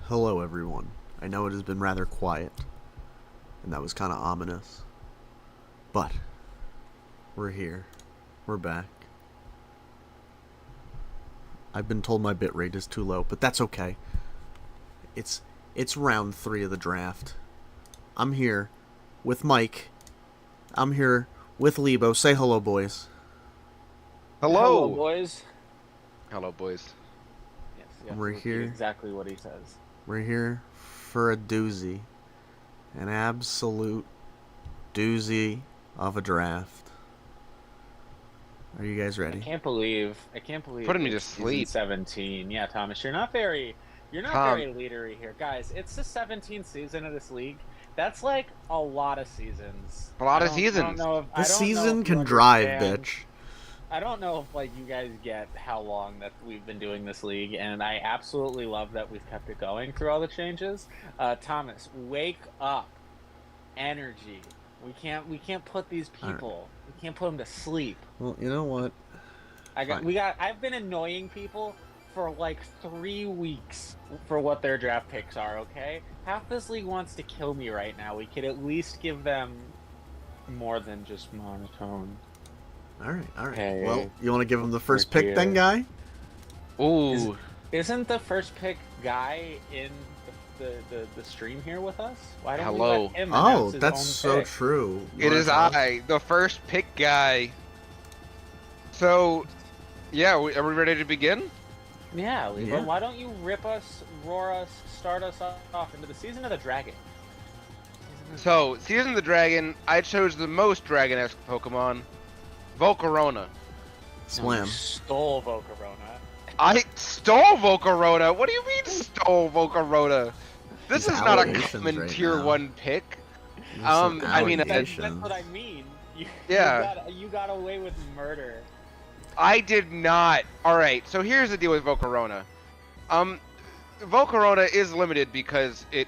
Hello, everyone. I know it has been rather quiet, and that was kind of ominous. But, we're here. We're back. I've been told my bitrate is too low, but that's okay. It's round 3 of the draft. I'm here with Mike. I'm here with Leibo. Say hello, boys. Hello, Hello. boys. Hello, boys. Yes, you have We're to repeat here. exactly what he says. We're here for a doozy. An absolute doozy of a draft. Are you guys I ready? can't believe Putting me to it's season sleep. 17. Yeah, Thomas, you're not Tom, very leadery here. Guys, it's the 17th season of this league. That's like a lot of seasons. a lot of I don't seasons. know if This I don't know season if you can drive, understand. bitch. I don't know if like you guys get how long that we've been doing this league, and I absolutely love that we've kept it going through all the changes. Thomas, wake up. Energy. We can't put these All right. people. We can't put them to sleep. Well, you know what? Fine. I've been annoying people for like 3 weeks for what their draft picks are, okay? Half this league wants to kill me right now. We could at least give them more than just monotone. All right. Okay. Well, you want to give him the first We're pick then, here. guy? Ooh, Isn't the first pick guy in the stream here with us? Why don't we hello. let him Oh, announce his that's own so pick? true. You It wanna is tell us? I, the first pick guy. So, yeah, are we ready to begin? Yeah, Leva, Yeah. why don't you rip us, roar us, start us off into the season of the dragon? So, Season of the Dragon, I chose the most dragon-esque Pokemon, Volcarona. No, Swam. you stole Volcarona. I stole Volcarona? What do you mean stole Volcarona? This These is not a allegations common right tier now. 1 pick. There's some I mean, That's allegations. what I mean. Yeah. You got away with murder. I did not. Alright, so here's the deal with Volcarona. Volcarona is limited because it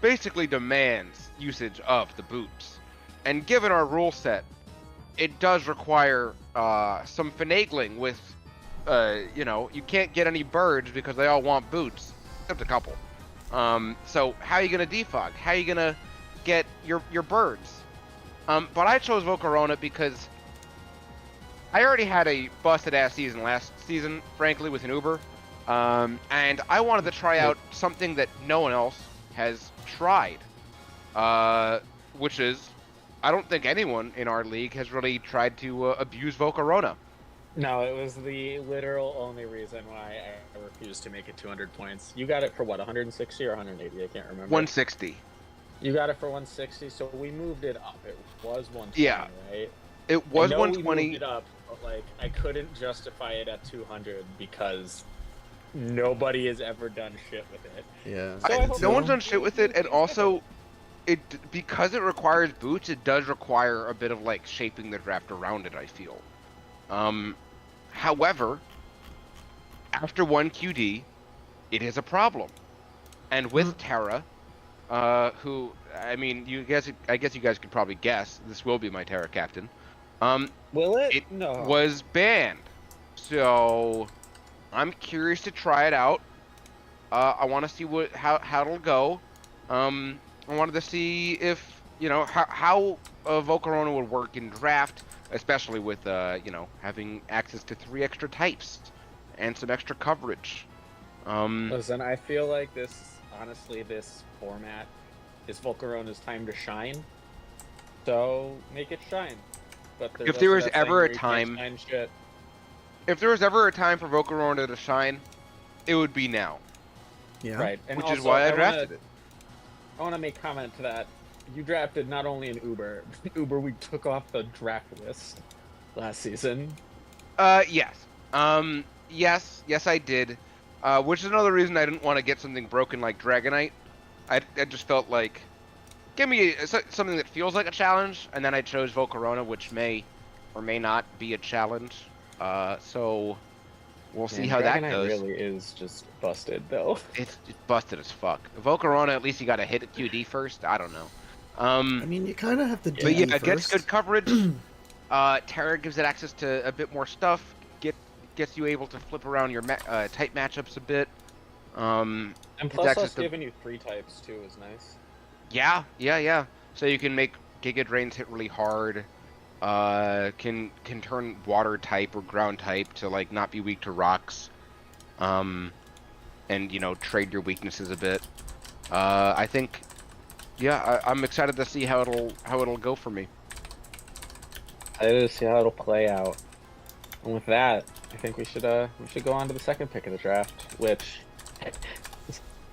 basically demands usage of the boots. And given our rule set, it does require some finagling with, you can't get any birds because they all want boots, except a couple. So how are you going to defog? How are you going to get your birds? But I chose Volcarona because I already had a busted-ass season last season, frankly, with an Uber. And I wanted to try out something that no one else has tried. Which is, I don't think anyone in our league has really tried to abuse Volcarona. No, it was the literal only reason why I refused to make it 200 points. You got it for what, 160 or 180? I can't remember. 160. You got it for 160, so we moved it up. It was 120, Yeah. right? It was I know we 120. moved it up, but like I couldn't justify it at 200 because nobody has ever done shit with it. Yeah. So I hope No you- one's done shit with it, and also, because it requires boots, it does require a bit of like shaping the draft around it, I feel. However, after 1 QD, it is a problem. And with Terra, who, I mean, I guess you guys could probably guess, this will be my Terra captain. Will it? It No. was banned. So, I'm curious to try it out. I want to see how it'll go. I wanted to see if, how Volcarona would work in draft, especially with, having access to 3 extra types and some extra coverage. Listen, I feel like honestly, this format is Volcarona's time to shine. So make it shine. But If there was ever a time, shit. if there was ever a time for Volcarona to shine, it would be now. Yeah. Right. And Which is also, why I drafted it. I want to make comment to that. You drafted not only an Uber, we took off the draft list last season. Yes. Yes, I did. Which is another reason I didn't want to get something broken like Dragonite. I just felt like, give me something that feels like a challenge, and then I chose Volcarona, which may or may not be a challenge. So we'll see how that Dragonite goes. really is just busted, though. It's busted as fuck. Volcarona, at least you got to hit a QD first. I don't know. I mean, you kind of have to do But yeah, it it gets first. good coverage. Terra gives it access to a bit more stuff. Gets you able to flip around your type matchups a bit. And It's plus, access us to- giving you 3 types too is nice. Yeah. So you can make Giga Drains hit really hard. Can turn water type or ground type to like not be weak to rocks. And trade your weaknesses a bit. I think, yeah, I'm excited to see how it'll go for me. I just see how it'll play out. And with that, I think we should go on to the second pick of the draft, which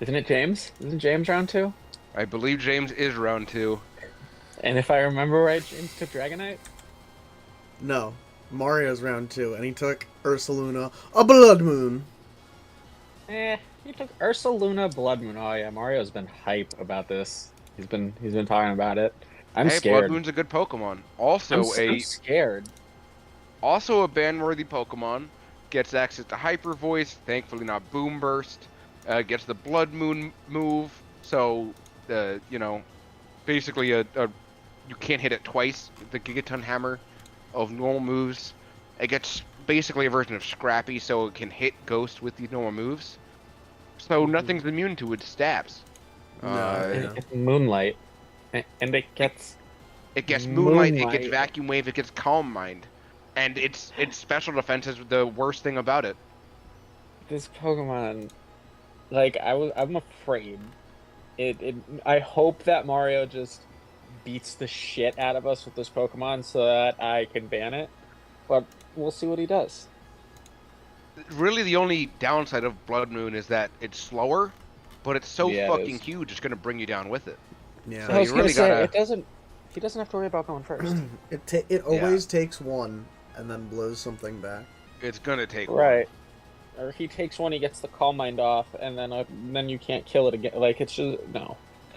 isn't it James? Isn't James round 2? I believe James is round 2. And if I remember right, James took Dragonite. No, Mario's round 2, and he took Ursaluna, a Blood Moon. He took Ursaluna Blood Moon. Oh yeah, Mario's been hype about this. He's been talking about it. I'm scared. Blood Moon's a good Pokemon. I'm scared. Also a ban-worthy Pokemon. Gets access to Hyper Voice, thankfully not Boom Burst. Gets the Blood Moon move, so basically you can't hit it twice. The Gigaton Hammer of normal moves. It gets basically a version of Scrappy, so it can hit Ghost with these normal moves. So nothing's immune to its stabs. It's Moonlight, and it gets Moonlight, it gets Vacuum Wave, it gets Calm Mind, and its special defense is the worst thing about it. This Pokemon, like I'm afraid. I hope that Mario just beats the shit out of us with this Pokemon so that I can ban it, but we'll see what he does. Really, the only downside of Blood Moon is that it's slower, but it's so fucking it huge, it's gonna bring you down with it. Yeah. So I was gonna say, he doesn't have to worry about going first. It always takes one, and then blows something back. It's gonna take right. Or if he takes one, he gets the Calm Mind off, and then you can't kill it again. Like, it's just no.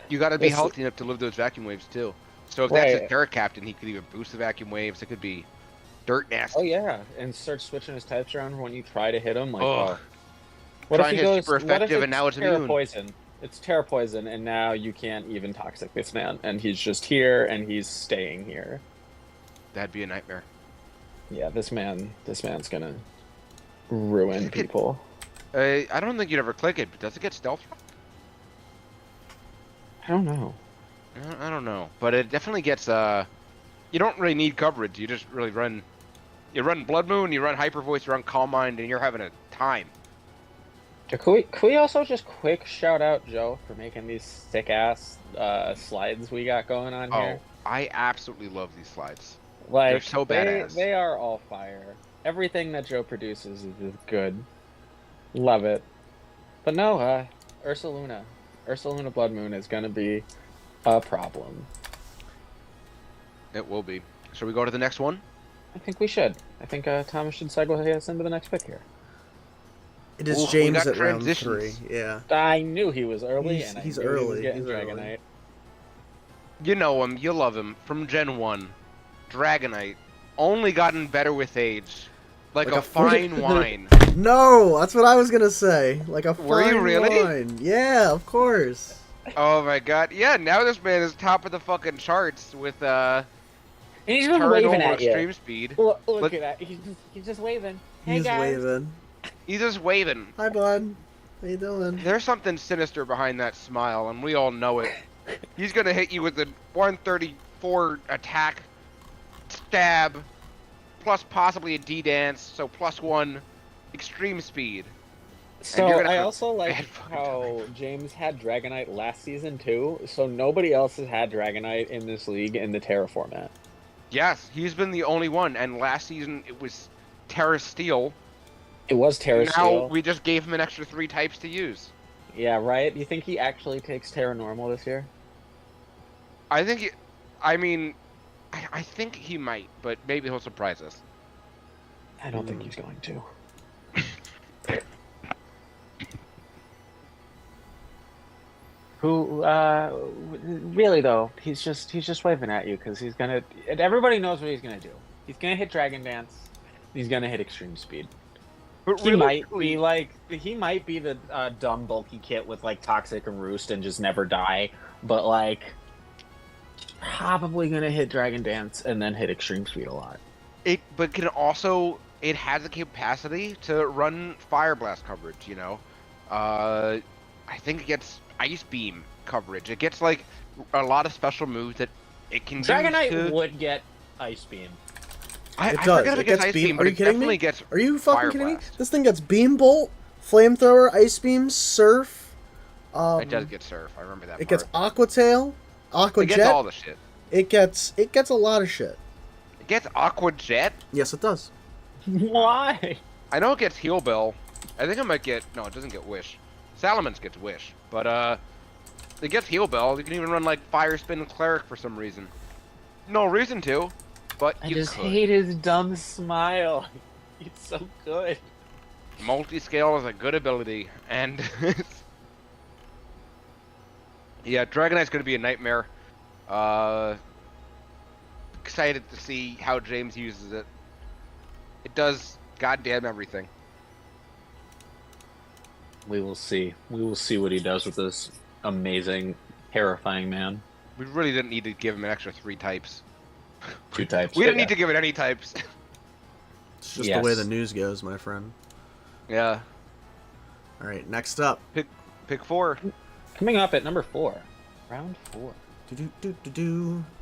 You gotta be It's- healthy enough to live those Vacuum Waves too. So if Right. that's a Terra Captain, he could even boost the Vacuum Waves. It could be dirt nasty. Oh yeah, and start switching his types around when you try to hit him. Like, Ugh. what Trying if he his goes? super What if effective and now it's Terra immune? Poison? It's Terra Poison, and now you can't even Toxic this man, and he's just here, and he's staying here. That'd be a nightmare. Yeah, this man's gonna ruin people. I don't think you'd ever click it, but does it get Stealth Rock? I don't know. I don't know, but it definitely gets. You don't really need coverage. You just really run. You run Blood Moon, you run Hyper Voice, you run Calm Mind, and you're having a time. Can we also just quick shout out Joe for making these sick ass slides we got going on here? I absolutely love these slides. Like, they're so badass. They are all fire. Everything that Joe produces is good. Love it. But no, Ursaluna Blood Moon is gonna be a problem. It will be. Shall we go to the next one? I think we should. I think Thomas should segue us into the next pick here. It is Ooh, we James got at round transitions. 3. Yeah. I knew he was early, and He's I knew he was early. getting He's early. Dragonite. You know him, you love him. From Gen 1, Dragonite. Only gotten better with age. Like Like a a fine wine. No, that's what I was gonna say. Like a Were you fine really? wine. Yeah, of course. Oh my god. Yeah, now this man is top of the fucking charts with And he's been Paranormal waving at Extreme you. Speed. Look at that. He's just waving. Hey He's guys. waving. He's just waving. Hi, bud. How you doing? There's something sinister behind that smile, and we all know it. He's gonna hit you with a 134 attack, stab, plus possibly a D-dance, so +1 extreme speed. So you're gonna I have also like bad fucking how James had Dragonite last season too. So nobody else has had Dragonite in this league in the Terra format. Yes, he's been the only one, and last season it was Terra Steel. It was Terra Now Steel. we just gave him an extra 3 types to use. Yeah, right? You think he actually takes Terra Normal this year? I think, I think he might, but maybe he'll surprise us. I don't think he's going to. Who, really though, he's just waving at you because he's gonna. And everybody knows what he's gonna do. He's gonna hit Dragon Dance. He's gonna hit Extreme Speed. But He might be the dumb bulky kit with like Toxic and Roost and just never die, but like probably gonna hit Dragon Dance and then hit Extreme Speed a lot. It has the capacity to run Fire Blast coverage, you know? I think it gets Ice Beam coverage. It gets like a lot of special moves that it can use Dragonite to... would get Ice Beam. I It forget does. if It it gets gets Ice beam. Beam, Are but you it kidding definitely me? gets Are you fucking Fire kidding me? Blast. This thing gets Beam Bolt, Flamethrower, Ice Beam, Surf. It does get Surf. I remember that It part. gets Aqua Tail, Aqua It Jet. gets all the shit. It gets a lot of shit. It gets Aqua Jet. Yes, it does. Why? I know it gets Heal Bell. I think it might get... No, it doesn't get Wish. Salamence gets Wish. But, it gets Heal Bell. You can even run, like, Fire Spin and Cleric for some reason. No reason to, but I you just could. hate his dumb smile. He's so good. Multi-scale is a good ability, and... yeah, Dragonite's gonna be a nightmare. Excited to see how James uses it. It does goddamn everything. We will see. We will see what he does with this amazing, terrifying man. We really didn't need to give him an extra 3 types. 2 types. We didn't need to give it any types. It's just the way the news goes, my friend. Yeah. All right, next up. Pick 4. Coming up at number 4. Round 4.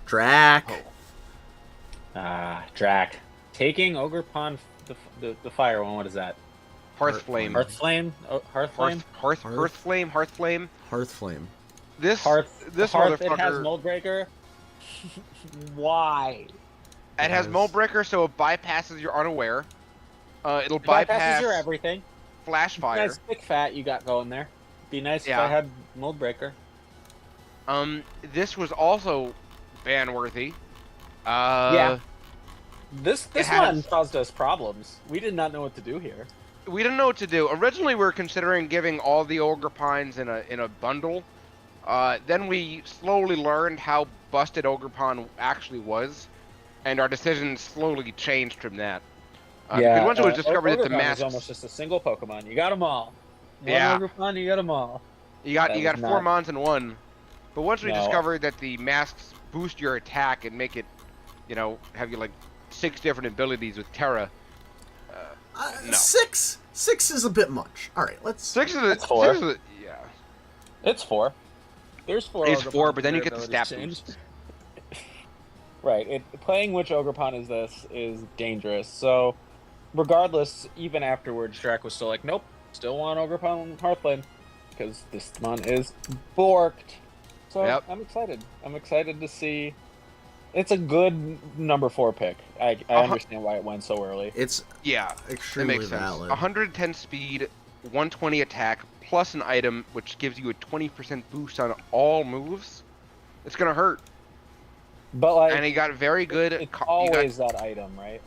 Drac. Drac. Taking Ogre Pond, the fire one. What is that? Hearthflame. Hearthflame? Oh, Hearthflame? Hearthflame. Hearthflame. Hearthflame. This This motherfucker. It has Moldbreaker. Why? It has Moldbreaker, so it bypasses your unaware. It'll Bypasses bypass your everything. Flash Fire. Nice thick fat you got going there. Be nice Yeah. if I had Moldbreaker. This was also ban-worthy. Yeah. This has- one caused us problems. We did not know what to do here. We didn't know what to do. Originally, we were considering giving all the Ogre Pines in a bundle. Then we slowly learned how busted Ogre Pine actually was, and our decision slowly changed from that. Because once it was discovered that the Ogre Pond masks, is almost just a single Pokemon. You got them all. Yeah. One Ogre Pond, you got them all. you got that was 4 not- mons in one. But once we No. discovered that the masks boost your attack and make it, have you like 6 different abilities with Terra. No. 6 is a bit much. All right, let's. 6 is a, That's 4. 6 is a, yeah. It's 4. There's 4. It's Ogre 4, Ponds but then with you get the abilities stat changed. boost. Right. Playing which Ogre Pond is this is dangerous. So, regardless, even afterwards, Drac was still like, nope, still want Ogre Pond Hearthland. Because this one is borked. So, Yep. I'm excited. I'm excited to see. It's a good number 4 pick. I understand why it went so early. It's Yeah, extremely it makes sense. valid. 110 speed, 120 attack, plus an item which gives you a 20% boost on all moves. It's gonna hurt. But, like, And he got very good. it's You got always that item, right?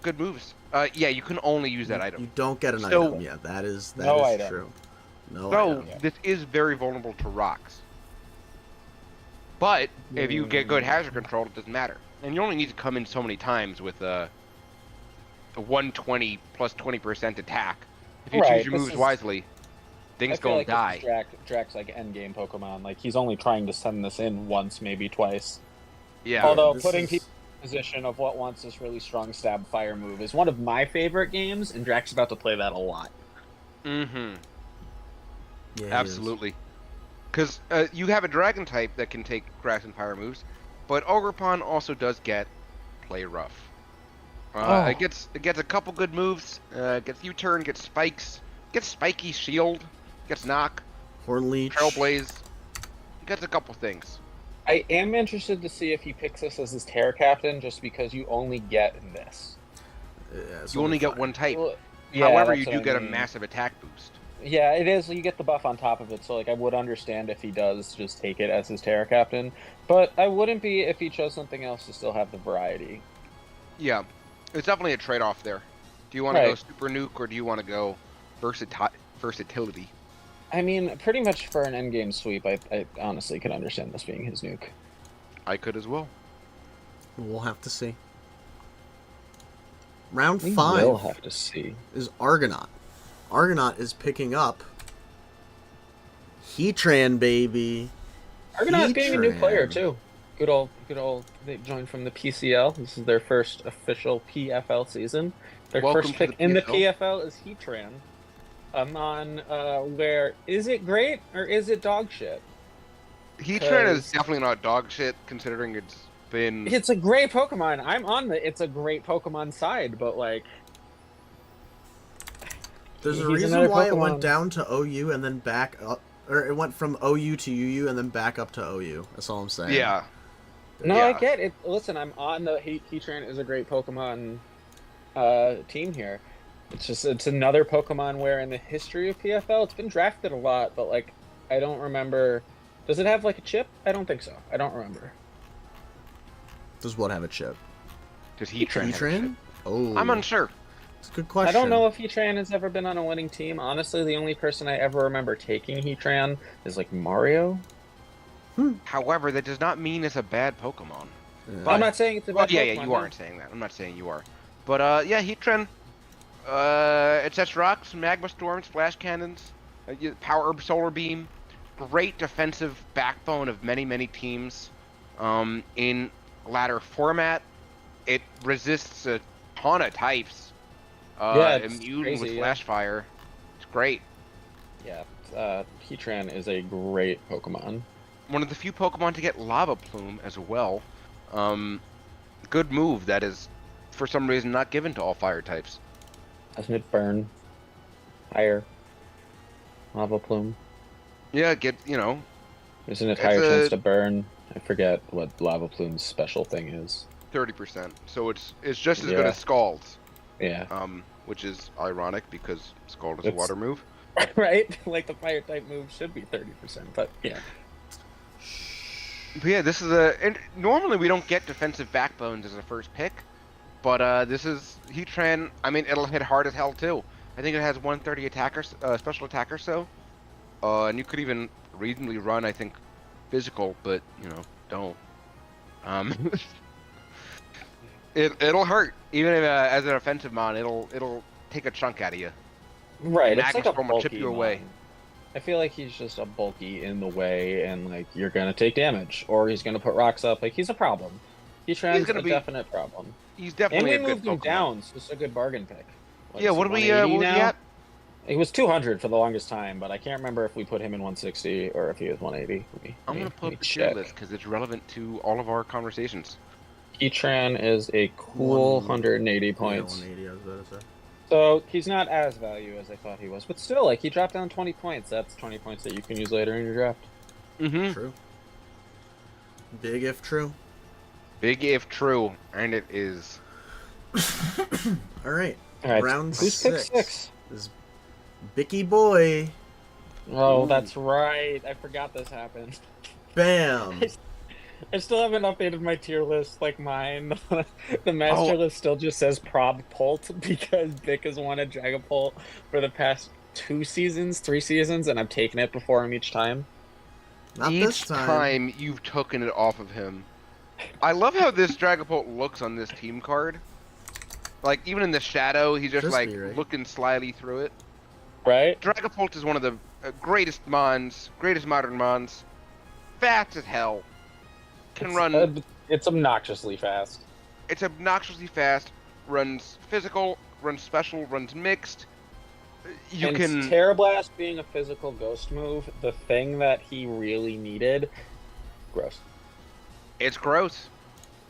good moves. Yeah, you can only use that item. You don't get an So- item. Yeah, that is No item. true. No So item. this is very vulnerable to rocks. But if you get good hazard control, it doesn't matter. And you only need to come in so many times with a 120 plus 20% attack. If you Right, choose your this moves is- wisely, things I feel gonna like die. this is Drax like endgame Pokemon. Like he's only trying to send this in once, maybe twice. Yeah. Although this putting is- people in a position of what wants this really strong stab fire move is one of my favorite games, and Drax is about to play that a lot. Mm-hmm. Yeah, he is. Absolutely. Because you have a dragon type that can take grass and fire moves, but Ogerpon also does get play rough. Oh. It gets a couple good moves. Gets U-turn, gets spikes, gets spiky shield, gets knock, Hornleech. trailblaze. Gets a couple things. I am interested to see if he picks this as his Terra Captain, just because you only get this. it's You only get fire. one type. Well, yeah, However, that's you what do I get a mean. massive attack boost. Yeah, it is. You get the buff on top of it, so like I would understand if he does just take it as his Terra Captain, but I wouldn't be if he chose something else to still have the variety. Yeah, it's definitely a trade-off there. Do you want to go Right. super nuke or do you want to go versatility? I mean, pretty much for an endgame sweep, I honestly could understand this being his nuke. I could as well. We'll have to see. Round We 5 will have to see. is Argonaut. Argonaut is picking up Heatran, baby. Argonaut's getting a new Heatran. player too. Good old. They joined from the PCL. This is their first official PFL season. Their Welcome first to pick the in the PFL. PFL is Heatran. I'm on where is it great or is it dog shit? Heatran is 'Cause definitely not dog shit, considering it's been. it's a great Pokemon. I'm on the it's a great Pokemon side, but like There's a he's reason another why it went Pokemon. down to OU and then back up, or it went from OU to UU and then back up to OU. That's all I'm saying. Yeah. No, I Yeah. get it. Listen, I'm on the Heatran is a great Pokemon team here. It's just it's another Pokemon where in the history of PFL it's been drafted a lot, but like I don't remember. Does it have like a chip? I don't think so. I don't remember. Does what have a chip? Does Heatran? have a Heatran? chip? Oh, I'm unsure. it's a good question. I don't know if Heatran has ever been on a winning team. Honestly, the only person I ever remember taking Heatran is like Mario. However, that does not mean it's a bad Pokemon. Yeah. But- I'm not saying it's a Well, bad yeah, Pokemon. yeah, you no. aren't saying that. I'm not saying you are. But yeah, Heatran. It sets rocks, magma storms, flash cannons, power herb, solar beam. Great defensive backbone of many, many teams. In ladder format, it resists a ton of types. Yeah, it's immune crazy, with yeah. flash fire. It's great. Yeah, Heatran is a great Pokemon. One of the few Pokemon to get Lava Plume as well. Good move that is, for some reason, not given to all fire types. Doesn't it burn? Higher. Lava Plume. Yeah, Isn't it It's higher chance a- to burn? I forget what Lava Plume's special thing is. 30%. So it's just as good Yeah. as Scald's. Yeah. Which is ironic because Scald is a It's- water move. Right? Like the fire type move should be 30%, but yeah. But yeah, this is and normally we don't get defensive backbones as a first pick, but this is Heatran. I mean, it'll hit hard as hell too. I think it has 130 attacker, special attack or so, and you could even reasonably run, I think, physical, but don't. It'll hurt even if, as an offensive mon. It'll take a chunk out of you. Right, it's Magma like a Storm will chip bulky you away. mon. I feel like he's just a bulky in the way, and like you're gonna take damage, or he's gonna put rocks up. Like he's a problem. Heatran's gonna a be- definite problem. He's And definitely we a good moved him Pokemon. down, so it's a good bargain pick. Yeah, is what he, do we 180 what was he now? at? He was 200 for the longest time, but I can't remember if we put him in 160 or if he was 180. I'm gonna pull up the tier list because it's relevant to all of our conversations. Heatran is a cool 180 Yeah, points. 180, I was about to say. So he's not as value as I thought he was, but still, like he dropped down 20 points. That's 20 points that you can use later in your draft. Mm-hmm. True. Big if true. Big if true, and it is. All right. All right, Round who's pick 6 6? is Bicky Boy. Oh, Ooh. that's right. I forgot this happened. Bam. I still haven't updated my tier list like mine. The master list still just says Prob Pult because Vic has wanted Dragapult for the past 3 seasons, and I've taken it before him each time. Not Each this time. you've taken it off of him. I love how this Dragapult looks on this team card. Like, even in the shadow, he's just Crispy, like right? looking slyly through it. Right? Dragapult is one of the greatest mons, greatest modern mons. Fast as hell. Can run. It's obnoxiously fast. It's obnoxiously fast. Runs physical. Runs special. Runs mixed. You And can. Terra Blast being a physical ghost move, the thing that he really needed. Gross. It's gross.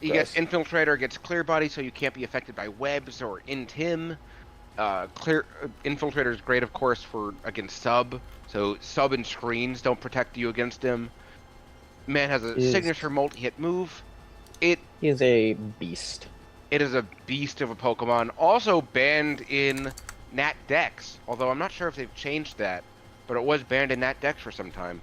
He gets Gross. Infiltrator, gets Clear Body, so you can't be affected by webs or Intim. Infiltrator is great, of course, for against sub. So sub and screens don't protect you against him. Man has a Is- signature multi-hit move. It He is a beast. is a beast of a Pokemon. Also banned in Nat Dex, although I'm not sure if they've changed that. But it was banned in Nat Dex for some time.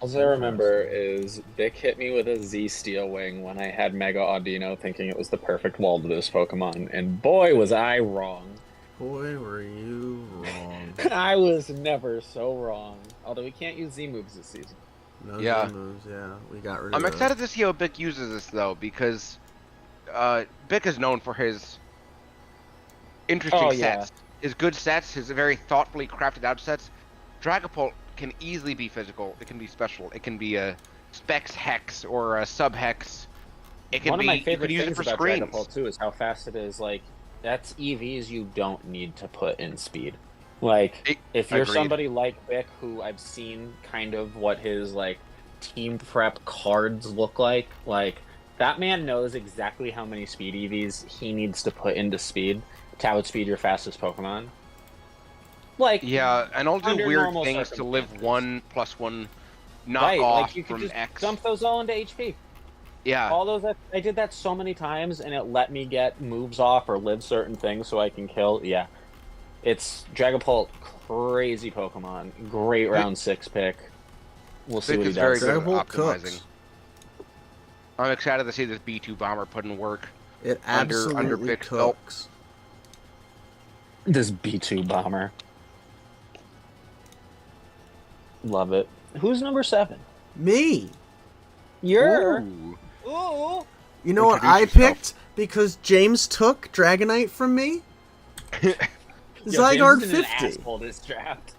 All I remember is Vic hit me with a Z Steel Wing when I had Mega Audino thinking it was the perfect wall to this Pokemon, and boy was I wrong. Boy, were you wrong. I was never so wrong. Although we can't use Z moves this season. No Yeah. Z moves, yeah. We got rid of I'm those. excited to see how Bic uses this though, because Bic is known for his interesting Oh, yeah. sets, his good sets, his very thoughtfully crafted out sets. Dragapult can easily be physical. It can be special. It can be a Specs Hex or a Sub Hex. It can One be. of my You favorite can use it things for about screens. Dragapult too is how fast it is. Like that's EVs you don't need to put in speed. Like, if you're Agreed. somebody like Vic, who I've seen kind of what his like team prep cards look like that man knows exactly how many speed EVs he needs to put into speed to outspeed your fastest Pokemon. Like, Yeah, and I'll do under weird normal things to live circumstances. 1+1 knock right, off like you could from just X. dump those all into HP. Yeah, All those, I did that so many times, and it let me get moves off or live certain things so I can kill. Yeah, it's Dragapult, crazy Pokemon, great round 6 pick. We'll see Vic what he is very does. good at Dragapult optimizing. cooks. I'm excited to see this B2 bomber put in work. It Under absolutely Vic's belt. cooks. This B2 bomber, love it. Who's number 7? Me. You're. Ooh. Ooh. You know what Introduce I yourself. picked? Because James took Dragonite from me? Yo, Zygarde James is an 50. asshole this draft.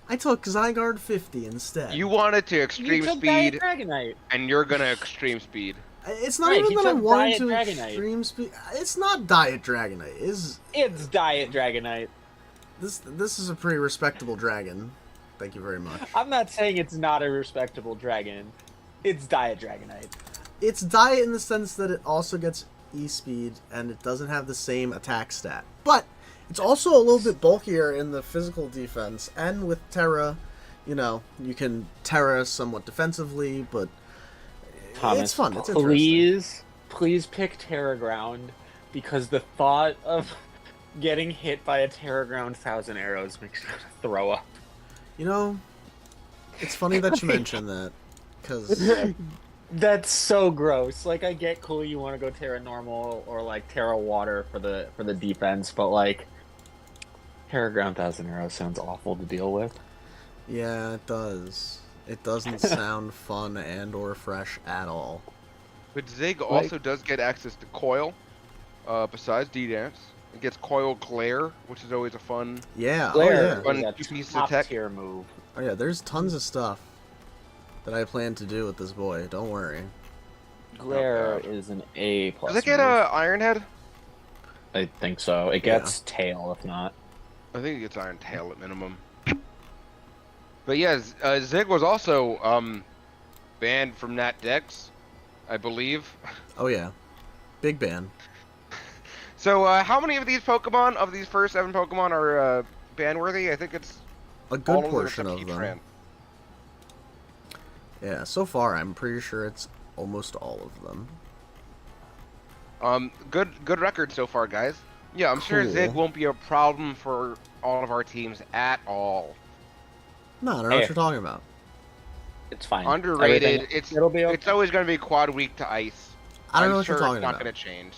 I took Zygarde 50 instead. You wanted to You extreme took speed, Diet Dragonite. and you're gonna extreme speed. It's not Right, even he that I took wanted Diet to Dragonite. extreme speed. It's not Diet Dragonite. It's Diet Dragonite. This is a pretty respectable dragon. Thank you very much. I'm not saying it's not a respectable dragon. It's Diet Dragonite. It's Diet in the sense that it also gets E-speed and it doesn't have the same attack stat. But it's also a little bit bulkier in the physical defense, and with Terra, you know, you can Terra somewhat defensively, but Thomas, it's fun. It's interesting. please pick Terra Ground, because the thought of getting hit by a Terra Ground 1,000 arrows makes me want to throw up. You know, it's funny that you mention that, because That's so gross. Like, I get cool you want to go Terra Normal or like Terra Water for the defense, but like Terra Ground 1,000 arrows sounds awful to deal with. yeah, it does. It doesn't sound fun and or fresh at all. But Zig also does get access to Coil, besides D-Dance. It gets Coil Glare, which is always a fun... Yeah, Glare oh Fun is a piece of top tech. tier move. yeah. Oh yeah, there's tons of stuff that I plan to do with this boy. Don't worry. Glare God. is an A plus. Does it get move. Iron Head? I think so. It gets tail if not. I think it gets Iron Tail at minimum. But yeah, Zig was also banned from Nat Dex, I believe. Oh yeah, big ban. So how many of these Pokemon, of these first 7 Pokemon, are ban-worthy? I think it's A all good of them portion except of them. Heatran. Yeah, so far I'm pretty sure it's almost all of them. Good record so far, guys. Yeah, I'm sure Zig Cool. won't be a problem for all of our teams at all. No, I don't know Hey. what you're talking about. It's fine. Underrated. Everything- it'll be okay. It's always going to be quad weak to ice. I don't I'm know what sure you're talking it's not about. going to change.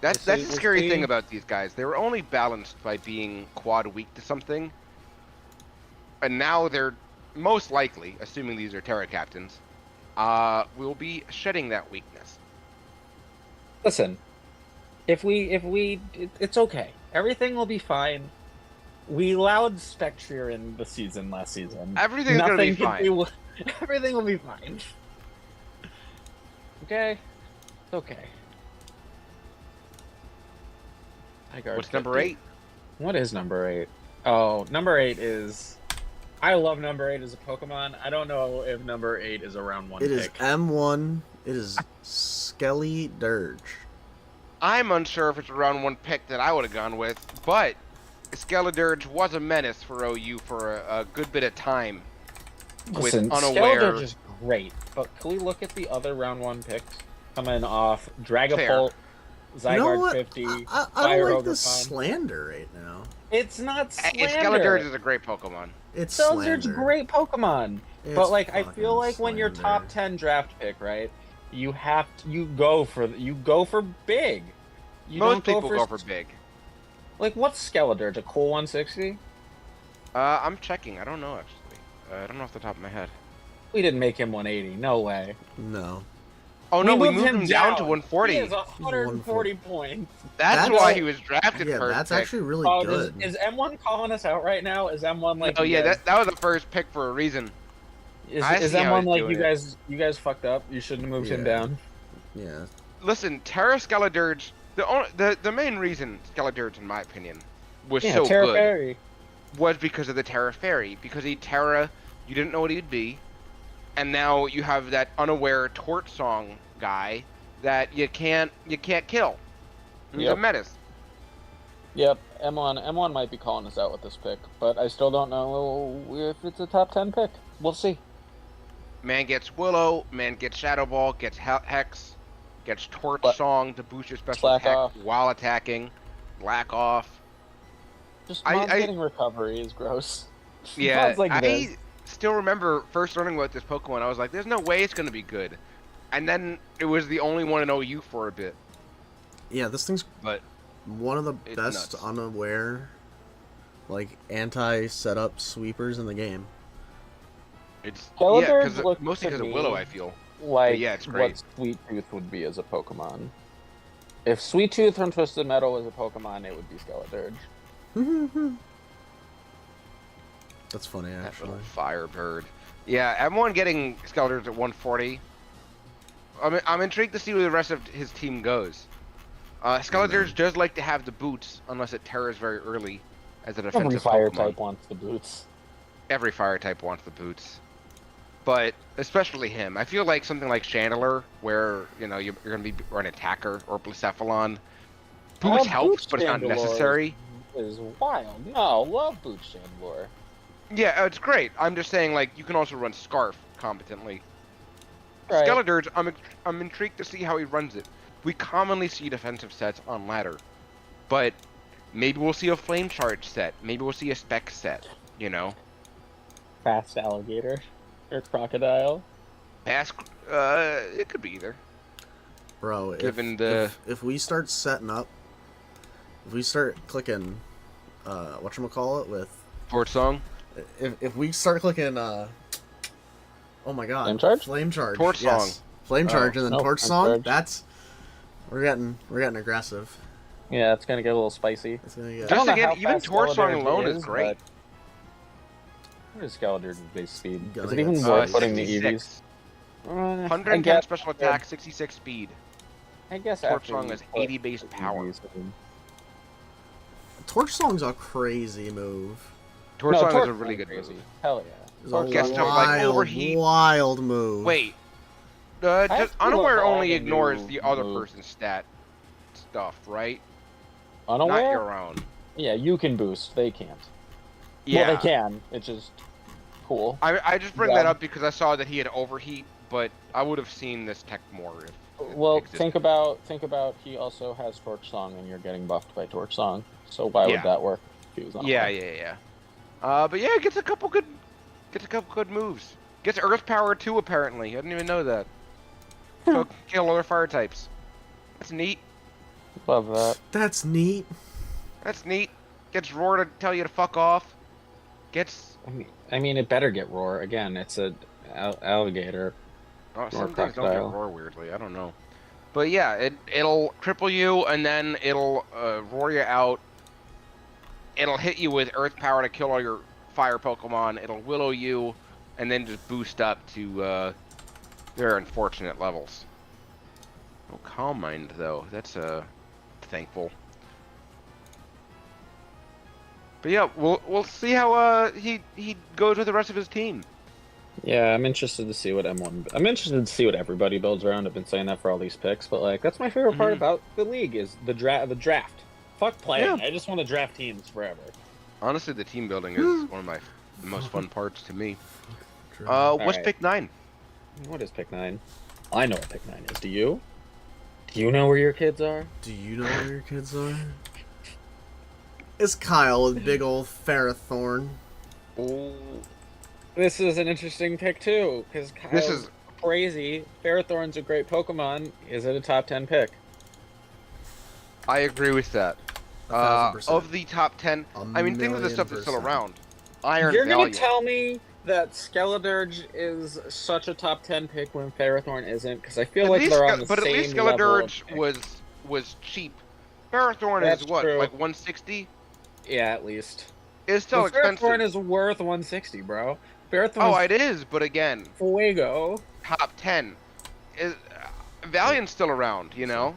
That's We'll the see- scary we'll thing see. about these guys. They were only balanced by being quad weak to something, and now they're most likely, assuming these are Terra captains, will be shedding that weakness. Listen, it's okay. Everything will be fine. We allowed Spectre in the season last season. Everything's going to be fine. Everything will be fine. Okay, it's okay. What's number 8? What is number 8? Oh, number 8 is. I love number 8 as a Pokemon. I don't know if number 8 is a round 1 It pick. is M1. It is Skelly Dirge. I'm unsure if it's a round 1 pick that I would have gone with, but Skeledirge was a menace for OU for a good bit of time. Listen, with unaware. Skeledirge is great, but can we look at the other round 1 picks coming off Dragapult, Zygarde You know what? 50, I Fire don't like this Overcon. slander right now. It's not slander. Skeledirge is a great Pokemon. It's Skeledirge's slander. great Pokemon. It's But like, I fucking feel like when you're top slander. 10 draft pick, right? You have to, you go for big. You Most don't people go for big. Like, what's Skeledirge? A cool 160? I'm checking. I don't know, actually. I don't know off the top of my head. We didn't make him 180. No way. No. Oh, no, we moved him down to He 140. has 140 points. That's That's- why he was drafted Yeah, first that's pick. actually really Oh, good. is M1 calling us out right now? Is M1 like? Oh, you yeah, guys- that was the first pick for a reason. I Is see how M1 he's like doing you guys fucked up? You shouldn't have moved him Yeah. down. Yeah. Listen, Terra Skeledirge, the main reason Skeledirge, in my opinion, was Yeah, so Terra good Fairy. was because of the Terra Fairy. Because Terra, you didn't know what he'd be, and now you have that unaware Torch Song guy that you can't kill. He's a Yep. menace. Yep, M1 might be calling us out with this pick, but I still don't know if it's a top 10 pick. We'll see. Man gets Willow, man gets Shadow Ball, gets Hex, gets Torch But- Song to boost your special Slack attack off. while attacking. Black off. Just I- mods I- getting recovery is gross. Yeah, Mods like I this. still remember first learning about this Pokemon. I was like, "There's no way it's gonna be good," and then it was the only one in OU for a bit. Yeah, this thing's But one of the It's best nuts. unaware, like, anti-setup sweepers in the game. it's Skeledirge because looked mostly to because of me Willow, I feel. Like yeah, it's what great. Sweet Tooth would be as a Pokemon. If Sweet Tooth from Twisted Metal was a Pokemon, it would be Skeledirge. That's funny, That actually. little Firebird. Yeah, everyone getting Skeledirge at 140. I'm intrigued to see where the rest of his team goes. Skeledirge does like to have the boots, unless it tears very early as a Every defensive fire Pokemon. type wants the boots. Every fire type wants the boots. But especially him. I feel like something like Chandler, where, you know, you're going to be or an attacker, or Blacephalon. Boots helps, but it's not Chandelure necessary. Is wild. No, love Boots Chandelure. Yeah, it's great. I'm just saying, like, you can also run Scarf competently. Right. Skeledirge, I'm intrigued to see how he runs it. We commonly see defensive sets on ladder, but maybe we'll see a flame charge set. Maybe we'll see a spec set. You know, Fast alligator or crocodile. it could be either. Bro, Given the- if we start setting up, if we start clicking, whatchamacallit with, Torch Song, if we start clicking, oh my god, Flame Charge? Flame Charge, Torch yes. Song. Flame Charge, and then No, Torch Flame Song, Charge. that's, we're getting aggressive. Yeah, it's gonna get a little spicy. It's gonna get, I don't Just know how again, even fast Torch Song Skeledirge alone is great. but what is Skeledirge's base speed? Gonna Is it get even spicy. worth putting the EVs? 66. I 110 guess, special attack, 66 speed. I guess Torch after Song you has put 80 base the power. EVs in. Torch Song's a crazy move. Torch No, Song is Torch a really Song's good crazy. move. Hell yeah. It's Torch a Gets Song to, is- like, wild, overheat. wild move. Wait, I just feel Unaware evolve only a ignores new the other move. person's stat stuff, right? Unaware? Not your own. Yeah, you can boost. They can't. Yeah. Well, they can. It's just cool. I just bring Yeah. that up because I saw that he had overheat, but I would have seen this tech more if it Well, existed. think about he also has Torch Song, and you're getting buffed by Torch Song. So why Yeah. would that work? If he was Yeah, Unaware? yeah. But yeah, gets a couple good moves. Gets Earth Power too, apparently. I didn't even know that. So kill other fire types. That's neat. Love that. That's neat. That's neat. Gets Roar to tell you to fuck off. Gets I mean, it better get Roar. Again, it's a alligator. some things don't get crocodile. Roar weirdly. I don't know. But yeah, it'll cripple you and then it'll roar you out. It'll hit you with Earth Power to kill all your fire Pokemon. It'll Willow you, and then just boost up to their unfortunate levels. Oh, Calm Mind though. That's thankful. But yeah, we'll see how he goes with the rest of his team. Yeah, I'm interested to see what M1. I'm interested to see what everybody builds around. I've been saying that for all these picks, but like that's my favorite part Mhm. about the league is the draft. Fuck playing. Yeah. I just want to draft teams forever. Honestly, the team building is one of my most fun parts to me. What's Alright. pick 9? What is pick 9? I know what pick 9 is. Do you? Do you know where your kids are? Do you know where your kids are? It's Kyle with big old Ferrothorn. Oh, This is an interesting pick too, because this is crazy. Ferrothorn's a great Pokemon. Is it a top 10 pick? I agree with that. 1000%. Of the top 10, I mean, think of the stuff that's still 1,000,000%. around. Iron You're Valiant. gonna tell me that Skeledirge is such a top 10 pick when Ferrothorn isn't? Because I feel At like least they're Ske- on the but at same least level of Skeledirge pick. was cheap. Ferrothorn That's is what, true. like 160? Yeah, at least. It's still But expensive. Ferrothorn is worth 160, bro. Ferrothorn Oh, is it is, but again, fuego. top 10. Is, Valiant's still around, you know?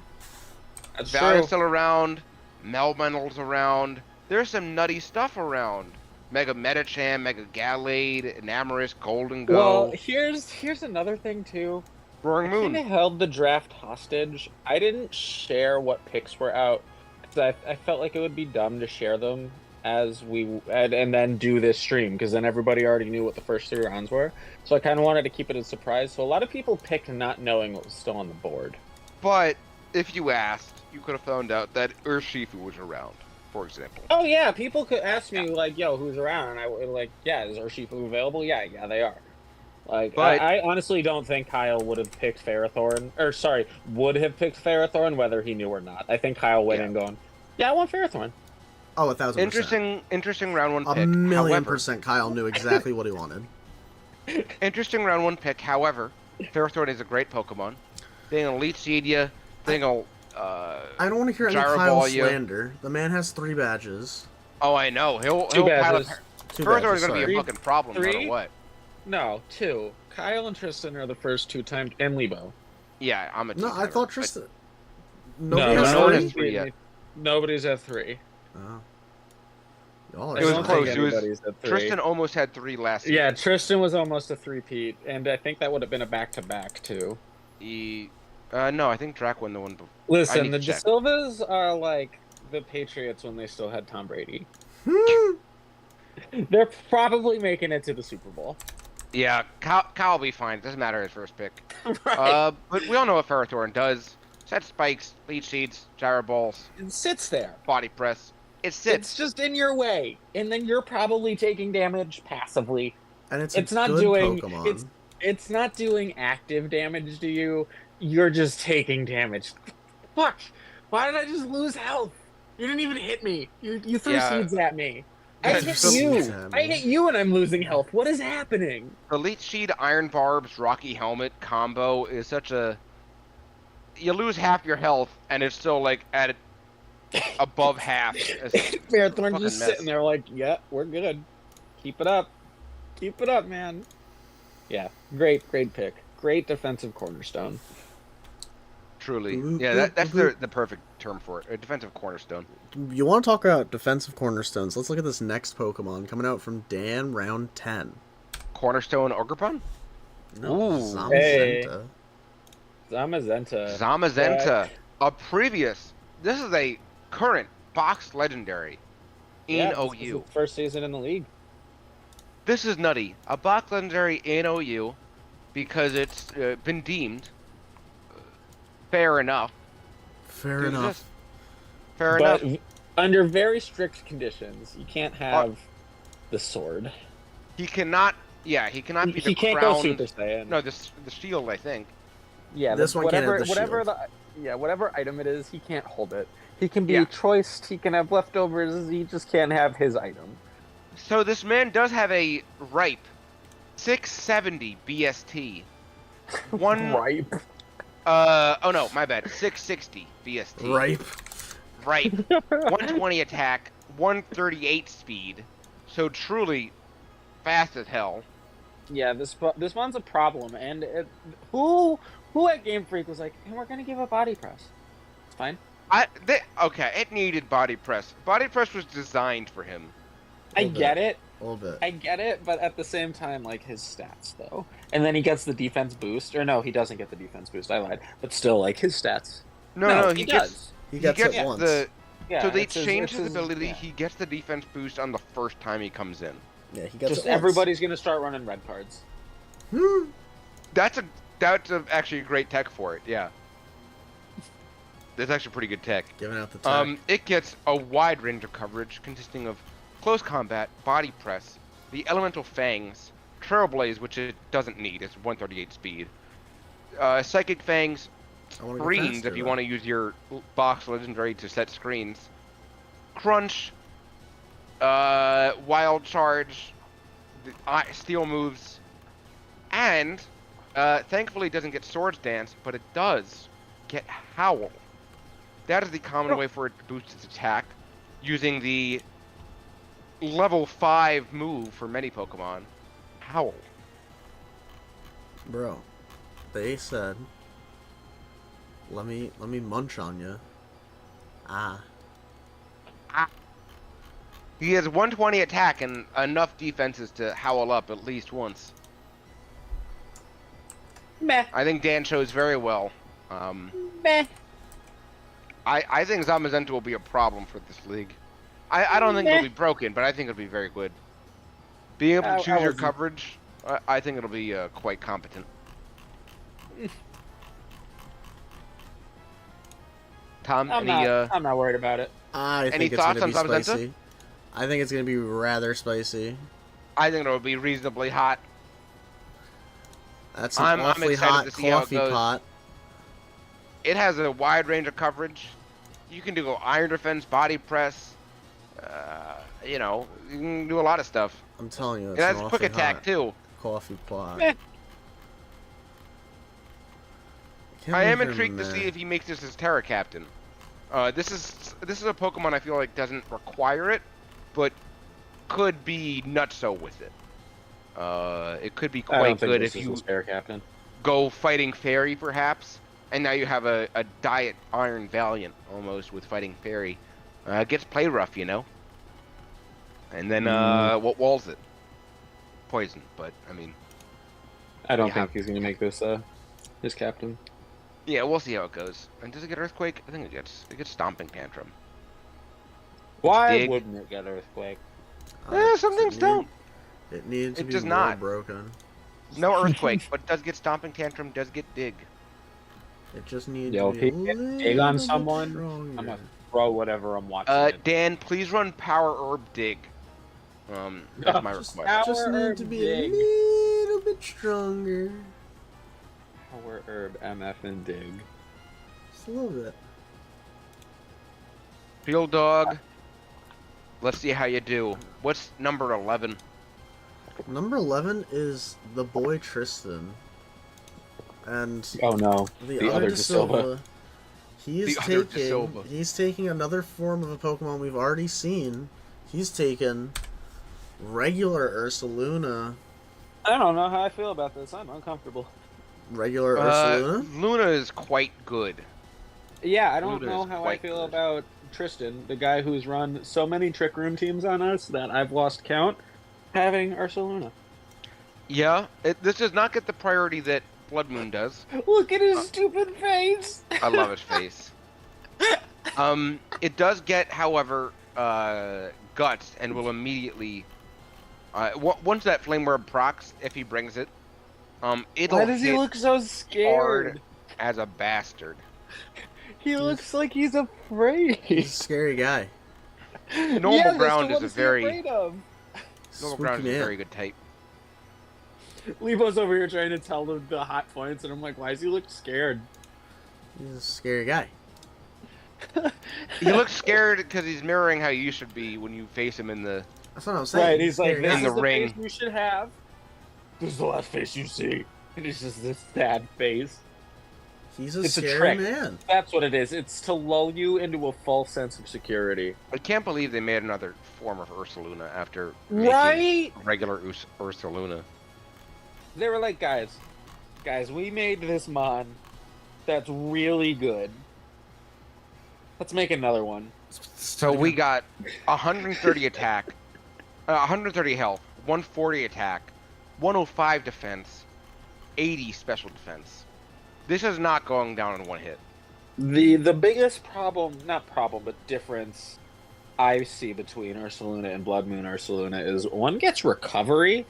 That's Valiant's true. still around. Melmetal's around. there's some nutty stuff around. Mega Metacham, Mega Gallade, Enamorus, Golden Well, Go, here's another thing too. I Roaring kind Moon. of held the draft hostage. I didn't share what picks were out because I felt like it would be dumb to share them as and then do this stream because then everybody already knew what the first 3 rounds were. So I kind of wanted to keep it a surprise. So a lot of people picked not knowing what was still on the board. But if you asked, you could have found out that Urshifu was around, for example. Oh yeah, people could ask me like, "Yo, who's around?" And I would like, "Yeah, is Urshifu available?" Yeah, they are. Like, But- I honestly don't think Kyle would have picked Ferrothorn, or sorry, would have picked Ferrothorn whether he knew or not. I think Kyle went in going, "Yeah, I want Ferrothorn." Oh, 1,000%. Interesting round one A pick. million However, percent. Kyle knew exactly what he wanted. interesting round one pick. However, Ferrothorn is a great Pokemon. Thing will Leech Seed ya. Thing will. I don't want to hear any Gyro Kyle Ball you. slander. The man has 3 badges. Oh, I know. He'll Two pile badges. up. 2 Ferrothorn badges, is gonna be sorry. a fucking problem no Three? matter what. No, 2. Kyle and Tristan are the first 2 times, and Leibo. Yeah, I'm a. No, I two-timer, thought but- Tristan... No, Nobody has no one 3? has 3 yet. Nobody's at 3. Oh. Y'all I It was don't close. think It was- anybody's at 3. Tristan almost had 3 last season. Yeah, Tristan was almost a 3-peat, and I think that would have been a back-to-back too. No, I think Drac won the one before. I Listen, need the to De check. Silvas are like the Patriots when they still had Tom Brady. They're probably making it to the Super Bowl. Yeah, Kyle will be fine. Doesn't matter his first pick. Right. But we all know what Ferrothorn does. Set spikes, leech seeds, gyro balls, It sits there. body press. It It's sits. just in your way, and then you're probably taking damage passively. And it's It's a not good doing Pokemon. it's not doing active damage to you. You're just taking damage. Fuck! Why did I just lose health? You didn't even hit me. You threw Yeah. seeds at me. I Yeah, hit seeds you. at I me. hit you, and I'm losing health. What is happening? The leech seed, iron barbs, rocky helmet combo is such a. You lose half your health, and it's still like at above half. It's Ferrothorn fucking just mess. sitting there like, yeah, we're good. Keep it up. Keep it up, man. Yeah, great pick. Great defensive cornerstone. Truly, Boop, yeah. boop, That's boop. the perfect term for it. A defensive cornerstone. You want to talk about defensive cornerstones? Let's look at this next Pokemon coming out from Dan, round 10. Cornerstone Ogrepon? No, Ooh. Zamazenta. Zamazenta. Zamazenta, a previous. This is a current box legendary in Yeah, this is OU. his first season in the league. This is nutty. A box legendary in OU because it's been deemed fair enough. Fair Dude, enough. Fair But enough. under very strict conditions, you can't have the sword. He cannot. Yeah, he cannot be the He can't crowned. go Super Saiyan. No, the shield. I think. Yeah, This one can't have the whatever shield. whatever item it is, he can't hold it. He can be Yeah. choiced. He can have leftovers. He just can't have his item. So this man does have a ripe 670 BST. One. Ripe. Oh no, my bad. 660 BST. Ripe. Ripe. 120 attack, 138 speed. So truly fast as hell. Yeah, this one's a problem. And who at Game Freak was like, "And we're gonna give a body press. It's fine." Okay, it needed body press. Body press was designed for him. I Little get bit. it. A little bit. I get it, but at the same time, like his stats though, and then he gets the defense boost, or no, he doesn't get the defense boost. I lied, but still, like his stats. No, he gets does. He gets it once. Yeah, so they it's his- changed it's his ability. yeah. He gets the defense boost on the first time he comes in. Yeah, he gets Just it once. everybody's gonna start running red cards. That's actually a great tech for it. Yeah, that's actually pretty good tech. Giving out the tech. It gets a wide range of coverage consisting of close combat, body press, the elemental fangs, trailblaze, which it doesn't need. It's 138 speed. Psychic fangs, I wanna go screens faster, if you though. want to use your box legendary to set screens. Crunch, wild charge, steel moves, and thankfully it doesn't get swords dance, but it does get howl. That is the common way for it to boost its attack, using the level 5 move for many Pokemon, howl. Bro, they said, let me munch on you. Ah. He has 120 attack and enough defenses to howl up at least once. Meh. I think Dan shows very well. Meh. I think Zamazenta will be a problem for this league. I don't think it'll be broken, but I think it'll be very good. Being able to choose your coverage, I think it'll be quite competent. Tom, I'm not worried about it. I Any think it's going thoughts to be on Zamazenta? spicy. I think it's going to be rather spicy. I think it'll be reasonably hot. That's an I'm awfully excited hot to see how it coffee goes. pot. It has a wide range of coverage. You can do iron defense, body press. You know, you can do a lot of stuff. I'm telling you, it's It has an quick awfully attack hot too. coffee pot. Meh. I am intrigued to see if he makes this his Terra Captain. This is a Pokemon I feel like doesn't require it, but could be nutso with it. It could be quite good if you Captain. go fighting Fairy perhaps, and now you have a Diet Iron Valiant almost with fighting Fairy. Gets play rough, you know. And then what walls it? Poison, but I mean, I don't think he's gonna make this his captain. yeah, we'll see how it goes. And does it get Earthquake? I think it gets Stomping Tantrum. Why Dig. wouldn't it get earthquake? Some things don't. It needed to It be does more not. broken. No Earthquake, but does get Stomping Tantrum, does get Dig. It just needed Yo, to be if he a gets little dig on bit someone, stronger. I'm gonna throw whatever I'm watching. Dan, please run Power Herb Dig. That's my Just- request. Just Power need herb to be dig. a little bit stronger. Power herb, MF, and dig. Just a little bit. Field Dog. Let's see how you do. What's number 11? Number 11 is the boy Tristan. And Oh no, the other other De Silva. The other De Silva. He's taking another form of a Pokemon we've already seen. He's taken regular Ursaluna. I don't know how I feel about this. I'm uncomfortable. Regular Ursaluna? Luna is quite good. Yeah, I don't Luda know is how I quite feel good. about Tristan, the guy who's run so many Trick Room teams on us that I've lost count, having Ursaluna. Yeah, this does not get the priority that Blood Moon does. Look at his stupid face! I love his face. It does get, however, Guts, and will immediately... once that Flame Orb procs, if he brings it, it'll Why does he hit look so scared? hard as a bastard. He looks like he's afraid. He's a scary guy. Normal ground is a very Of. normal Spooky ground is a man. very good type. Leibo's over here trying to tell them the hot points, and I'm like, why does he look scared? He's a scary guy. He looks scared because he's mirroring how you should be when you face him in the. That's what I'm saying. Right, a he's like, scary this guy. In the is the ring. face you should have. This is the last face you see. And it's just this sad face. He's a It's a scary trick. man. That's what it is. It's to lull you into a false sense of security. I can't believe they made another form of Ursaluna after Right? making regular Ursaluna. They were like, guys, we made this mon that's really good. Let's make another one. So we got 130 attack, 130 health, 140 attack, 105 defense, 80 special defense. This is not going down in one hit. The biggest difference I see between Ursaluna and Blood Moon Ursaluna is one gets recovery.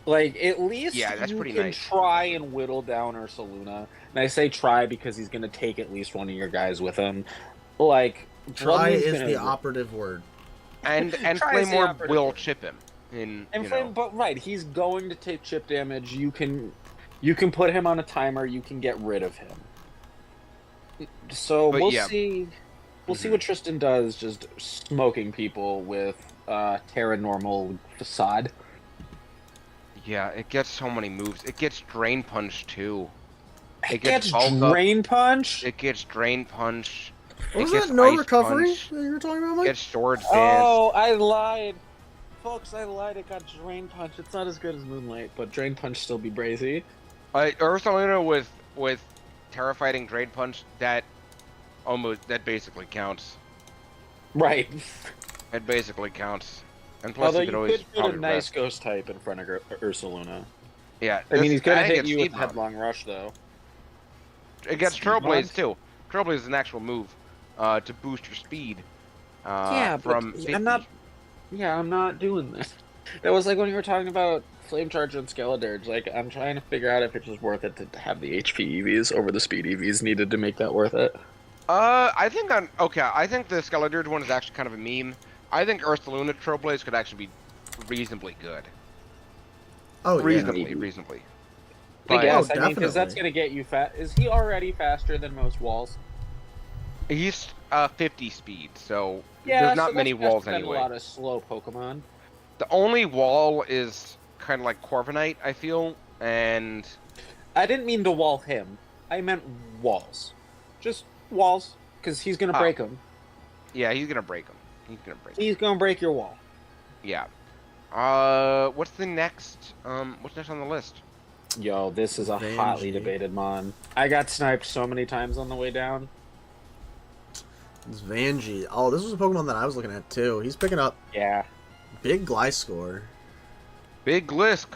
Like, at least Yeah, that's you pretty can nice. try and whittle down Ursaluna. And I say try because he's going to take at least one of your guys with him. Like, Blood Try Moon's is gonna- the operative word. And Try is Flame the Orb operative will word. chip him. In And you Flame, know. but right, he's going to take chip damage. You can put him on a timer. You can get rid of him. So But we'll yeah. see. We'll see Mhm. what Tristan does. Just smoking people with Terra Normal facade. Yeah, it gets so many moves. It gets Drain Punch too. It gets gets bulk up. Drain Punch. It gets Drain Punch. What was it gets that? No Ice recovery Punch. that you were talking about, It Mike? gets Swords Dance. Oh, I lied. Folks, I lied. It got Drain Punch. It's not as good as Moonlight, but Drain Punch still be brazy. Ursaluna with Terrifying Drain Punch, that basically counts. Right. It basically counts. And plus, Although you you could always could put a probably nice rest. ghost type in front of Ursaluna. Yeah, I mean, he's gonna think hit it's you with Speed Bomb. Headlong Rush, though. It gets Speed Trailblaze Bomb? too. Trailblaze is an actual move to boost your speed Yeah, but from 50. I'm not. Yeah, I'm not doing this. That was like when you were talking about Flame Charge and Skeledirge. Like, I'm trying to figure out if it's just worth it to have the HP EVs over the speed EVs needed to make that worth it. I think I think the Skeledirge one is actually kind of a meme. I think Ursaluna Trailblaze could actually be reasonably good. Oh, yeah. Reasonably. I But guess. Oh, I mean, because that's definitely. gonna get you fat. Is he already faster than most walls? he's 50 speed, so Yeah, there's so not that's many walls faster than anyway. a lot of slow Pokemon. The only wall is kind of like Corviknight, I feel, and I didn't mean to wall him. I meant walls. Just walls, because he's gonna break them. yeah, he's gonna break him. He's gonna break your wall. Yeah. What's the next? What's next on the list? Yo, this is a hotly Vanjie. debated mon. I got sniped so many times on the way down. It's Vanjie. Oh, this was a Pokemon that I was looking at too. He's picking up Yeah. big Gliscor. Big Glisk.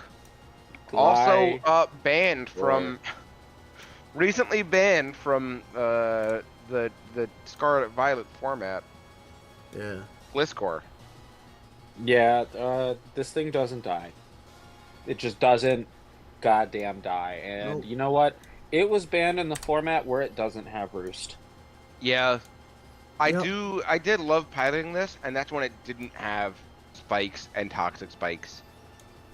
Also, banned from, recently banned from the Scarlet Violet format. Yeah. Gliscor. Yeah, this thing doesn't die. It just doesn't goddamn die. And Nope. you know what? It was banned in the format where it doesn't have Roost. Yeah. Yep. I did love piloting this, and that's when it didn't have spikes and toxic spikes.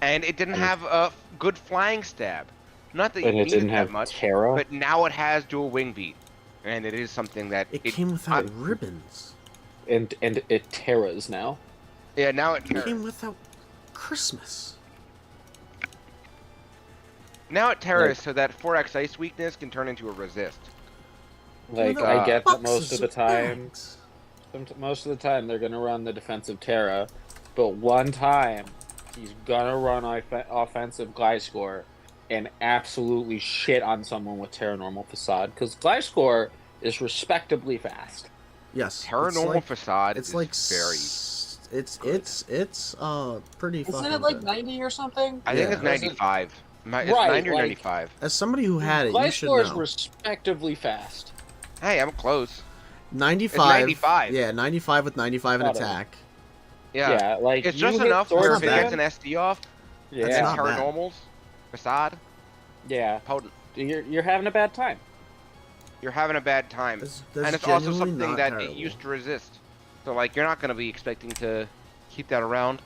And it didn't have a good flying stab. Not that you And it need didn't that have much, Terra. but now it has dual wing beat. And it is something that It came without ribbons. And it Terras now. yeah, now it It came without Christmas. now it terrors Like- so that 4x ice weakness can turn into a resist. Like, Without I get that boxes most of the time, bags. most of the time they're gonna run the defensive Terra, but one time he's gonna run offensive Gliscor and absolutely shit on someone with Terra Normal Facade, because Gliscor is respectably fast. Yes. Terra it's Normal like, Facade It's is like very. it's pretty Isn't fucking it like good. 90 or something? I think Yeah. it's 95. It's Right, 90 or like- 95. As somebody who had it, you should Gliscor is know. respectably fast. Hey, I'm close. 95. 95. Yeah, 95 with 95 in Got it. attack. Yeah. Like It's you just hit enough where if Sword it Band. gets an SD off, Yeah, and not Terra bad. Normals, Facade, yeah. potent. You're having a bad time. You're having a bad time. That's And it's also genuinely something not that terrible. it used to resist. So, like, you're not going to be expecting to keep that around.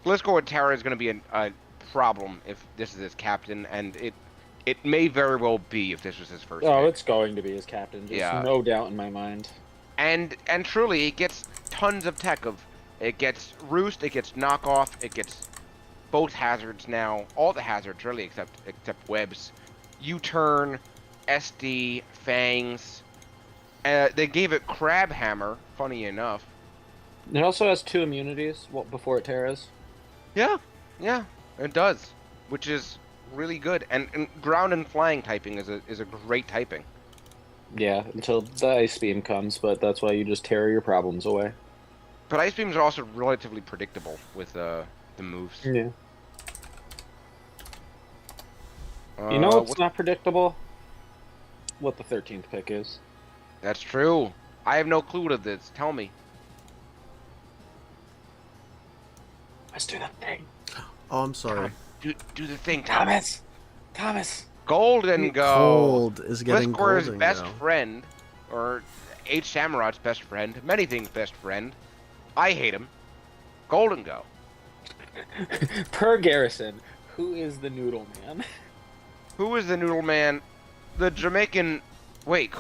Gliscor with Terra is going to be a problem if this is his captain, and it may very well be if this was his first Oh, pick. it's going to be his captain. There's Yeah. no doubt in my mind. And truly, it gets tons of tech of. It gets Roost, it gets Knockoff, it gets both hazards now. All the hazards, really, except Webs. U-Turn, SD, Fangs. They gave it Crab Hammer, funny enough. It also has 2 immunities before it Terras. Yeah, it does. Which is really good. And ground and flying typing is a great typing. Yeah, until the Ice Beam comes, but that's why you just tear your problems away. But Ice Beams are also relatively predictable with the moves. Yeah. You know what's not predictable? What the 13th pick is. That's true. I have no clue to this. Tell me. Let's do the thing. Oh, I'm sorry. Do the thing, Thomas. Thomas! Golden Go. Cold is getting Gliscor's Golden best Go. friend, or H. Samurot's best friend, many things best friend. I hate him. Golden Go. Per Garrison, who is the Noodle Man? Who is the Noodle Man? The Jamaican. Wait.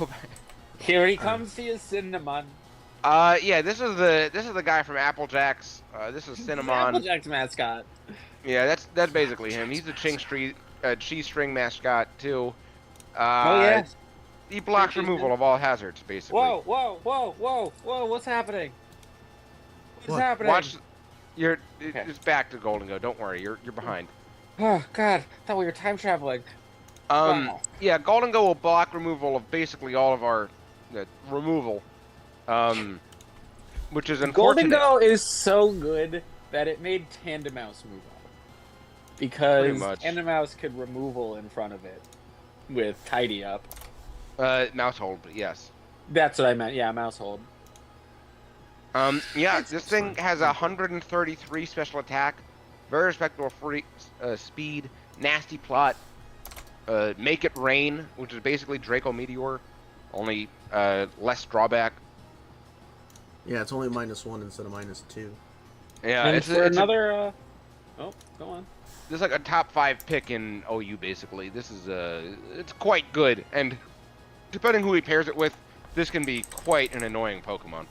Here he comes to his cinnamon. Yeah. This is the guy from Applejack's. This is Cinnamon. Applejack's mascot. Yeah, that's basically him. He's the cheese string mascot too. Oh yeah. He blocks Cheese removal string. of all hazards, basically. Whoa! What's happening? What's What? happening? Watch. Okay. It's back to Golden Go. Don't worry. You're behind. Oh God! I thought we were time traveling. Wow. Yeah, Golden Go will block removal of basically all of our removal. which is Golden unfortunate. Go is so good that it made Tandemaus move up. Pretty Because much. Tandemaus could removal in front of it with Tidy Up. Mouse hold, but yes. That's what I meant. Yeah, mouse hold. Yeah, It's this thing fine. has 133 special attack, very respectable free speed, nasty plot, make it rain, which is basically Draco Meteor, only less drawback. Yeah, it's only -1 instead of -2. Yeah, And it's for it's another, oh, go on. this is like a top 5 pick in OU basically. This is it's quite good, and depending who he pairs it with, this can be quite an annoying Pokemon.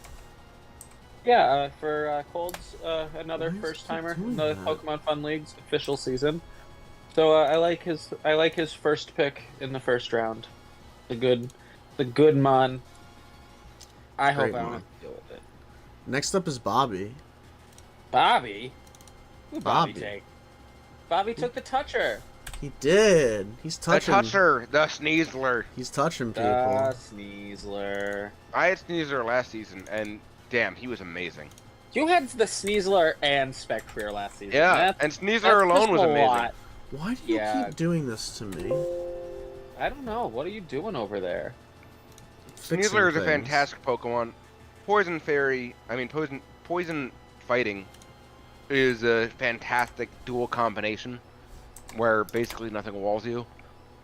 Yeah, for Cold's another Why is first he timer doing in the that? Pokemon Fun League's official season. So I like his first pick in the first round. The good mon. I hope Great I don't mon. have to deal with it. Next up is Bobby. Bobby? Who Bobby Bobby. take? Bobby took the toucher. He did. He's The touching. Toucher, the Sneasler. He's touching people. Sneasler. I had Sneasler last season, and damn, he was amazing. You had the Sneasler and Spectreer last season. Yeah, and Sneasler alone was amazing. Lot. Why do you Yeah. keep doing this to me? I don't know. What are you doing over there? Fixing Sneasler is a things. fantastic Pokemon. Poison Fairy, Poison Fighting is a fantastic dual combination where basically nothing walls you.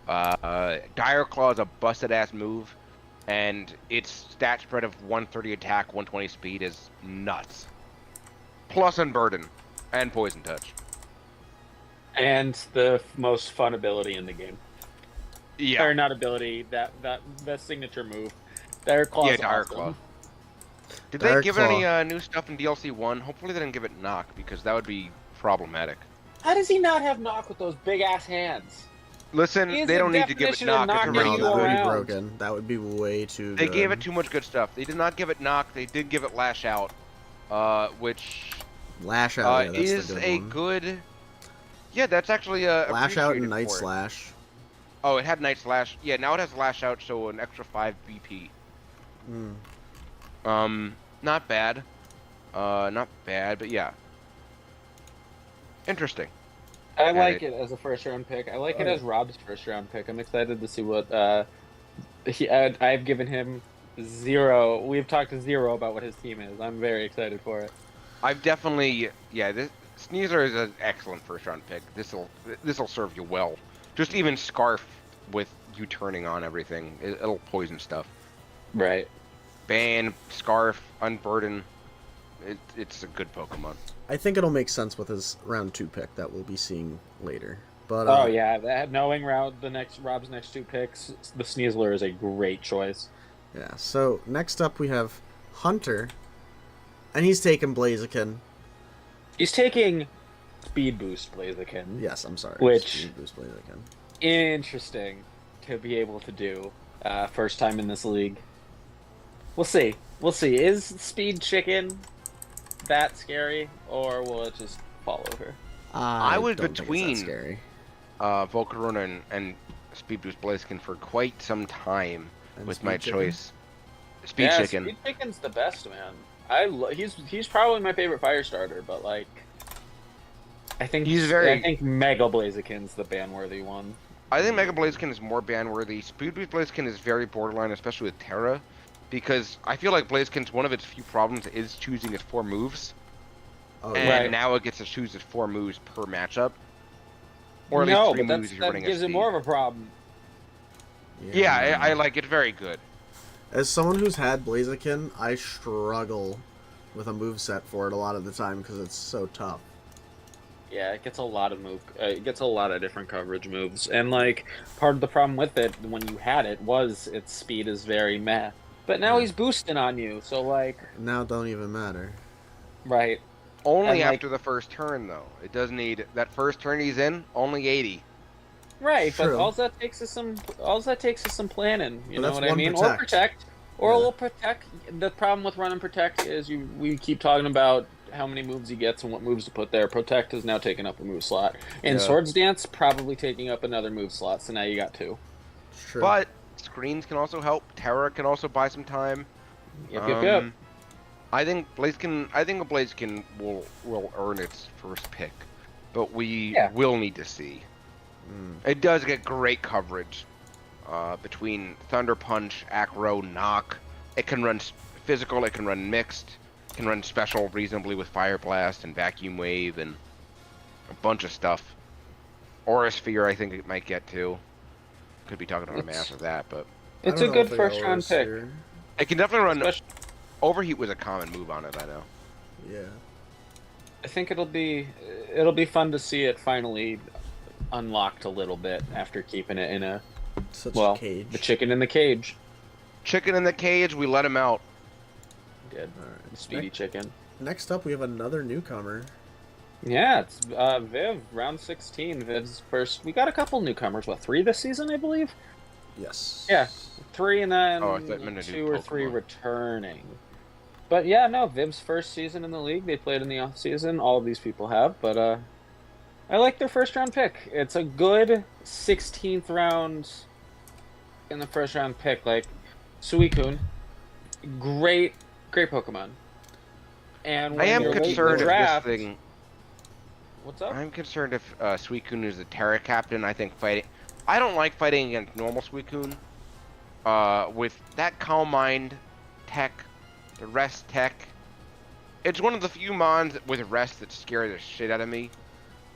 Dire Claw is a busted ass move, and its stat spread of 130 attack, 120 speed is nuts. Plus Unburden and Poison Touch. And the most fun ability in the game. Yeah, Or not ability, that signature move. Dire Claw's yeah, Dire awesome. Claw. Did Dire they give it Claw. any new stuff in DLC 1? Hopefully they didn't give it Knock, because that would be problematic. How does he not have knock with those big ass hands? Listen, He is they the don't need to give it definition of Knock. It's knocking No, already you that would be around. broken. That would be way too They good. gave it too much good stuff. They did not give it Knock. They did give it Lash Out, which Lash Out, yeah, that's is the good a one. good. Yeah, that's actually Lash Out and appreciated Night for it. Slash. Oh, it had Night Slash. Yeah, now it has Lash Out, so an extra 5 BP. Mm. Not bad. Not bad, but yeah. Interesting. I Yeah, like they- it as a first round pick. I like it Oh. as Rob's first round pick. I'm excited to see what I've given him 0. We've talked to 0 about what his team is. I'm very excited for it. I've definitely, yeah. This Sneasler is an excellent first round pick. This'll serve you well. Just even Scarf with you turning on everything, it'll poison stuff. Right. Ban, Scarf, Unburden. It's a good Pokemon. I think it'll make sense with his round 2 pick that we'll be seeing later. But Oh yeah, knowing Rob's next 2 picks, the Sneasler is a great choice. yeah. So next up we have Hunter, and he's taking Blaziken. He's taking Speed Boost Blaziken. Yes, I'm sorry. Which- Speed Boost Blaziken. Interesting to be able to do. First time in this league. We'll see. Is Speed Chicken that scary, or will it just fall over? I was don't think it's that between- scary. Volcarona and Speed Boost Blaziken for quite some time And with Speed my Chicken? choice. Speed Yeah, Chicken. Speed Chicken's the best, man. He's probably my favorite fire starter, but like, I think I think Mega Blaziken's the ban-worthy one. I think Mega Blaziken is more ban-worthy. Speed Boost Blaziken is very borderline, especially with Terra, because I feel like Blaziken's one of its few problems is choosing its 4 moves, Oh, and yeah. Right. now it gets to choose its 4 moves per matchup. Or at least No, 3 but moves if you're that running gives it SP. more of a problem. Yeah, I like it very good. As someone who's had Blaziken, I struggle with a moveset for it a lot of the time because it's so tough. Yeah, it gets a lot of it gets a lot of different coverage moves, and like part of the problem with it when you had it was its speed is very meh. But now Yeah. he's boosting on you, so like, Now it don't even matter. right? Only And, like- after the first turn, though. It does need that first turn he's in. Only 80. Right, but True. all that takes is some planning. You But know that's what I one mean? protect. Or protect, or Yeah. we'll protect. The problem with run and protect is we keep talking about how many moves he gets and what moves to put there. Protect is now taking up a move slot, and Yeah. Swords Dance probably taking up another move slot. So now you got 2. It's true. But screens can also help. Terra can also buy some time. Yep. I think Blaziken will earn its first pick, but we Yeah. will need to see. It does get great coverage between Thunder Punch, Acro, Knock. It can run physical, it can run mixed, it can run special reasonably with Fire Blast and Vacuum Wave and a bunch of stuff. Aura Sphere, I think it might get to. Could be talking about a math of that, but It's a good first round pick. it can definitely run. Especially, Overheat was a common move on it, I know. Yeah. I think it'll be fun to see it finally unlocked a little bit after keeping it in a Cage. the chicken in the cage. Chicken in the cage, we let him out. Good. Alright. Speedy chicken. Next up, we have another newcomer. Yeah, it's Viv, round 16. Viv's first. We got a couple newcomers. What, 3 this season, I believe? Yes. Yeah, 3 and then Oh, I thought you meant to do 2 or 3 Pokemon. returning. But yeah, no, Viv's first season in the league. They played in the off season. All of these people have, but I like their first round pick. It's a good 16th round in the first round pick. Like Suicune, great Pokemon. And when I am you're late in the concerned if draft, this thing. what's up? I'm concerned if Suicune is a Terra Captain. I think fighting. I don't like fighting against normal Suicune. With that Calm Mind tech, the Rest tech, it's one of the few mons with Rest that scare the shit out of me.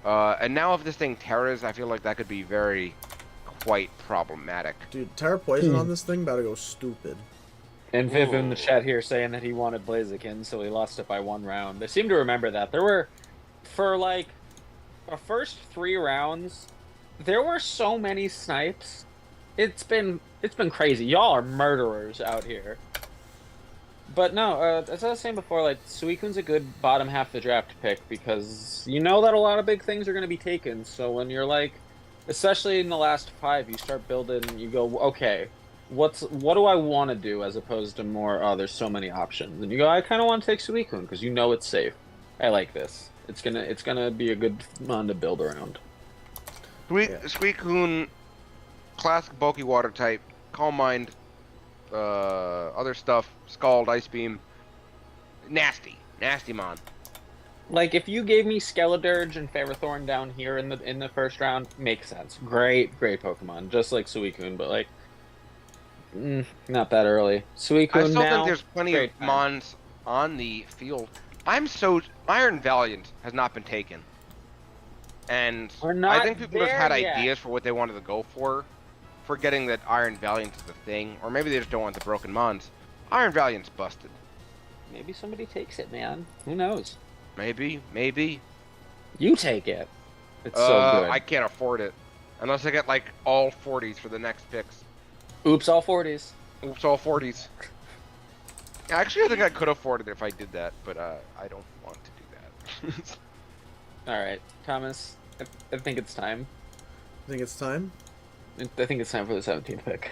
And now if this thing Terras, I feel like that could be quite problematic. Dude, Terra Poison on this thing about to go stupid. And Viv in the Ooh. chat here saying that he wanted Blaziken, so he lost it by 1 round. I seem to remember that. There were, for like, the first 3 rounds, there were so many snipes. It's been crazy. Y'all are murderers out here. But no, as I was saying before, like, Suicune's a good bottom half of the draft pick because you know that a lot of big things are going to be taken. So when you're like, especially in the last 5, you start building, you go, okay, what do I want to do as opposed to more, oh, there's so many options. And you go, I kind of want to take Suicune because you know it's safe. I like this. It's gonna be a good mon to build around. Suicune, classic bulky water type, Calm Mind, other stuff, Scald, Ice Beam, nasty mon. Like if you gave me Skeledirge and Ferrothorn down here in the first round, makes sense. Great Pokemon, just like Suicune, but like not that early. Suicune I still now, think there's plenty of great time. mons on the field. Iron Valiant has not been taken. And We're not I think people just had there yet. ideas for what they wanted to go for, forgetting that Iron Valiant is the thing, or maybe they just don't want the broken mons. Iron Valiant's busted. Maybe somebody takes it, man. Who knows? Maybe. You take it. It's so good. I can't afford it. Unless I get like all 40s for the next picks. Oops, all 40s. Oops, all 40s. Actually, I think I could afford it if I did that, but I don't want to do that. All right, Thomas. I think it's time. I think it's time. I think it's time for the 17th pick.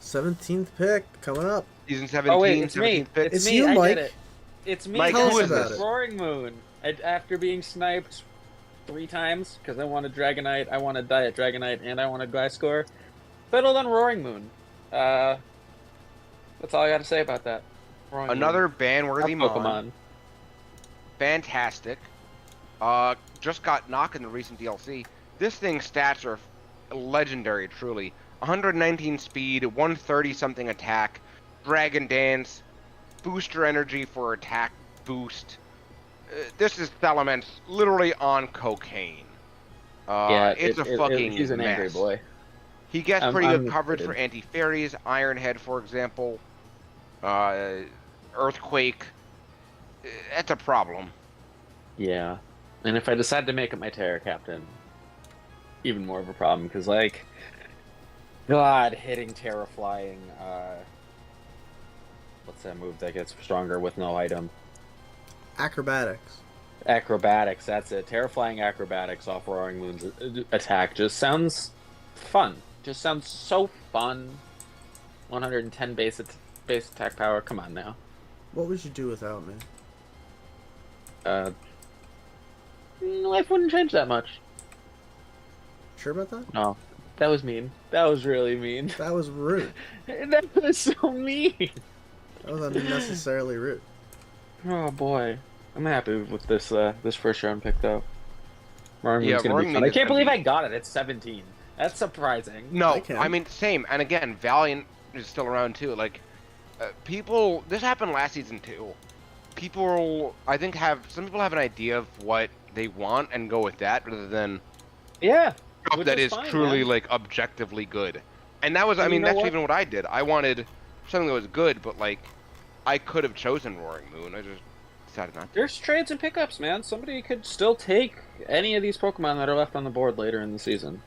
17th pick coming up. Season 17, Oh wait, it's 17th me. pick. It's It's me. you, I Mike. did it. It's me. Mike, who Thomas, is this? Roaring Moon. After being sniped 3 times because I wanted Dragonite, I wanted Diet Dragonite, and I wanted Gliscor, settled on Roaring Moon. That's all I got to say about that. Roaring Another Moon. ban-worthy mon. Pokemon. Fantastic. Just got knocked in the recent DLC. This thing's stats are legendary, truly. 119 speed, 130 something attack, Dragon Dance, booster energy for attack boost. This is Salamence literally on cocaine. It's a fucking He's an angry mess. boy. He gets I'm- pretty good I'm coverage excited. for anti-fairies, Iron Head, for example. Earthquake. That's a problem. Yeah. And if I decide to make it my Terra Captain, even more of a problem, because, like, God, hitting Terra Flying, what's that move that gets stronger with no item? Acrobatics. Acrobatics, that's it. Terra Flying Acrobatics off Roaring Moon's attack just sounds fun. Just sounds so fun. 110 base attack power, come on now. What would you do without me? Life wouldn't change that much. Sure about that? No, that was mean. That was really mean. That was rude. That was so mean. That was unnecessarily rude. Oh boy, I'm happy with this this first round pick though. Yeah, Roaringmean's gonna be Roaring fun. Mean I is can't gonna believe be- I got it at 17. That's surprising. I No, can. I mean same. And again, Valiant is still around too. Like, people. This happened last season too. People, I think, some people have an idea of what they want and go with that rather than Yeah, stuff which that is is fine, truly man. like objectively good. And that was, I And you mean, know that's what? even what I did. I wanted something that was good, but like, I could have chosen Roaring Moon. I just decided not to. There's trades and pickups, man. Somebody could still take any of these Pokemon that are left on the board later in the season.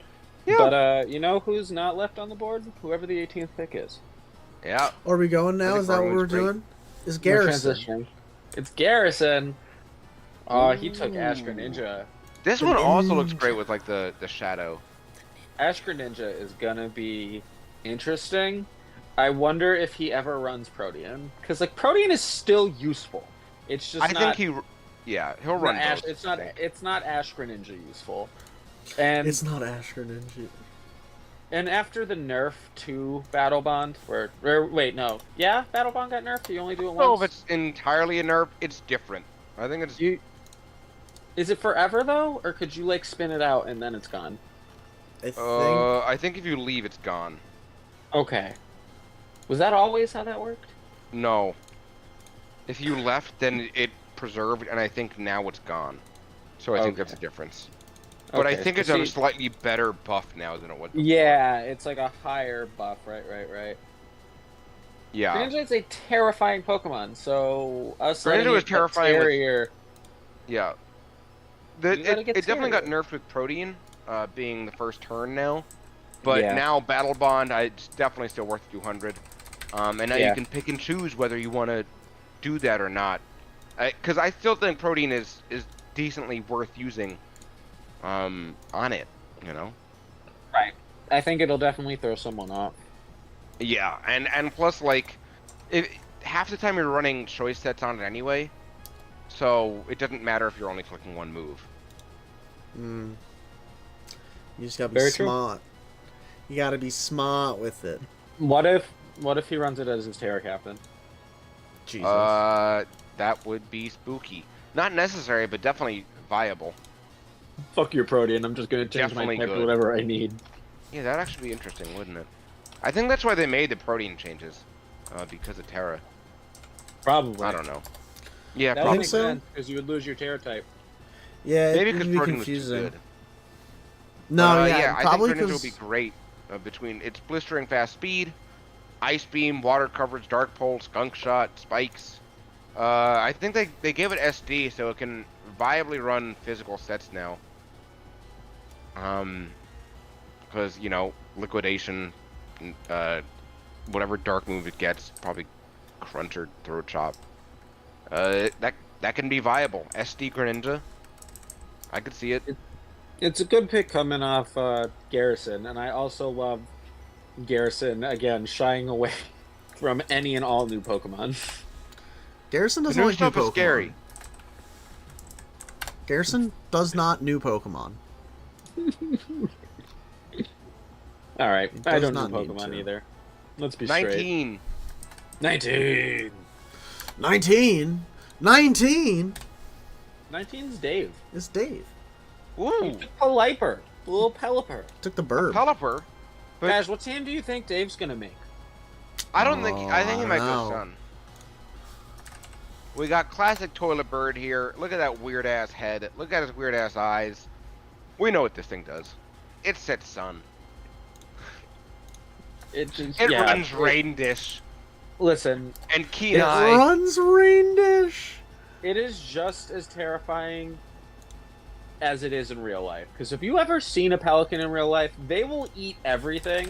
Yeah. But you know who's not left on the board? Whoever the 18th pick is. Yeah. Are we going now? think Is that what Rowan we're was great. doing? Is We're Garrison? transitioning. It's Garrison. Oh, he took Ash Ooh. Greninja. This The one also looks ninja. great with like the shadow. Ash Greninja is gonna be interesting. I wonder if he ever runs Protean, because like Protean is still useful. It's just I not. think yeah, he'll not run Ash, both, it's I not. think. It's not Ash Greninja useful. And It's not Asher Ninja. and after the nerf to Battle Bond, or wait, no, yeah, Battle Bond got nerfed. You only do it I don't know if once. it's entirely a nerf. It's different. I think it's You. Is it forever though, or could you like spin it out and then it's gone? I think. I think if you leave, it's gone. Okay. Was that always how that worked? No. If you left, then it preserved, and I think now it's gone. So I think that's the difference. But I Okay, think so it's a see- slightly better buff now than it was before. Yeah, it's like a higher buff, right. Yeah. Greninja is a terrifying Pokemon, so us letting Greninja was it get terrifying with- Terrier. Yeah. You gotta It get definitely got Terrier. nerfed with Protean, being the first turn now. But Yeah. now Battle Bond, it's definitely still worth 200. And now Yeah. you can pick and choose whether you want to do that or not. Because I still think Protean is decently worth using on it, you know? Right. I think it'll definitely throw someone off. Yeah, and plus, like, half the time you're running choice sets on it anyway, so it doesn't matter if you're only clicking one move. Mm. You just gotta be Very true. smart. You gotta be smart with it. What if he runs it as his Terra Captain? Jesus. That would be spooky. Not necessary, but definitely viable. Fuck your Protean, I'm just gonna change Definitely my type to good. whatever I need. Yeah, that'd actually be interesting, wouldn't it? I think that's why they made the Protean changes, because of Terra. Probably. I don't know. Yeah, That would probably. make so. sense, because you would lose your Terra type. yeah, Maybe it because would be Protean was too confusing. good. No, Yeah, probably I think Greninja because would be great between its blistering fast speed, ice beam, water coverage, dark pulse, skunk shot, spikes. I think they gave it SD so it can viably run physical sets now. Because you know liquidation, whatever dark move it gets, probably crunch or throat chop. That can be viable. SD Greninja, I could see it. It's a good pick coming off Garrison, and I also love Garrison, again, shying away from any and all new Pokemon. Garrison The doesn't new like new stuff is Pokemon. scary. Garrison does not new Pokemon. Alright, It I does don't not know need Pokemon to. either. Let's be straight. 19. 19! 19? 19 19's Dave. is Dave. Ooh, Pelipper. Little Pelipper. Took the bird. Pelipper. But- Guys, what team do you think Dave's gonna make? I don't think. I think he might Oh, go Sun. We got classic toilet bird here. Look at that weird ass head. Look at his weird ass eyes. We know what this thing does. It sets Sun. It just It yeah, runs it- Rain Dish Listen, and Keen It Eye. runs Rain Dish. it is just as terrifying as it is in real life. Because if you ever seen a pelican in real life, they will eat everything.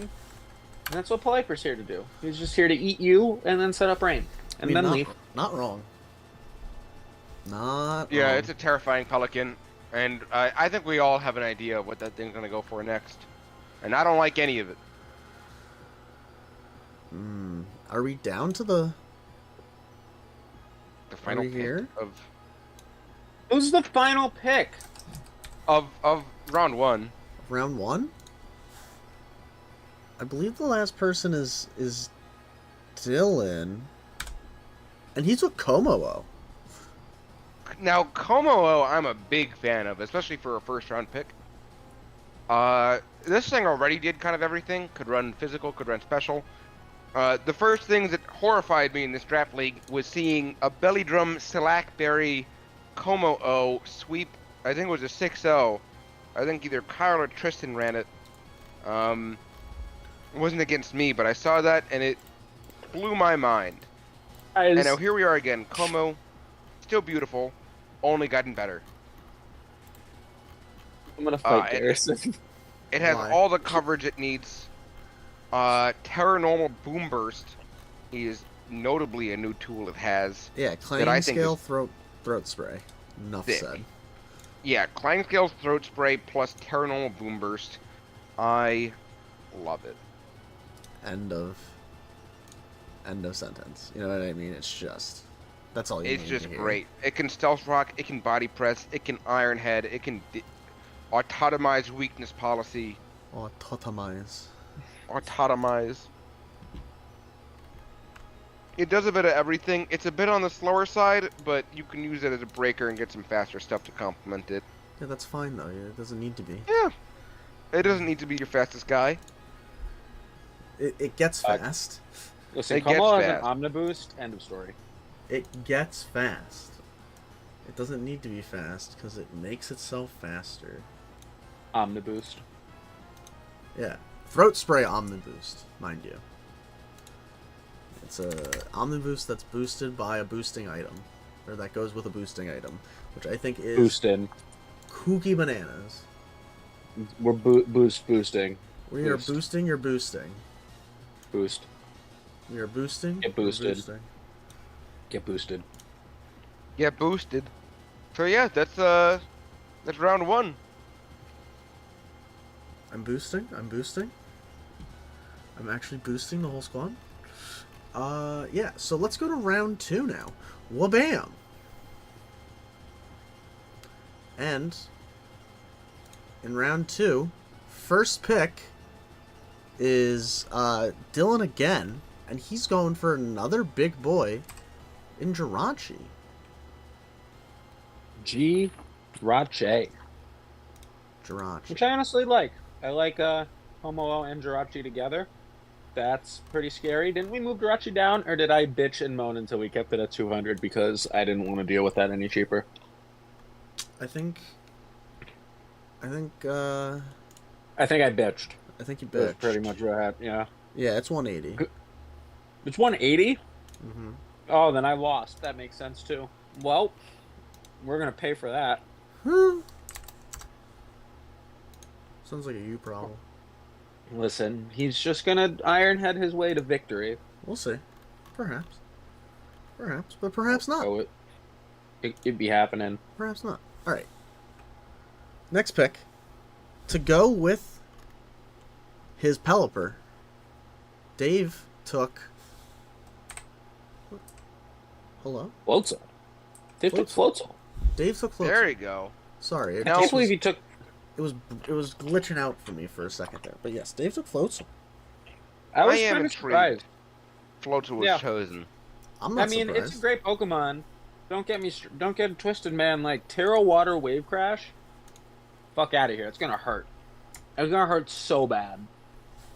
And that's what Pelipper's here to do. He's just here to eat you and then set up rain. And then not, leave. Not wrong. Not Yeah, wrong. it's a terrifying pelican, and I think we all have an idea of what that thing's gonna go for next. And I don't like any of it. Are we down to the Final we pick here? Who's the final pick? of round one. round one? I believe the last person is Dylan. And he's with Como. Now, Como, I'm a big fan of, especially for a first-round pick. This thing already did kind of everything. Could run physical, could run special. The first things that horrified me in this draft league was seeing a Belly Drum Slackberry Como sweep. I think it was a 6-0. I think either Kyle or Tristan ran it. It wasn't against me, but I saw that and it blew my mind. And now here we are again. Como, still beautiful, only gotten better. I'm gonna fight Garrison. It has Why? all the coverage it needs. Terra Normal Boom Burst is notably a new tool it has. Yeah, I clanging think scale is throat spray. Enough thick. said. Yeah, Clang Scale's Throat Spray plus Terra Normal Boom Burst. I love it. End of sentence. You know what I mean? It's just that's all you It's need just to hear. great. It can Stealth Rock, it can Body Press, it can Iron Head, it can Autotomize Weakness Policy. Oh, totemize. Autotomize. It does a bit of everything. It's a bit on the slower side, but you can use it as a breaker and get some faster stuff to complement it. Yeah, that's fine though. Yeah, it doesn't need to be. Yeah. It doesn't need to be your fastest guy. It gets fast. Listen, It gets Como has an fast. Omniboost. End of story. It gets fast. It doesn't need to be fast because it makes itself faster. Omniboost. Yeah. Throat spray Omniboost, mind you. It's a Omniboost that's boosted by a boosting item. Or that goes with a boosting item. Which I think is Boosting. kooky bananas. We're boosting. We are Boost. boosting, you're boosting. Boost. We are boosting. Get you're boosted. boosting. Get boosted. Yeah, boosted. So yeah, that's round one. I'm boosting. I'm boosting. I'm actually boosting the whole squad. Yeah, so let's go to round 2 now. Wabam! And in round 2, first pick is Dylan again, and he's going for another big boy in Jirachi. G. Rache. Jirachi. Which I honestly like. I like Homo and Jirachi together. That's pretty scary. Didn't we move Jirachi down, or did I bitch and moan until we kept it at 200 because I didn't want to deal with that any cheaper? I think I think I bitched. you That's bitched. pretty much what I had. Yeah. Yeah, it's 180. It's 180? Mm-hmm. Oh, then I lost. That makes sense too. Well, we're gonna pay for that. Sounds like a you problem. Listen, he's just gonna Ironhead his way to victory. We'll see. Perhaps. Perhaps, but perhaps not. Oh, it'd be happening. Perhaps not. Alright. Next pick. To go with his Pelipper, Dave took... Hello? Floatzel. They took Floatzel. Dave took Floatzel. There you go. Sorry. I can't believe he took... It was glitching out for me for a second there. But yes, Dave took Floatzel. I was I am kind of intrigued. surprised. Floatzel was Yeah. chosen. I'm not I mean, surprised. it's a great Pokemon. Don't get it twisted, man. Like Terra Water Wave Crash. Fuck out of here. It's gonna hurt. It's gonna hurt so bad.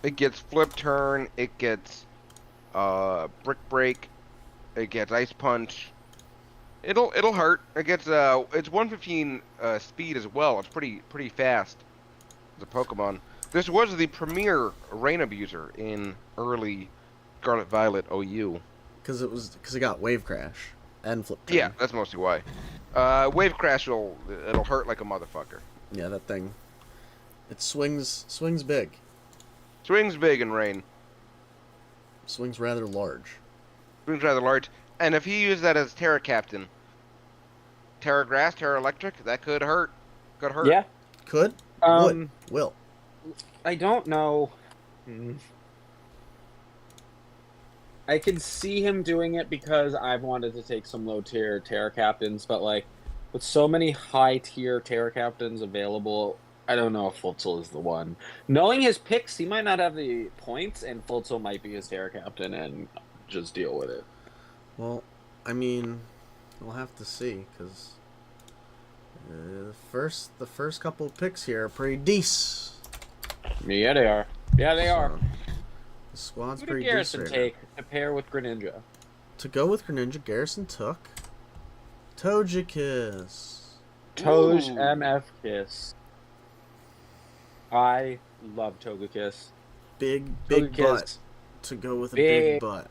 It gets Flip Turn. It gets Brick Break. It gets Ice Punch. It'll hurt. It gets it's 115 speed as well. It's pretty fast as a Pokemon. This was the premier Rain Abuser in early Scarlet Violet OU. Because it got Wave Crash and Flip Turn. Yeah, that's mostly why. Wave Crash it'll hurt like a motherfucker. Yeah, that thing. It swings big. Swings big in Rain. Swings rather large. Swings rather large. And if he used that as Terra Captain, Terra Grass, Terra Electric, that could hurt. Could hurt. Yeah. Could? Would? Will? I don't know. I can see him doing it because I've wanted to take some low tier Terra Captains, but like with so many high tier Terra Captains available, I don't know if Floatzel is the one. Knowing his picks, he might not have the points, and Floatzel might be his Terra Captain, and just deal with it. Well, I mean, we'll have to see, because the first couple of picks here are pretty decent. Yeah, they are. Yeah, they are. So, the squad's Who did pretty Garrison decent right take to pair with Greninja? now. To go with Greninja, Garrison took Togekiss. Toj Ooh. MF Kiss. I love Togekiss. Big Togekiss. butt. To go with a big butt.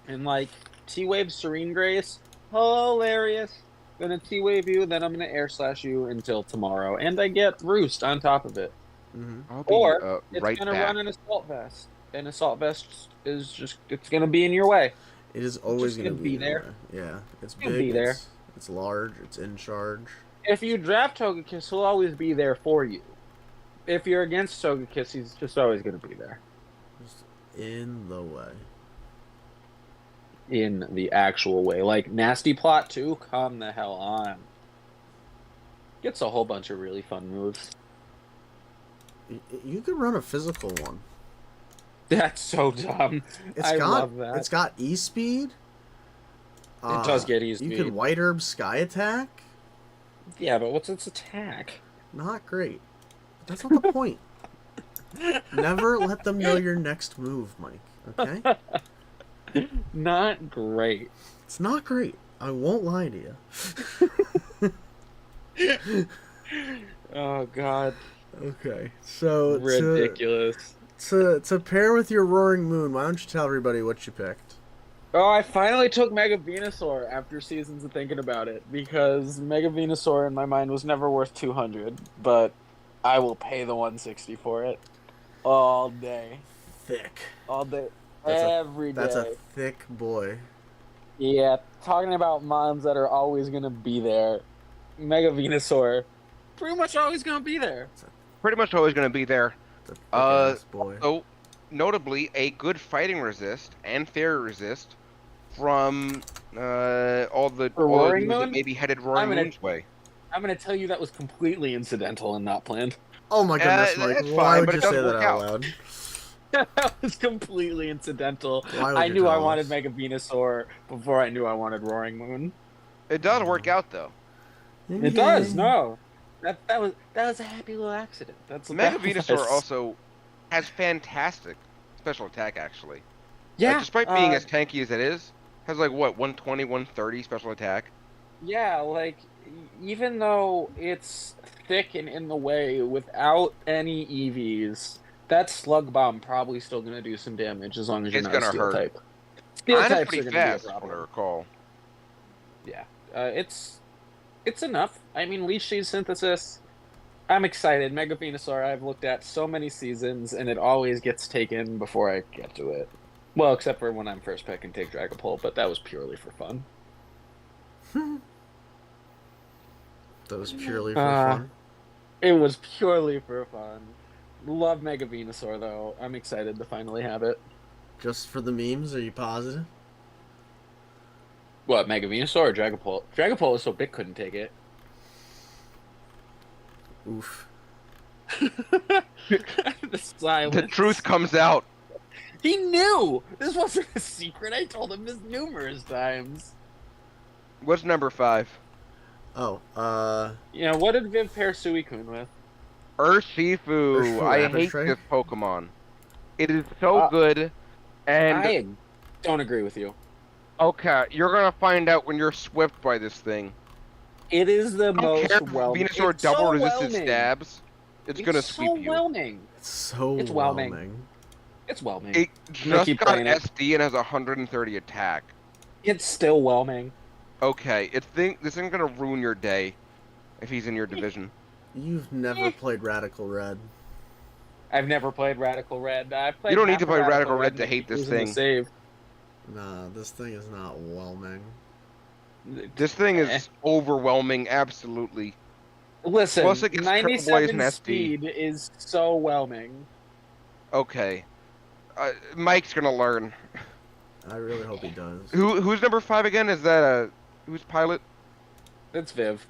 And like T-Wave Serene Grace, hilarious. Gonna T-Wave you, then I'm gonna Air Slash you until tomorrow, and I get Roost on top of it. Mm-hmm. I'll be Or it's right gonna back. run an Assault Vest, and Assault Vest is just—it's gonna be in your way. It is always just going to gonna be be there. Yeah, it's He'll big. be there. It's large. It's in charge. If you draft Togekiss, he'll always be there for you. If you're against Togekiss, he's just always gonna be there. Just in the way. In the actual way, like Nasty Plot 2, come the hell on. Gets a whole bunch of really fun moves. You could run a physical one. That's so dumb. I love that. It's got E-speed. It does get You E-speed. can White Herb Sky Attack. Yeah, but what's its attack? Not great. But that's not the point. Never let them know your next move, Mike. Okay? Not great. It's not great. I won't lie to you. Oh god, Okay, so ridiculous. to pair with your Roaring Moon, why don't you tell everybody what you picked? Oh, I finally took Mega Venusaur after seasons of thinking about it, because Mega Venusaur in my mind was never worth 200, but I will pay the 160 for it all day. Thick. All day. That's That's a thick boy. Yeah, talking about mons that are always going to be there. Mega Venusaur, pretty much always going to be there. Pretty much always going to be there. It's a thick-ass boy. So, notably, a good fighting resist and fairy resist from all the Roaring moves that Moon? maybe headed Roaring gonna- Moon's way. I'm going to tell you that was completely incidental and not planned. Oh my goodness, Mike! That's Why fine, would but you it say does that work out out. loud? That was completely incidental. Why would I you knew I tell wanted us? Mega Venusaur before I knew I wanted Roaring Moon. It does work out, though. It does, no. That was a happy little accident. That's what Mega that Venusaur was. also has fantastic special attack, actually. Yeah, Despite being as tanky as it is, has like, what, 120, 130 special attack? yeah, like even though it's thick and in the way without any EVs, that Slug Bomb probably still gonna do some damage as long as you're It's not a gonna Steel hurt. type. Steel And it's types are pretty gonna fast, be a from what I problem. recall. Yeah, it's enough. I mean, Leech Seed Synthesis. I'm excited. Mega Venusaur I've looked at so many seasons, and it always gets taken before I get to it. Well, except for when I'm first pick and take Dragapult, but that was purely for fun. That was purely for Uh, fun. It was purely for fun. Love Mega Venusaur, though. I'm excited to finally have it. Just for the memes? Are you positive? What, Mega Venusaur or Dragapult? Dragapult was so big couldn't take it. Oof. The silence. The truth comes out. He knew! This wasn't a secret. I told him this numerous times. What's number 5? Oh, You know, what did Viv pair Suicune with? Urshifu. Urshifu I Rapid hate Strike? this Pokemon. It is so good, and I don't agree with you. okay, you're gonna find out when you're swept by this thing. It is the I don't most care if whelming. Venusaur It's double so resisted whelming. stabs. It's gonna sweep so you. Whelming. it's so It's whelming. whelming. It's whelming. It gonna just keep got playing it. SD and has 130 attack. It's still whelming. Okay, this isn't gonna ruin your day if he's in your division. You've never played Radical Red. I've never played Radical Red. I've played You don't need half to of play Radical Red and to hate this using the thing. Save. Nah, this thing is not whelming. This thing is overwhelming, absolutely. Listen, Plus it gets Triple Blaze 97 and SD. speed is so whelming. Okay. Mike's gonna learn. I really hope he does. Who's number 5 again? Is that who's pilot? That's Viv.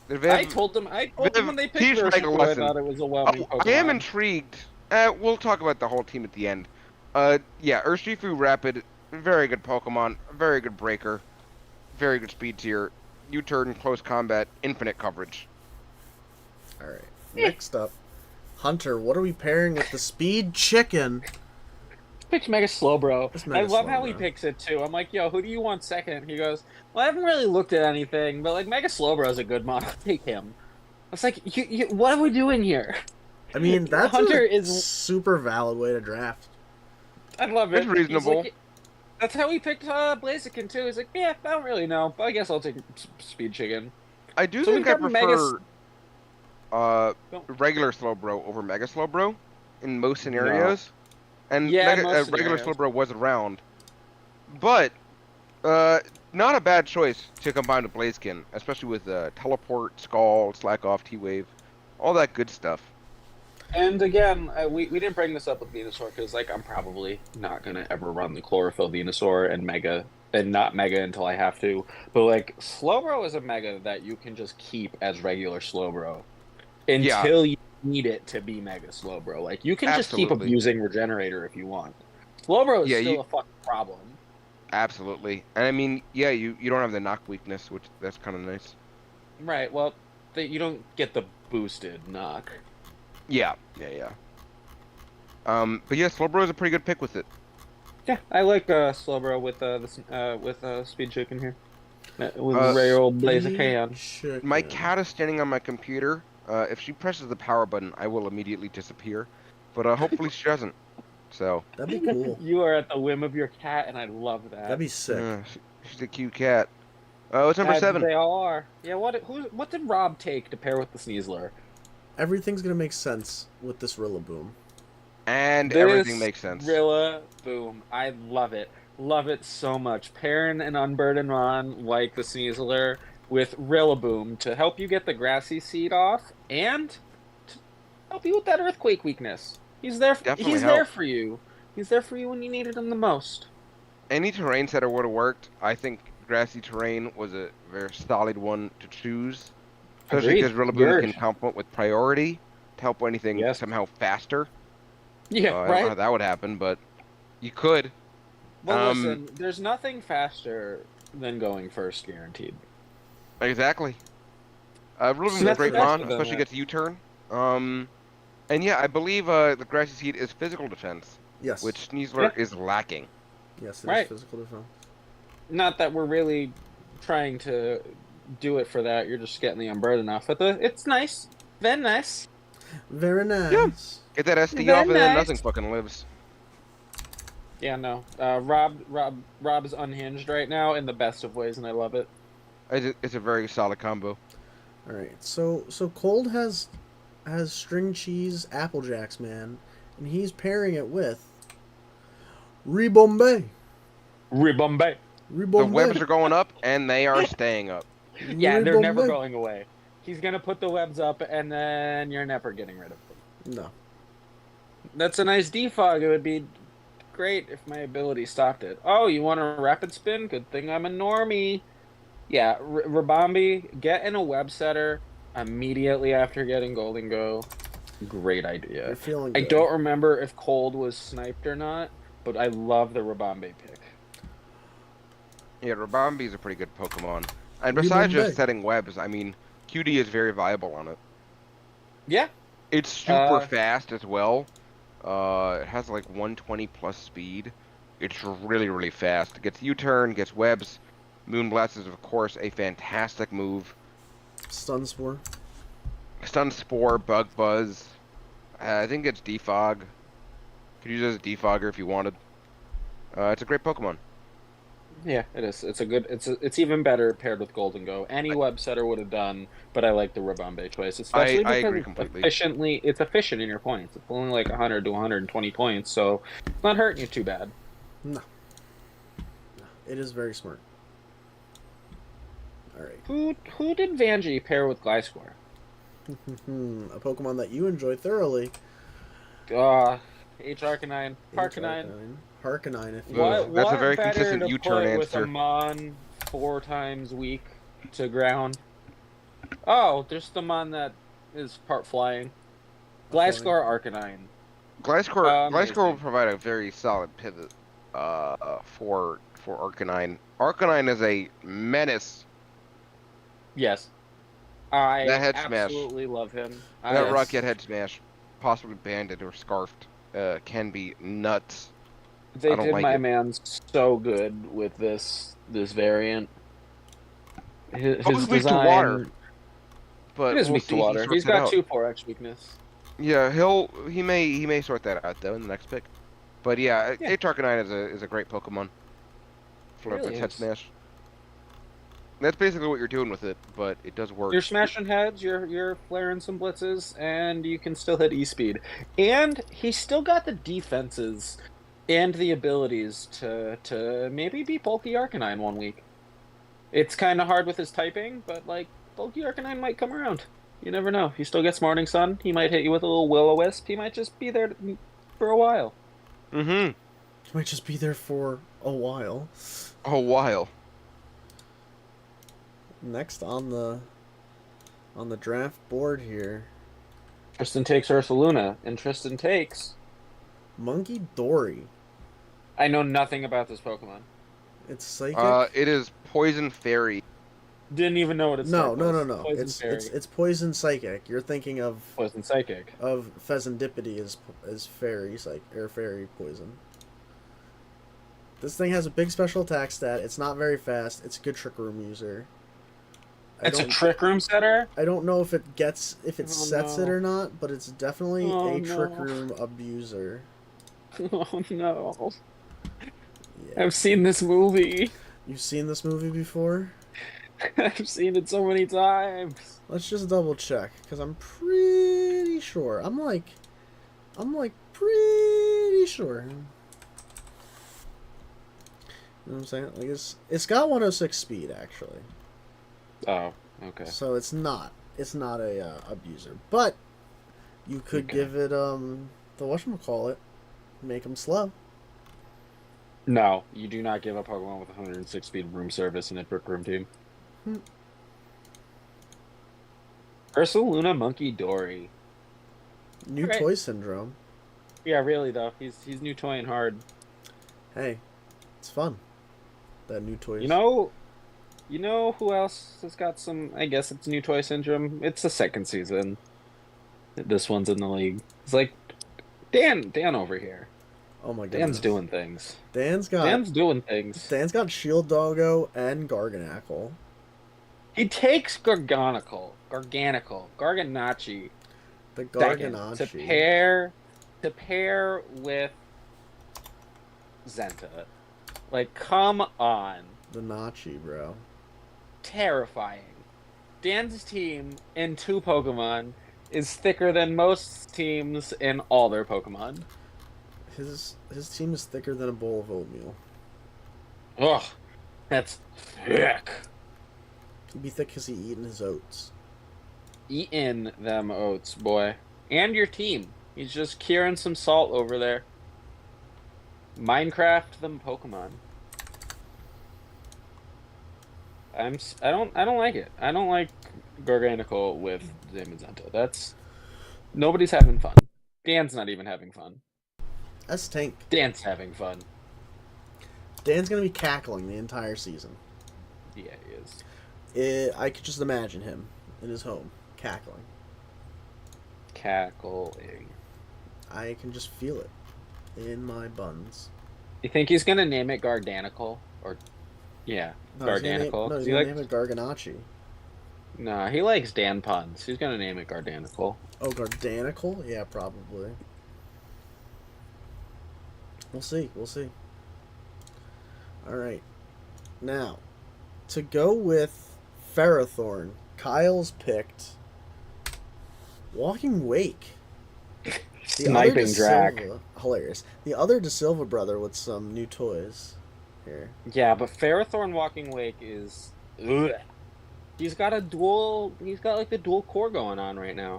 Viv? I told them Viv, when they teach picked Mike a Urshifu, I lesson. thought it was a whelming I am Pokemon. intrigued. We'll talk about the whole team at the end. Yeah, Urshifu Rapid, very good Pokemon, very good breaker. very good speed tier. U-turn, close combat, infinite coverage. All right. Next up, Hunter. What are we pairing with the speed chicken? Picks Mega Slowbro. It's I Mega love how he Slowbro. picks it too. I'm like, yo, who do you want second? He goes, well, I haven't really looked at anything, but like Mega Slowbro is a good model. Take him. I was like, what are we doing here? I mean, that's Hunter a is. super valid way to draft. I love it. It's reasonable. Like, that's how he picked Blaziken too. He's like, yeah, I don't really know, but I guess I'll take Speed Chicken. I do So think we've I got Mega prefer Don't- regular Slowbro over Mega Slowbro in most scenarios. And Yeah, Mega, most regular scenarios. Slowbro was around. But not a bad choice to combine with Blaziken, especially with Teleport, Scald, Slack Off, T-Wave, all that good stuff. And again, we didn't bring this up with Venusaur because like I'm probably not gonna ever run the Chlorophyll Venusaur and not Mega until I have to. But like Slowbro is a Mega that you can just keep as regular Slowbro until you need it to be Mega Slowbro. Like you can just keep Absolutely. abusing Regenerator if you want. Slowbro is Yeah, still a fucking problem. Absolutely. And I mean, yeah, you don't have the knock weakness, which that's kind of nice. Right. Well, you don't get the boosted knock. Yeah. But yeah, Slowbro is a pretty good pick with it. Yeah, I like Slowbro with Speed Chicken here. With Ray old Blaziken. Chicken. My cat is standing on my computer. If she presses the power button, I will immediately disappear. But hopefully she doesn't. So. That'd be cool. You are at the whim of your cat, and I love that. That'd be sick. She's a cute cat. It's number 7. They all are. Yeah. What did Rob take to pair with the Sneasler? Everything's gonna make sense with this Rillaboom. And This everything makes sense. Rillaboom. I love it. Love it so much. Pairing an Unburdenmon like the Sneasler with Rillaboom to help you get the Grassy Seed off and to help you with that Earthquake weakness. He's there. Definitely He's help. there for you. He's there for you when you needed him the most. Any terrain setter would have worked. I think grassy terrain was a very solid one to choose. Especially Agreed. because Rillaboom Yours. can complement with priority to help anything Yes. somehow faster. Yeah, I don't know how right. that would happen, but you could. Well, listen. There's nothing faster than going first, guaranteed. Exactly. Rillaboom's a That's great faster mon, than especially that. gets U-turn. And yeah, I believe the grassy seed is physical defense, Yes. which Sneasler is lacking. Yes, it is Right. physical defense. Not that we're really trying to do it for that. You're just getting the unburden off. But it's nice. Very nice. Very nice. Yeah. Get that SD Very off, and then nice. nothing fucking lives. Yeah, no. Rob is unhinged right now in the best of ways, and I love it. It's a very solid combo. All right. So Cold has string cheese Apple Jacks, man, and he's pairing it with Rebombay. Ribombay. The Rebombay. webs are going up, and they are staying up. Yeah, they're never Rebombay. going away. He's gonna put the webs up, and then you're never getting rid of them. No. That's a nice defog. It would be great if my ability stopped it. Oh, you want a rapid spin? Good thing I'm a normie. Yeah, Rabambi, get in a web setter immediately after getting Golden Go. Great idea. You're feeling I good. don't remember if Cold was sniped or not, but I love the Rabambi pick. Yeah, Rabambi is a pretty good Pokemon. And besides Rebombay. just setting webs, I mean, QD is very viable on it. Yeah, It's super fast as well. It has like 120 plus speed. It's really, really fast. It gets U-turn, gets webs. Moonblast is, of course, a fantastic move. Stun Spore. Stun Spore, Bug Buzz. I think it's Defog. Could use it as a Defogger if you wanted. It's a great Pokemon. yeah, it is. It's even better paired with Golden Go. Any web setter would have done, but I like the Rabambi choice, especially I because agree completely. it's efficient in your points. It's only like 100 to 120 points, so it's not hurting you too bad. No. It is very smart. All right. Who did Vanjie pair with Gliscor? A Pokemon that you enjoy thoroughly. H Arcanine, Harcanine. Harcanine, if you What? will. That's a What very better consistent to U-turn put with answer. a Mon 4 times weak to ground. Oh, there's the Mon that is part flying. Gliscor, Arcanine. Gliscor Amazing. will provide a very solid pivot for for Arcanine. Arcanine is a menace. Yes. I That head smash. absolutely love him. That Yes. Rocket head smash, possibly banded or scarfed, can be nuts. They I don't did like my it. man so good with this variant. His Both weak to design. water, but It is we'll weak see to if he water. sorts He's it got out. 2 4X weakness. Yeah, he may sort that out though in the next pick. But yeah, Yeah. Arcanine is a great Pokemon for Really its head is. smash. That's basically what you're doing with it, but it does work. You're smashing heads, you're flaring some blitzes, and you can still hit E-Speed. And he's still got the defenses and the abilities to maybe beat Bulky Arcanine one week. It's kind of hard with his typing, but like Bulky Arcanine might come around. You never know. He still gets Smarting Sun. He might hit you with a little Will-O-Wisp. He might just be there for a while. Mm-hmm. He might just be there for a while. A while. Next on the draft board here, Tristan takes Ursaluna, and Tristan takes... Monkey Dory. I know nothing about this Pokemon. It's psychic. It is Poison Fairy. Didn't even know what it's No. Poison Fairy. It's poison psychic. You're thinking of Poison Psychic. Pheasantipity as fairy fairy poison. This thing has a big special attack stat. It's not very fast. It's a good Trick Room user. It's a Trick Room setter? I don't know if it sets it no. or not, but it's definitely Oh, a Trick no. Room abuser. Oh no. Yeah. I've seen this movie. You've seen this movie before? I've seen it so many times. Let's just double check, because I'm pretty sure. I'm like pretty sure. You know what I'm saying? Like it's got 106 speed actually. Oh, okay. So it's not a abuser, but you could Okay. give it the whatchamacallit, make him slow. No, you do not give a Pokemon with 106 speed room service in a Trick Room team. Hmm. Ursaluna Monkey Dory. New Right. toy syndrome. Yeah, really though. He's new toying hard. Hey, it's fun. That new toy. You know who else has got some? I guess it's new toy syndrome. It's the second season. This one's in the league. It's like Dan over here. Oh my goodness. Dan's doing things. Dan's got Shield Doggo and Garganacl. He takes Garganacl, Garganachi, The second Garganachi. to pair with Zenta. Like, come on. The Nachi, bro. Terrifying. Dan's team in 2 Pokemon is thicker than most teams in all their Pokemon. His team is thicker than a bowl of oatmeal. Ugh, that's thick. He'd be thick because he eaten his oats. Eating them oats, boy. And your team. He's just curing some salt over there. Minecraft them Pokemon. I don't like it. I don't like Garganacl with Zamazenta. Nobody's having fun. Dan's not even having fun. That's Tank. Dan's having fun. Dan's gonna be cackling the entire season. Yeah, he is. I could just imagine him in his home cackling. Cackling. I can just feel it in my buns. You think he's gonna name it Garganacl? Or yeah, Garganacl. He's gonna name it Garganachi. Nah, he likes Dan puns. He's gonna name it Garganacl. Oh, Gardanacl? Yeah, probably. We'll see. Alright. Now, to go with Ferrothorn, Kyle's picked Walking Wake. Sniping Drac. Hilarious. The other De Silva brother with some new toys here. Yeah, but Ferrothorn Walking Wake is... Ugh. He's got like the dual core going on right now.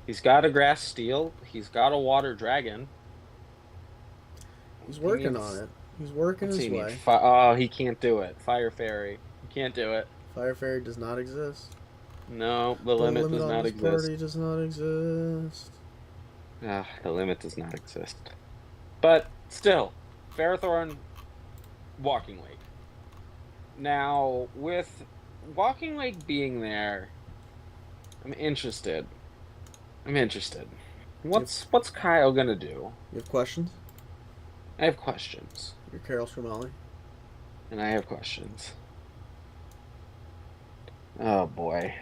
He's got a Grass Steel. He's got a Water Dragon. He's working on it. He's working his way. He can't do it. Fire Fairy. He can't do it. Fire Fairy does not exist. No, the limit does not exist. Party does not exist. The limit does not exist. But still, Ferrothorn Walking Lake. Now, with Walking Lake being there, I'm interested. I'm interested. What's Kyle gonna do? You have questions? I have questions. You're Carol Schumali. And I have questions. Oh boy.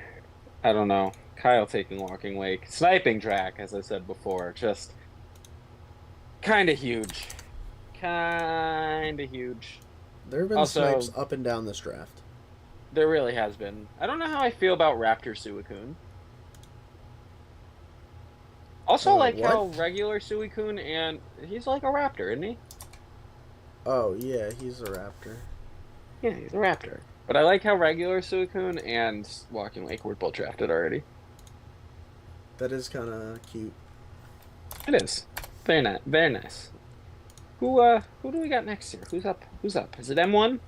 I don't know. Kyle taking Walking Lake. Sniping track, as I said before, just kind of huge. Kind of huge. There have been Also, snipes up and down this draft. there really has been. I don't know how I feel about Raptor Suicune. Also, like what? how regular Suicune and he's like a raptor, isn't he? Oh, yeah, he's a raptor. Yeah, he's a raptor. But I like how regular Suicune and Walking Lake were both drafted already. That is kind of cute. It is. Very nice. Very nice. Who do we got next here? Who's up? Who's up? Is it M1?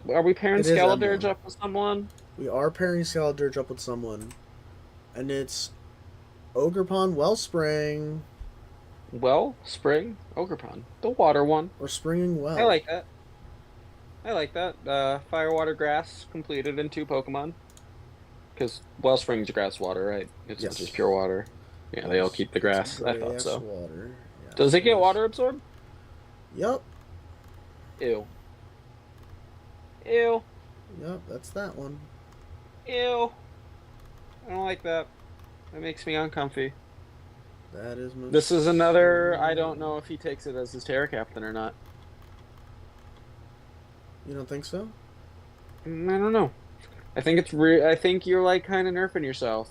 Are we pairing It is Skeledirge M1. up with someone? We are pairing Skeledirge up with someone. And it's Ogerpon Wellspring. Spring, Ogerpon. The water one. Or Springing Well. I like that. I like that. Fire, water, grass completed in 2 Pokemon. Because Wellspring's grass water, right? It's Yes. just pure water. Yeah, they all keep the grass. I thought Gray-ass so. Water. Yeah, Does it get yes. water absorbed? Yep. Ew. Ew. Yep, that's that one. Ew. I don't like that. That makes me uncomfy. That is most This is another, I don't know if he takes it as his Terra Captain or not. You don't think so? I don't know. I think I think you're like kind of nerfing yourself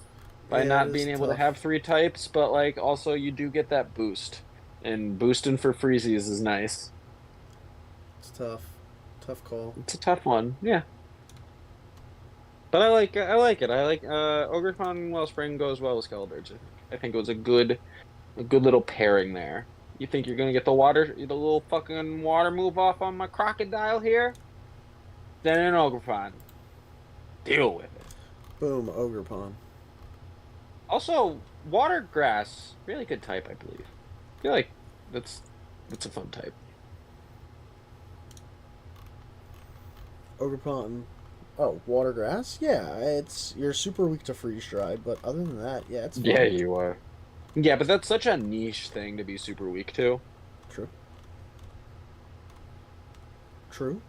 by Yeah, not it being is able to tough. have 3 types, but like also you do get that boost. And boosting for Freezies is nice. It's tough. Tough call. It's a tough one, yeah. But I like it. I like Ogerpon and Wellspring goes well with Skeledirge. I think it was a good little pairing there. You think you're gonna get the little fucking water move off on my crocodile here? Then an Ogerpon. Deal with it. Boom, Ogerpon. Also, water grass, really good type, I believe. I feel like that's a fun type. Ogerpon. Oh, water grass? Yeah, you're super weak to freeze dry, but other than that, yeah, it's fun. Yeah, you are. Yeah, but that's such a niche thing to be super weak to. True. True.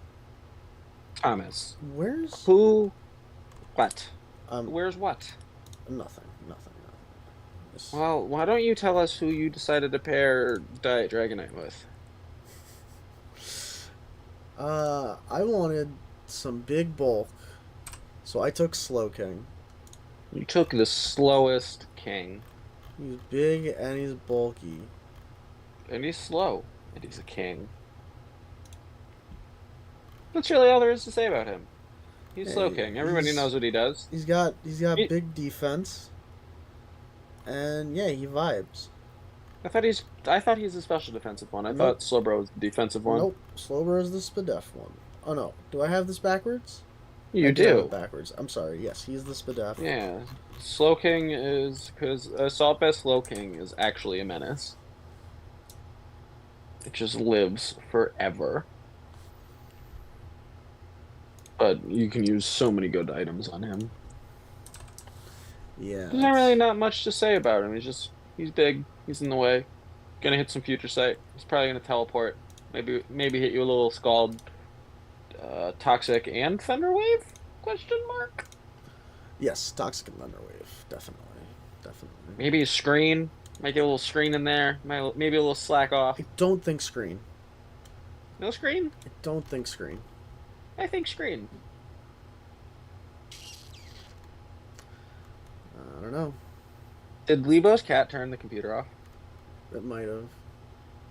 Thomas. Where's Who? What? um Where's what? nothing. Just- Well, why don't you tell us who you decided to pair Diet Dragonite with? I wanted some big bulk, so I took Slowking. You took the slowest king. He's big and he's bulky. And he's slow. And he's a king. That's really all there is to say about him. He's Yeah, slow king. Everybody he's- knows what he does. He's got He- big defense, and yeah, he vibes. I thought he's a special defensive one. I Nope. thought Slowbro was the defensive one. Nope, Slowbro is the Spadef one. Oh no, do I have this backwards? You I do have do. it backwards. I'm sorry. Yes, he's the Spadef. Yeah. Slow King is because Assault Vest Slow King is actually a menace. It just lives forever. But you can use so many good items on him. Yeah. There's not much to say about him. He's big. He's in the way. Gonna hit some future sight. He's probably gonna teleport. Maybe hit you a little Scald, Toxic, and Thunder Wave? Question mark. Yes, Toxic and Thunderwave, definitely. Maybe a screen. Might get a little screen in there. Maybe a little slack off. I don't think screen. No screen? I don't think screen. I think screen. I don't know. Did Leibo's cat turn the computer off? It might have.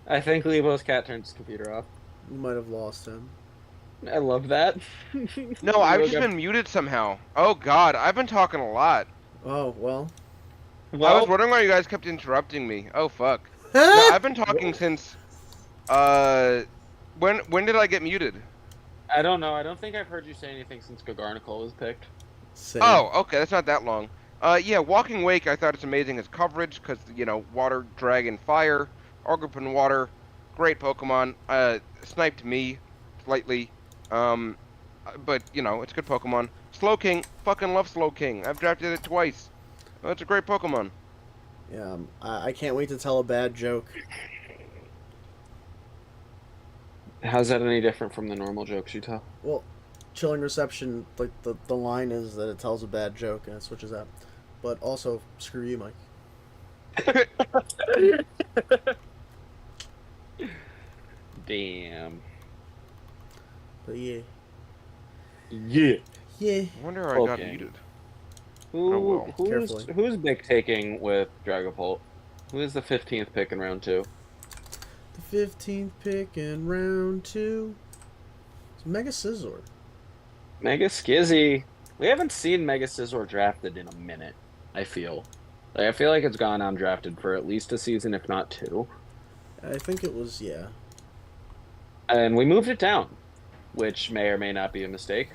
I think Leibo's cat turned his computer off. You might have lost him. I love that. No, I've just been muted somehow. Oh god, I've been talking a lot. Oh well. I was Well, wondering why you guys kept interrupting me. Oh fuck. No, I've been talking since. When did I get muted? I don't know. I don't think I've heard you say anything since Gagarnacle was picked. Same. Oh, okay, that's not that long. Yeah, Walking Wake, I thought it's amazing as coverage, because, water, dragon, fire, Ogerpon water, great Pokemon, sniped me, slightly. But you know, it's a good Pokemon. Slowking, fucking love Slowking. I've drafted it twice. Oh, it's a great Pokemon. Yeah, I can't wait to tell a bad joke. How's that any different from the normal jokes you tell? Well, chilling reception, like the line is that it tells a bad joke and it switches out. But also, screw you, Mike. Damn. But yeah, Yeah. yeah. I wonder how I got Okay. muted. Who Oh, well. Carefully. who's big taking with Dragapult? Who is the 15th pick in round 2? The 15th pick in round 2. It's Mega Scizor. Mega Skizzy. We haven't seen Mega Scizor drafted in a minute, I feel. Like, I feel like it's gone undrafted for at least a season, if not 2. I think it was, yeah. And we moved it down, which may or may not be a mistake.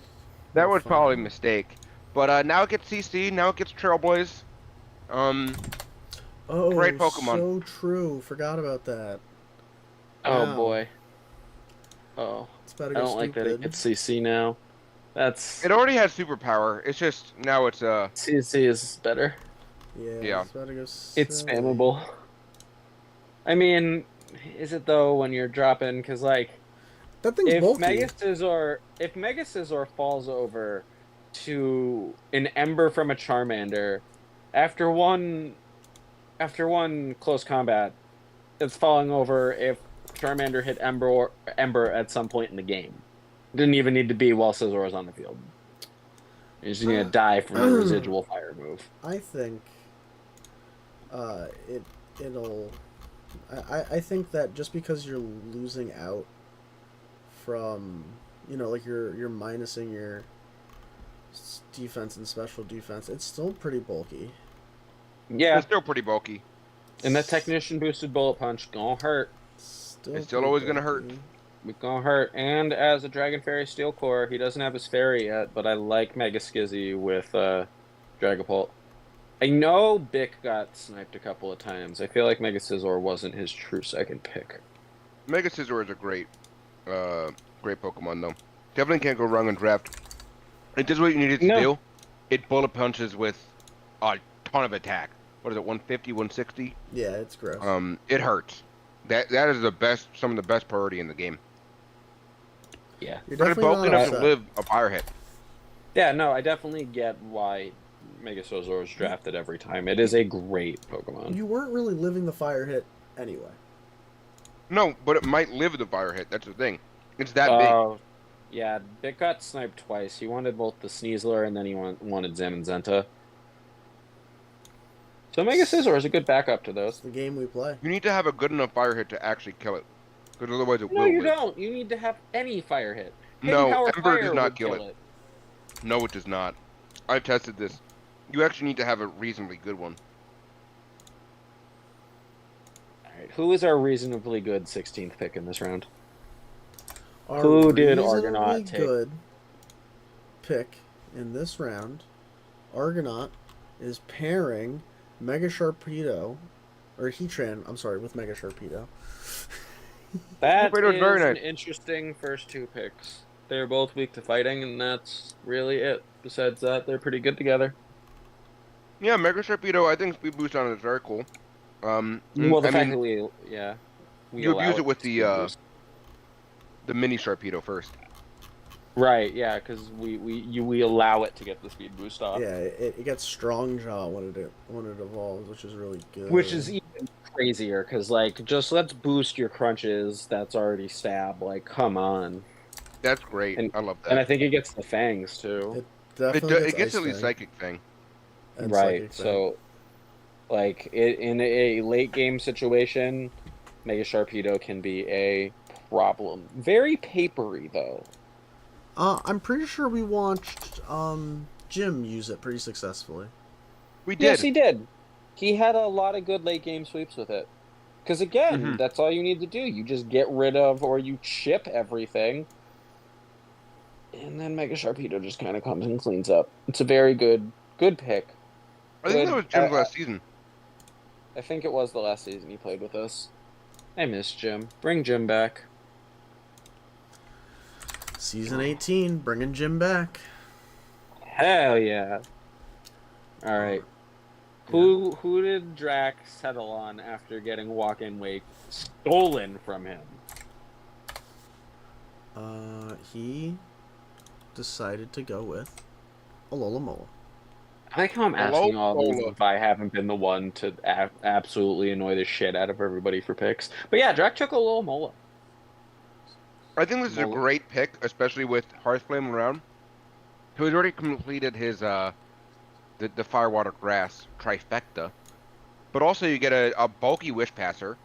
That We're was probably a fine. mistake. But now it gets CC, now it gets Trailblaze. Oh, Great Pokemon. so true. Forgot about that. Oh Wow. boy. Oh, It's about to I go don't like that it stupid. gets CC now. That's It already has superpower. It's just now it's CC is better. Yeah. It's about to go It's silly. spammable. I mean, is it though when you're dropping? Because like, That thing's if bulky. Mega Scizor falls over to an Ember from a Charmander, after one close combat, it's falling over if Charmander hit Ember at some point in the game. Didn't even need to be while Scizor was on the field. He's just gonna die from a residual fire move. I think it'll I think that just because you're losing out from, you know, like you're minusing your defense and special defense, it's still pretty bulky. Yeah, it's still pretty bulky. and that Technician boosted Bullet Punch gonna hurt. It's still pretty always gonna hurt. bulky. It's gonna hurt. And as a Dragon Fairy Steel Core, he doesn't have his fairy yet, but I like Mega Skizzy with Dragapult. I know Bick got sniped a couple of times. I feel like Mega Scizor wasn't his true second pick. Mega Scizor is a great Pokemon though. Definitely can't go wrong in draft. It does what you need it to do. It bullet punches with a ton of attack. What is it, 150, 160? Yeah, it's gross. It hurts. That is some of the best priority in the game. Yeah. You're But it definitely bulk not enough to upset. live a fire hit. Yeah, no, I definitely get why Mega Scizor is drafted every time. It is a great Pokemon. You weren't really living the fire hit anyway. No, but it might live the fire hit. That's the thing. It's that big. Yeah, Bick got sniped twice. He wanted both the Sneasler and then he wanted Zamazenta. So Mega Scizor is a good backup to those. It's the game we play. You need to have a good enough fire hit to actually kill it. Because otherwise it No, will you live. don't. You need to have any fire hit. No, Power Ember Fire does not would kill it. No, it does not. I've tested this. You actually need to have a reasonably good one. Alright, who is our reasonably good 16th pick in this round? Our Who did reasonably Argonaut take? good pick in this round, Argonaut is pairing Mega Sharpedo, or Heatran, I'm sorry, with Mega Sharpedo. That Sharpedo is is very an nice. interesting first two picks. They're both weak to fighting, and that's really it. Besides that, they're pretty good together. Yeah, Mega Sharpedo, I think speed boost on it is very cool. Well, the I fact mean, that we you allow abuse it with to speed boost. the mini Sharpedo first. Right, yeah, because we allow it to get the speed boost off. Yeah, it gets Strong Jaw when it evolves, which is really good. Which is even crazier, because, like, just let's boost your crunches that's already stab. Like, come on. That's great. And- I love that. And I think it gets the fangs, too. Definitely It gets Ice at least Fang Psychic Thing. and Right, Psychic Fang. so, like, in a late game situation, Mega Sharpedo can be a problem. Very papery, though. I'm pretty sure we watched Jim use it pretty successfully. We did. Yes, he did. He had a lot of good late game sweeps with it. Because again, Mhm. that's all you need to do. You just get rid of or you chip everything. And then Mega Sharpedo just kind of comes and cleans up. It's a very good pick. I think that was Jim's last season. I think it was the last season he played with us. I miss Jim. Bring Jim back. Season 18, bringing Jim back. Hell yeah! All right. Who did Drac settle on after getting Walk-in Wake stolen from him? He decided to go with Alola. I like how I'm Hello, asking all these Lola. if I haven't been the one to absolutely annoy the shit out of everybody for picks. But yeah, Drac took a little Mola. I think this is a Mola. great pick, especially with Hearthflame around. So he's already completed his the Firewater Grass trifecta. But also you get a bulky Wish Passer.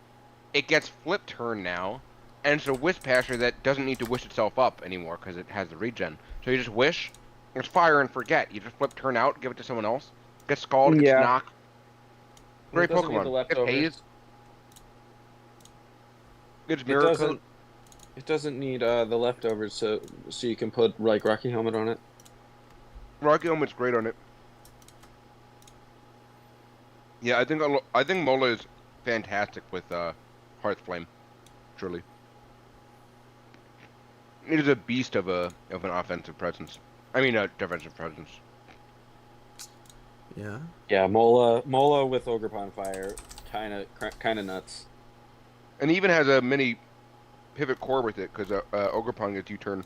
It gets flip turn now, and it's a Wish Passer that doesn't need to wish itself up anymore because it has the regen. So you just wish, it's fire and forget. You just flip turn out, give it to someone else. Gets Scald, gets Yeah. Knock. Great It doesn't need the Pokemon. Gets leftovers. Haze. Gets It Mirror doesn't. Coat. It doesn't need the leftovers, so you can put like Rocky Helmet on it. Rocky Helmet's great on it. Yeah, I think Mola is fantastic with Hearthflame. Truly. It is a beast of an offensive presence. I mean, a defensive presence. Yeah. Yeah, Mola with Ogerpon Fire, kind of nuts. And he even has a mini pivot core with it, because Ogerpon gets U-turn,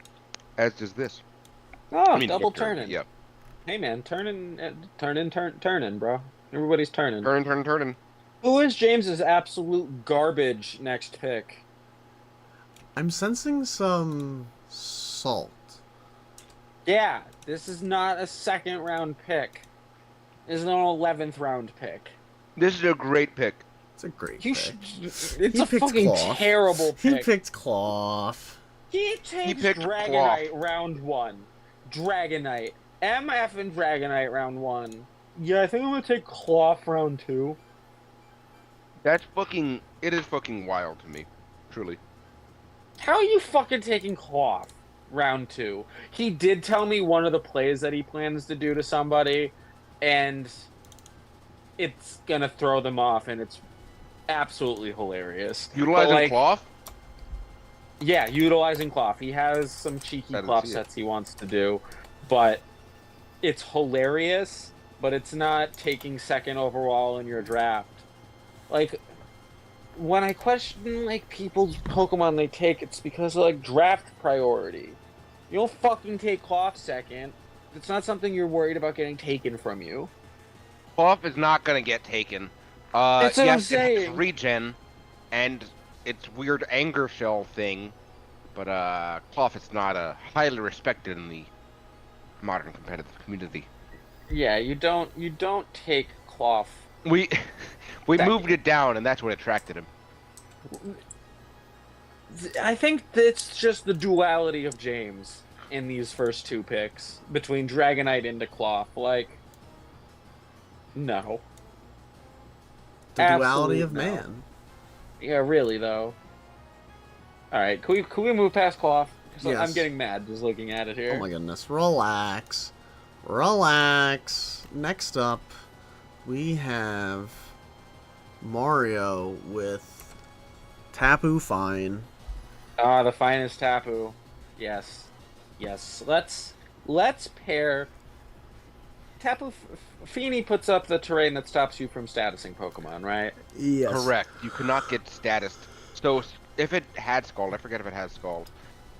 as does this. Oh, I mean, double U-turn, turning. Yeah. Hey man, turning, bro. Everybody's turning. Turning. Who is James's absolute garbage next pick? I'm sensing some salt. Yeah, this is not a second round pick. This is an 11th round pick. This is a great pick. It's a great You pick. it's He a picked fucking Cloth. terrible He pick. picked Cloth. He takes picked Dragonite Cloth. round 1. Dragonite. MF and Dragonite round 1. Yeah, I think I'm gonna take Cloth round 2. It is fucking wild to me. Truly. How are you fucking taking Cloth round 2? He did tell me one of the plays that he plans to do to somebody, and it's gonna throw them off, and it's absolutely hilarious. Utilizing like, Cloth? Yeah, utilizing Cloth. He has some cheeky I didn't Cloth see it. sets he wants to do, but it's hilarious, but it's not taking second overall in your draft. Like, when I question, like, people's Pokemon they take, it's because of, like, draft priority. You don't fucking take Cloth second. It's not something you're worried about getting taken from you. Cloth is not gonna get taken. That's what I'm yes, saying. it's regen, and it's weird anger shell thing, but Cloth is not highly respected in the modern competitive community. Yeah, you don't take Cloth. We moved it down, and that's what attracted him. I think it's just the duality of James in these first two picks between Dragonite into Cloth. Like, no. The duality Absolute of no. man. Yeah, really though. All right, can we move past Cloth? 'Cause Yes. I'm getting mad just looking at it here. Oh my goodness. Relax. Relax. Next up, we have Mario with Tapu Fine. Ah, the finest Tapu. Yes. Let's pair. Tapu Fini puts up the terrain that stops you from statusing Pokemon, right? Yes. Correct. You could not get status. So if it had Scald, I forget if it had Scald.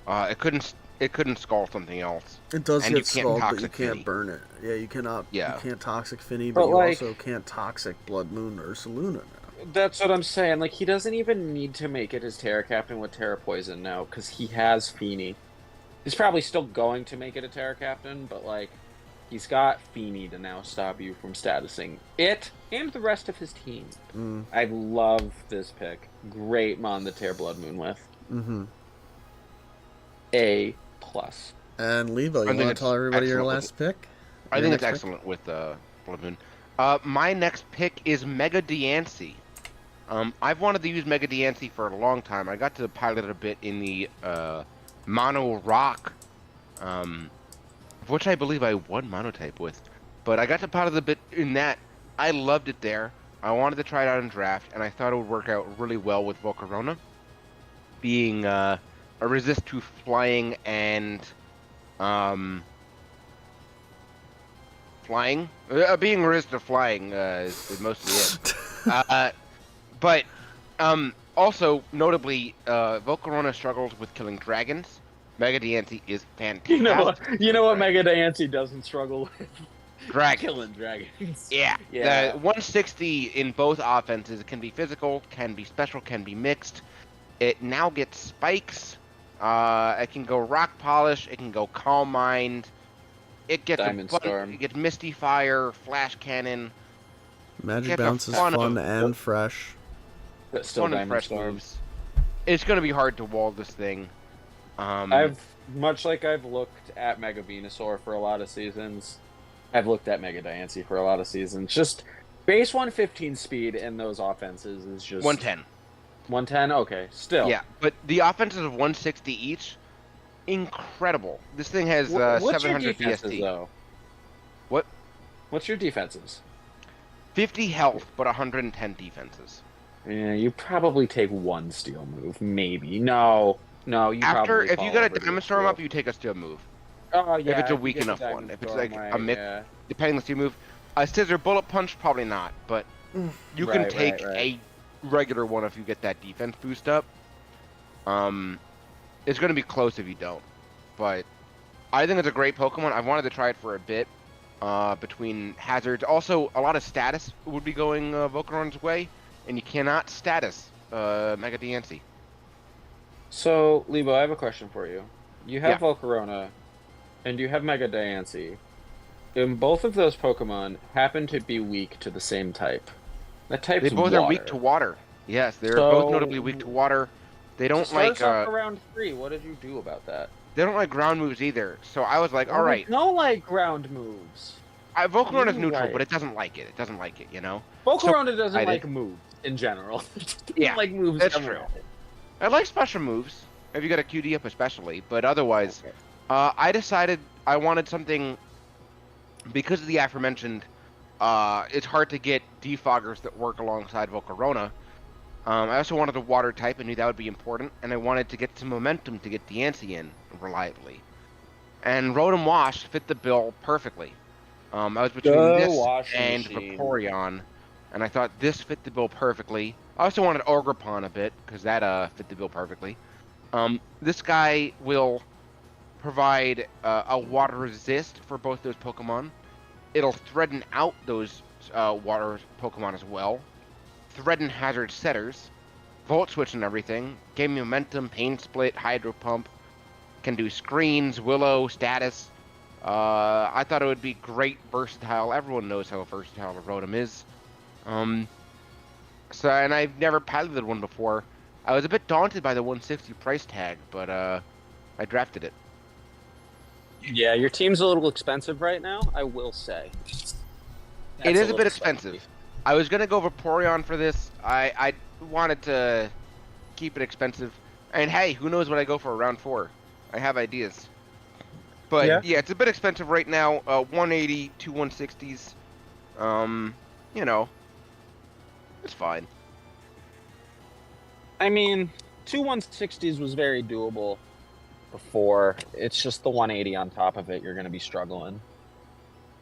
It couldn't Scald something else. It does And get you can't scald, but you Toxic can't Finny. burn it. Yeah, you cannot. Yeah. You can't Toxic Finny, But but you like- also can't Toxic Blood Moon or Saluna now. That's what I'm saying. Like, he doesn't even need to make it his Terra Captain with Terra Poison now, because he has Fini. He's probably still going to make it a Terra Captain, but, like, he's got Fini to now stop you from statusing it and the rest of his team. Mm. I love this pick. Great Mon to tear Blood Moon with. Mm-hmm. A+. And Leibo, you think want to it's tell everybody your excellent with last pick? I Your think it's next pick? excellent with Blood Moon. My next pick is Mega Diancie. I've wanted to use Mega Diancie for a long time. I got to pilot it a bit in the Mono Rock, which I believe I won Monotype with. But I got to pilot a bit in that. I loved it there. I wanted to try it out in draft, and I thought it would work out really well with Volcarona, being a resist to flying and flying. Being resistant to flying is mostly it. But also notably, Volcarona struggles with killing dragons. Mega Diancie is fantastic. You know what Mega Diancie doesn't struggle with? Dragons. Killing dragons. Yeah. Yeah. The 160 in both offenses. It can be physical, can be special, can be mixed. It now gets spikes. It can go rock polish. It can go calm mind. It gets Diamond Storm. It gets misty fire, flash cannon. Magic Gets a Bounce is fun fun of- and fresh. But still Fun and Diamond fresh Storm. moves. It's gonna be hard to wall this thing. I've looked at Mega Venusaur for a lot of seasons. I've looked at Mega Diancie for a lot of seasons. Just base 115 speed in those offenses is just 110. 110. Okay, still. Yeah, but the offenses of 160 each, incredible. This thing has What's your 700 defenses, BST. though? What? What's your defenses? 50 health, but 110 defenses. Yeah, you probably take one steel move, maybe. No, you After, probably if you fall get a over to Diamond your Storm steel. up, you take a steel move. Oh yeah, if it's a you weak get the enough one. Diamond If it's Storm, like right, a mix, yeah. depending on the steel move. A scissor bullet punch, probably not, but you can Right, take right. a regular one if you get that defense boost up. It's going to be close if you don't, but I think it's a great Pokemon. I've wanted to try it for a bit. Between hazards, also a lot of status would be going Volcaron's way, and you cannot status Mega Diancie. So, Leibo, I have a question for you. You have Yeah. Volcarona, and you have Mega Diancie. And both of those Pokemon happen to be weak to the same type. That type's They both water. are weak to water. Yes, they're So- both notably weak to water. They don't Start like us off around 3. What did you do about that? they don't like ground moves either. So I was like, all right, No, like ground moves. Volcaron is You're neutral, right. but it doesn't like it. It doesn't like it, you know. Volcarona doesn't I did- like moves in general. It doesn't Yeah, like moves. that's ever. true. I like special moves if you got a QD up especially, but otherwise, Okay. I decided I wanted something because of the aforementioned. It's hard to get defoggers that work alongside Volcarona. I also wanted a water type. I knew that would be important, and I wanted to get some momentum to get Diancie in reliably. And Rotom Wash fit the bill perfectly. I was between Go this washing and machine. Vaporeon, and I thought this fit the bill perfectly. I also wanted Ogrepon a bit, because that fit the bill perfectly. This guy will provide a water resist for both those Pokemon. It'll threaten out those water Pokemon as well. Threaten hazard setters. Volt Switch and everything. Game momentum, Pain Split, Hydro Pump. Can do screens, Willow, status. I thought it would be great versatile. Everyone knows how versatile a Rotom is. So, and I've never piloted one before. I was a bit daunted by the 160 price tag, but I drafted it. Yeah, your team's a little expensive right now, I will say. It is a bit expensive. I was gonna go Vaporeon for this. I wanted to keep it expensive. And hey, who knows what I go for round 4? I have ideas. But yeah, it's a bit expensive right now. 180, 2 160s. You know, it's fine. I mean, 2 160s was very doable before. It's just the 180 on top of it. You're going to be struggling.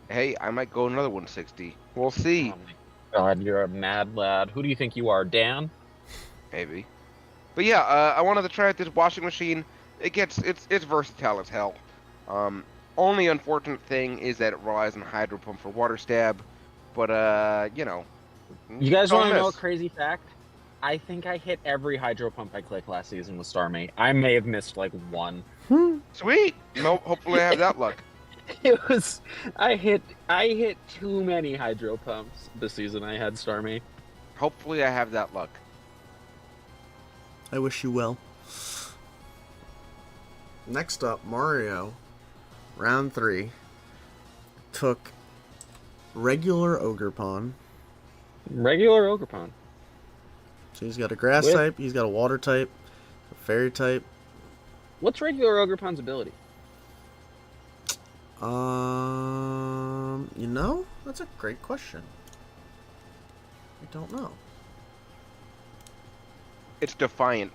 Hey, I might go another 160. We'll see. Oh my God, you're a mad lad. Who do you think you are, Dan? Maybe. But yeah, I wanted to try out this washing machine. It's versatile as hell. Only unfortunate thing is that it relies on Hydro Pump for Water Stab. But you know. You guys don't want to know a miss. crazy fact? I think I hit every Hydro Pump I clicked last season with Starmie. I may have missed like one. Sweet. No, hopefully I have that luck. It was I hit too many Hydro Pumps this season I had Starmie. Hopefully I have that luck. I wish you well. Next up, Mario, round 3, took regular Ogrepon. Regular Ogrepon. So he's got a grass With- type, he's got a water type, a fairy type. What's regular Ogrepon's ability? You know, that's a great question. I don't know. It's Defiant.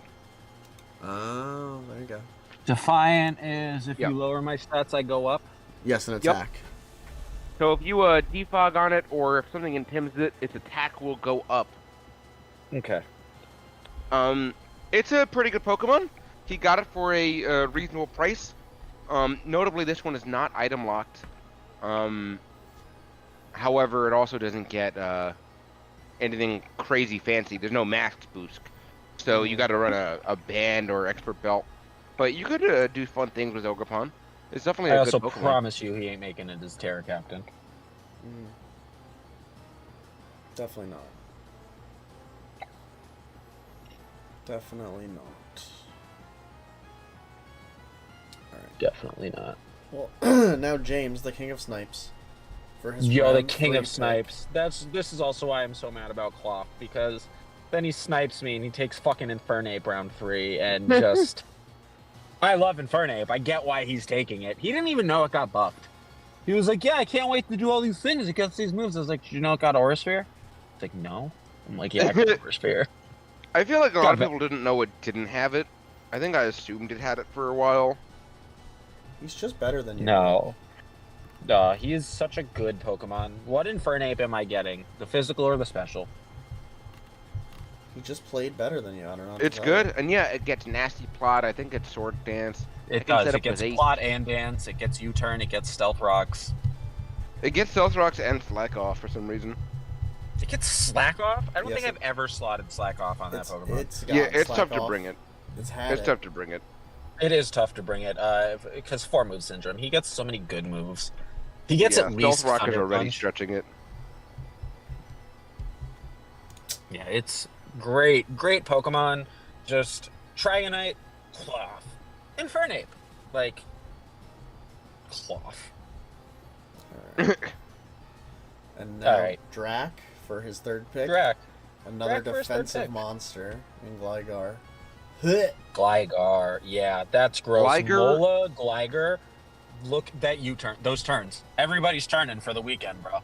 Oh, there you go. Defiant is if Yep. you lower my stats, I go up. Yes, an Yep. attack. So if you defog on it, or if something intimidates it, its attack will go up. Okay. It's a pretty good Pokemon. He got it for a reasonable price. Notably, this one is not item locked. However, it also doesn't get anything crazy fancy. There's no max boost, so you got to run a band or expert belt. But you could do fun things with Ogerpon. It's definitely I a also good Pokemon. promise you he ain't making it as Terra Captain. Definitely not. Definitely not. Alright. Definitely not. Well, now James, the king of snipes. For his Yo, the round king 3 of pick. snipes. This is also why I'm so mad about Cloth, because then he snipes me and he takes fucking Infernape round 3 and just... I love Infernape. I get why he's taking it. He didn't even know it got buffed. He was like, yeah, I can't wait to do all these things. It gets these moves. I was like, did you know it got Aura Sphere? It's like, no. I'm like, yeah, I got Aura Sphere. I feel like a lot God, of people didn't know it didn't have it. I think I assumed it had it for a while. He's just better than you. No. He is such a good Pokemon. What Infernape am I getting? The physical or the special? He just played better than you. I don't know. what It's to tell good, and yeah, it gets Nasty Plot. I think it's Sword Dance. It can does. set It up gets with 8. Plot and Dance. It gets U-Turn. It gets Stealth Rocks. It gets Stealth Rocks and Slack Off for some reason. It gets Slack Off? I don't Yes, think I've ever slotted Slack Off on that It's, Pokemon. it's got Yeah, it's slack tough to off. bring it. It's had It's it. tough to bring it. It is tough to bring it, because 4-move syndrome. He gets so many good moves. He gets Yeah, at least Stealth Rock is Thunder already Punch. stretching it. Yeah, it's great. Great Pokemon. Just Dragonite, Cloth, Infernape. Like, Cloth. And now Alright. Drac for his third pick. Drac. Another Drac for his third defensive pick. monster in Gligar. Huh. Gligar. Yeah, that's gross. Gligar? Mola, Gligar. Look, that U-turn. Those turns. Everybody's turning for the weekend, bro.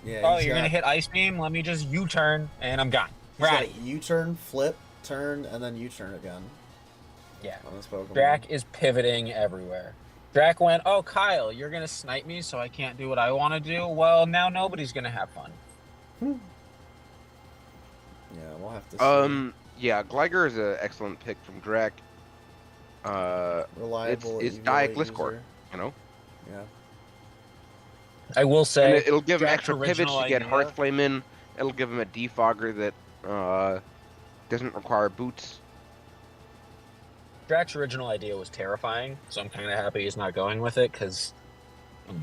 Yeah. Oh, he's you're got- gonna hit Ice Beam? Let me just U-turn, and I'm gone. he's got Right. U-turn, flip, turn, and then U-turn again Yeah. on this Pokemon. Drac is pivoting everywhere. Drac went, oh, Kyle, you're gonna snipe me so I can't do what I want to do? Well, now nobody's gonna have fun. Yeah, we'll have to see. Yeah, Gligar is an excellent pick from Drac. Reliable. it's EVA Diet Gliscor, user. you know? Yeah. I will And say, it'll give him Drac's extra pivots original to get idea- Hearth Flame in. It'll give him a defogger that doesn't require boots. Drac's original idea was terrifying, so I'm kind of happy he's not going with it, because, oh my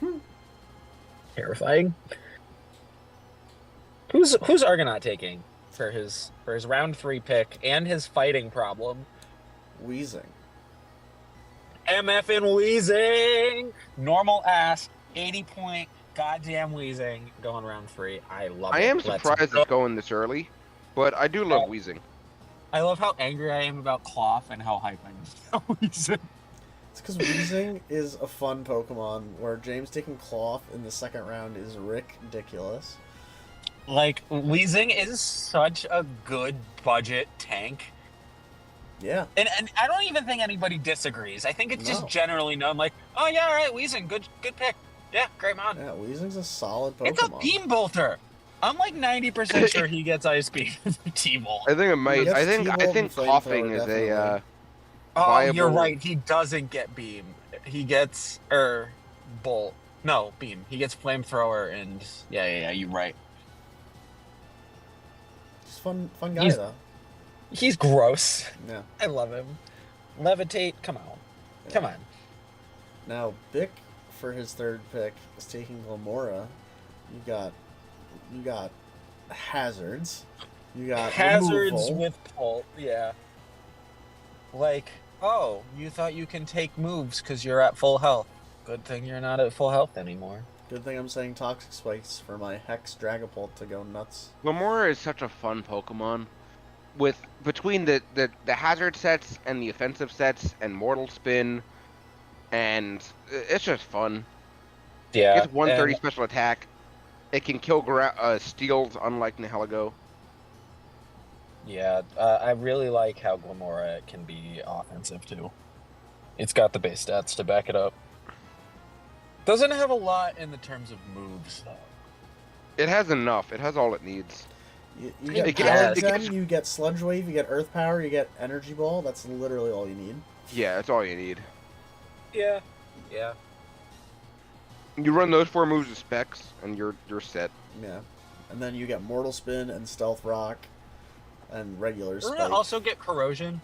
god. Terrifying. Who's Argonaut taking for his round 3 pick and his fighting problem? Wheezing. MF and Wheezing! Normal ass, 80-point goddamn Wheezing going round 3. I love it. I am Let's surprised go. it's going this early, but I do love Wheezing. I love how angry I am about Cloth and how hype I am about Wheezing. It's because Weezing is a fun Pokemon, where James taking Cloth in the second round is ridiculous. Like, Wheezing is such a good budget tank. Yeah. And I don't even think anybody disagrees. I think it's just No. generally known, like, oh yeah, all right, Weezing, good pick. Yeah, great mon. Yeah, Weezing's a solid Pokemon. It's a Beam Bolter. I'm like 90% sure he gets Ice Beam with the T-Bolt. I think it might. Yes, I think T-Bolt and coughing Flamethrower, is definitely. a Oh, viable. you're right. He doesn't get Beam. He gets Bolt. No, Beam. He gets Flamethrower and yeah. You're right. He's fun guy He's- though. He's gross. Yeah. I love him. Levitate. Come on. Yeah. Come on. Now Bick for his third pick is taking Glamora. You got hazards. You got Hazards removal. with Pulp. Yeah. Like, oh, you thought you can take moves because you're at full health. Good thing you're not at full health anymore. Good thing I'm saying Toxic Spikes for my Hex Dragapult to go nuts. Lamora is such a fun Pokemon. With between the hazard sets and the offensive sets and Mortal Spin, and it's just fun. Yeah. It gets 130 and- special attack. It can kill steals, unlike Nihilego. Yeah, I really like how Glamora can be offensive too. It's got the base stats to back it up. Doesn't have a lot in the terms of moves though. It has enough. It has all it needs. You I get guess. Power Gem, you get Sludge Wave, you get Earth Power, you get Energy Ball. That's literally all you need. Yeah, that's all you need. Yeah. Yeah. You run those 4 moves as specs, and you're set. Yeah. And then you get Mortal Spin and Stealth Rock and regular Doesn't Spike. it also get corrosion?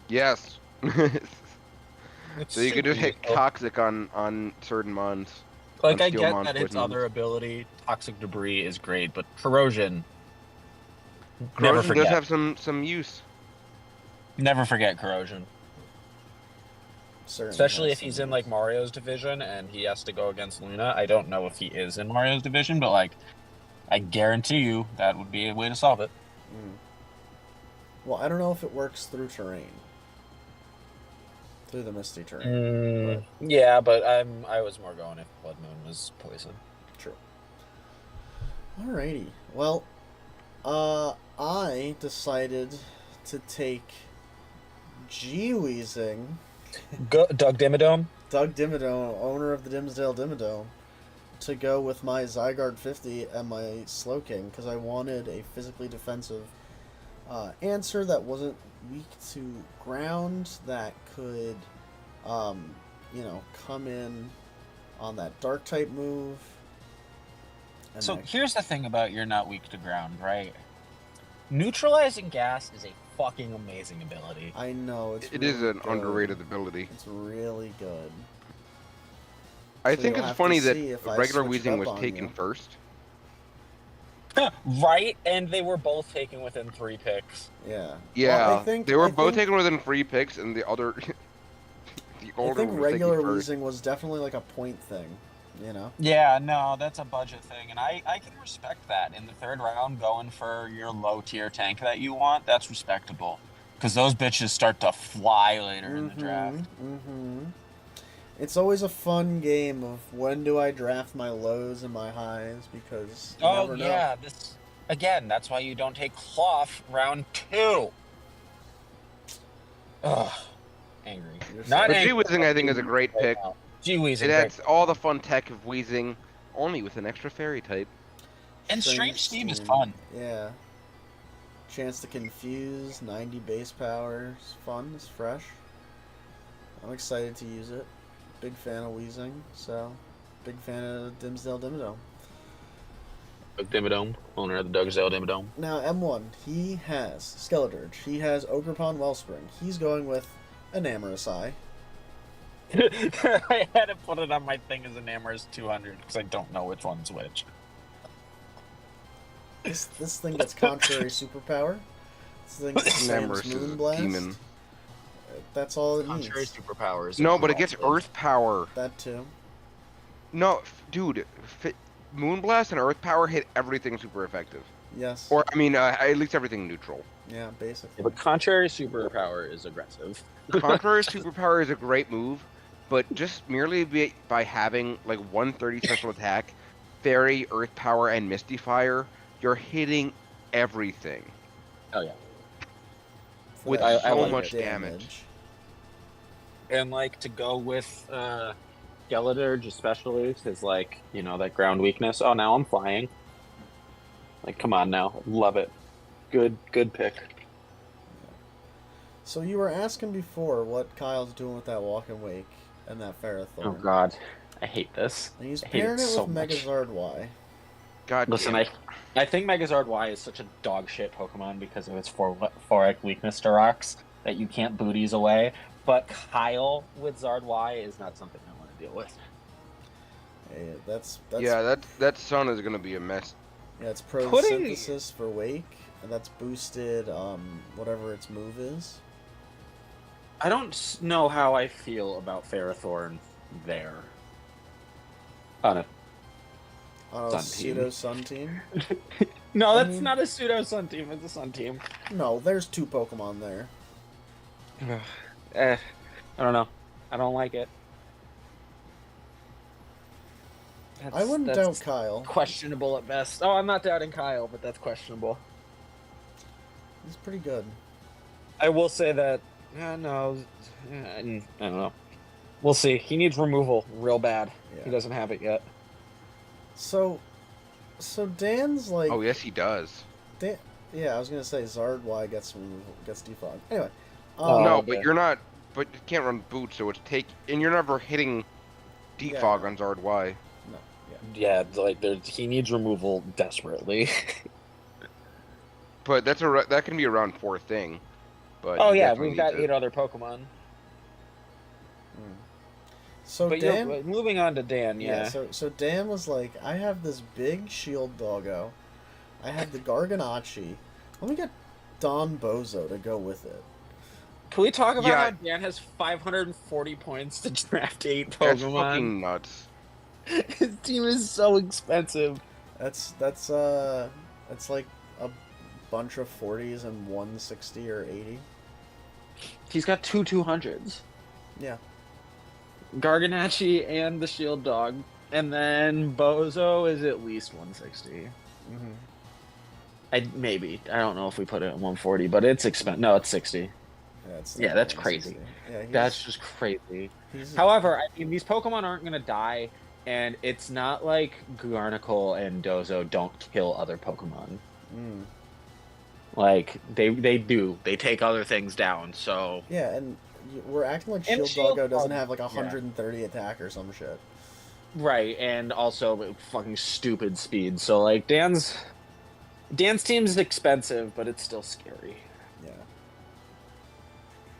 Yes. It's So you can super just hit useful. toxic on certain mons. Like, on I steel get mons, that its poison mons. other ability, Toxic Debris, is great, but corrosion. Never Corrosion forget. does have some use. Never forget corrosion. Certainly Especially has if he's some in like use. Mario's division and he has to go against Luna. I don't know if he is in Mario's division, but like, I guarantee you that would be a way to solve it. Mm. Well, I don't know if it works through terrain. Through the Misty terrain. Yeah, but I was more going if Blood Moon was poison. True. Alrighty. Well, I decided to take G-Weezing, Doug Dimmadome. Doug Dimmadome, owner of the Dimsdale Dimmadome, to go with my Zygarde 50 and my Slowking, because I wanted a physically defensive answer that wasn't weak to ground, that could, come in on that Dark type move. And So that- here's the thing about you're not weak to ground, right? Neutralizing gas is a fucking amazing ability. I know It is really an good. underrated ability. It's really good. I So think you'll it's have funny to that see if I regular switch it Weezing up was on taken you. first. Right? And they were both taken within 3 picks. Yeah. Yeah, Well, I think they were I both think- taken within 3 picks, and the other, the I older think one was regular taken first. Weezing was definitely like a point thing, you know. Yeah, no, that's a budget thing, and I can respect that. In the 3rd round, going for your low tier tank that you want, that's respectable. Because those bitches start to fly later in the draft. Mm-hmm. It's always a fun game of when do I draft my lows and my highs, because you Oh never know. yeah, this again. That's why you don't take Cloth round 2. Ugh, angry. You're Not But angry. G-Weezing, I think, is a great pick. G-Weezing, It great. adds all the fun tech of Weezing, only with an extra fairy type. And Strange Steam is Steam, fun. Yeah. Chance to confuse, 90 base power. It's fun, it's fresh. I'm excited to use it. Big fan of Weezing, so big fan of Dimsdale Dimmadome. Doug Dimmadome, owner of the Dougdale Dimmadome. Now, M1, he has Skeledirge, he has Ogerpon Wellspring. He's going with Enamorous Eye. I had to put it on my thing as Enamorous 200 because I don't know which one's which. This thing gets contrary superpower. This thing gets Namorous Sam's is a Moonblast. demon. That's all it Contrary needs. superpowers. No, but it gets Earth Power. That too. No, dude, Moonblast and Earth Power hit everything super effective. Yes. Or, I mean, at least everything neutral. Yeah, basically. But contrary superpower is aggressive. Contrary Superpower is a great move, but just merely by having like 130 special attack, Fairy, Earth Power, and Misty Fire, you're hitting everything Oh yeah. For with that so like much damage. And like to go with Skeledirge especially is like, you know, that ground weakness. Oh, now I'm flying. Like, come on now. Love it. Good pick. So you were asking before what Kyle's doing with that Walk and Wake and that Ferrothorn. Oh god. I hate this. And he's I hate pairing it it so with much. Megazord Y. God Listen, damn. I think Megazord Y is such a dog shit Pokemon because of its 4 weakness to rocks that you can't booties away. But Kyle with Zard Y is not something I want to deal with. Yeah, that's Yeah, that sun is gonna be a mess. yeah, it's Putting- Prosynthesis for Wake, and that's boosted whatever its move is. I don't know how I feel about Ferrothorn there. On a On a Sun pseudo team. Sun team. No, I that's mean- not a pseudo Sun team. It's a Sun team. No, there's 2 Pokemon there. I don't know. I don't like it. I wouldn't doubt that's Kyle. questionable at best. Oh, I'm not doubting Kyle, but that's questionable. He's pretty good. I will say that. No, I don't know. We'll see. He needs removal real bad. Yeah. He doesn't have it yet. So Dan's like. Oh yes, he does. Dan, yeah, I was gonna say Zard Y gets defog. Anyway. Oh, No, okay. but you're not. But you can't run boots, so it's and you're never hitting defog Yeah. on Zard Y. No. Yeah, like he needs removal desperately. But that can be a round 4 thing. But Oh you yeah, definitely we've got need 8 other Pokemon. So But Dan. moving on to Dan, yeah. So Dan was like, I have this big shield doggo. I have the Garganachi. Let me get Don Bozo to go with it. Can we talk about Yeah. how Dan has 540 points to draft 8 That's Pokemon? fucking nuts. His team is so expensive. That's like a bunch of 40s and 160 or 80. He's got 2 200s. Yeah. Garganachi and the Shield Dog. And then Bozo is at least 160. Mm-hmm. I don't know if we put it at 140, but it's expensive. No, it's 60. Yeah, that's crazy. Yeah, That's just crazy. he's However, I mean, these Pokemon aren't going to die, and it's not like Garnacle and Dozo don't kill other Pokemon. Mm. Like, they do. They take other things down, so... Yeah, and we're acting like And Shield Shield Doggo doesn't Dog- have like 130 attack or some shit. Right, and also fucking stupid speed. So, like, Dan's team's expensive, but it's still scary. Yeah.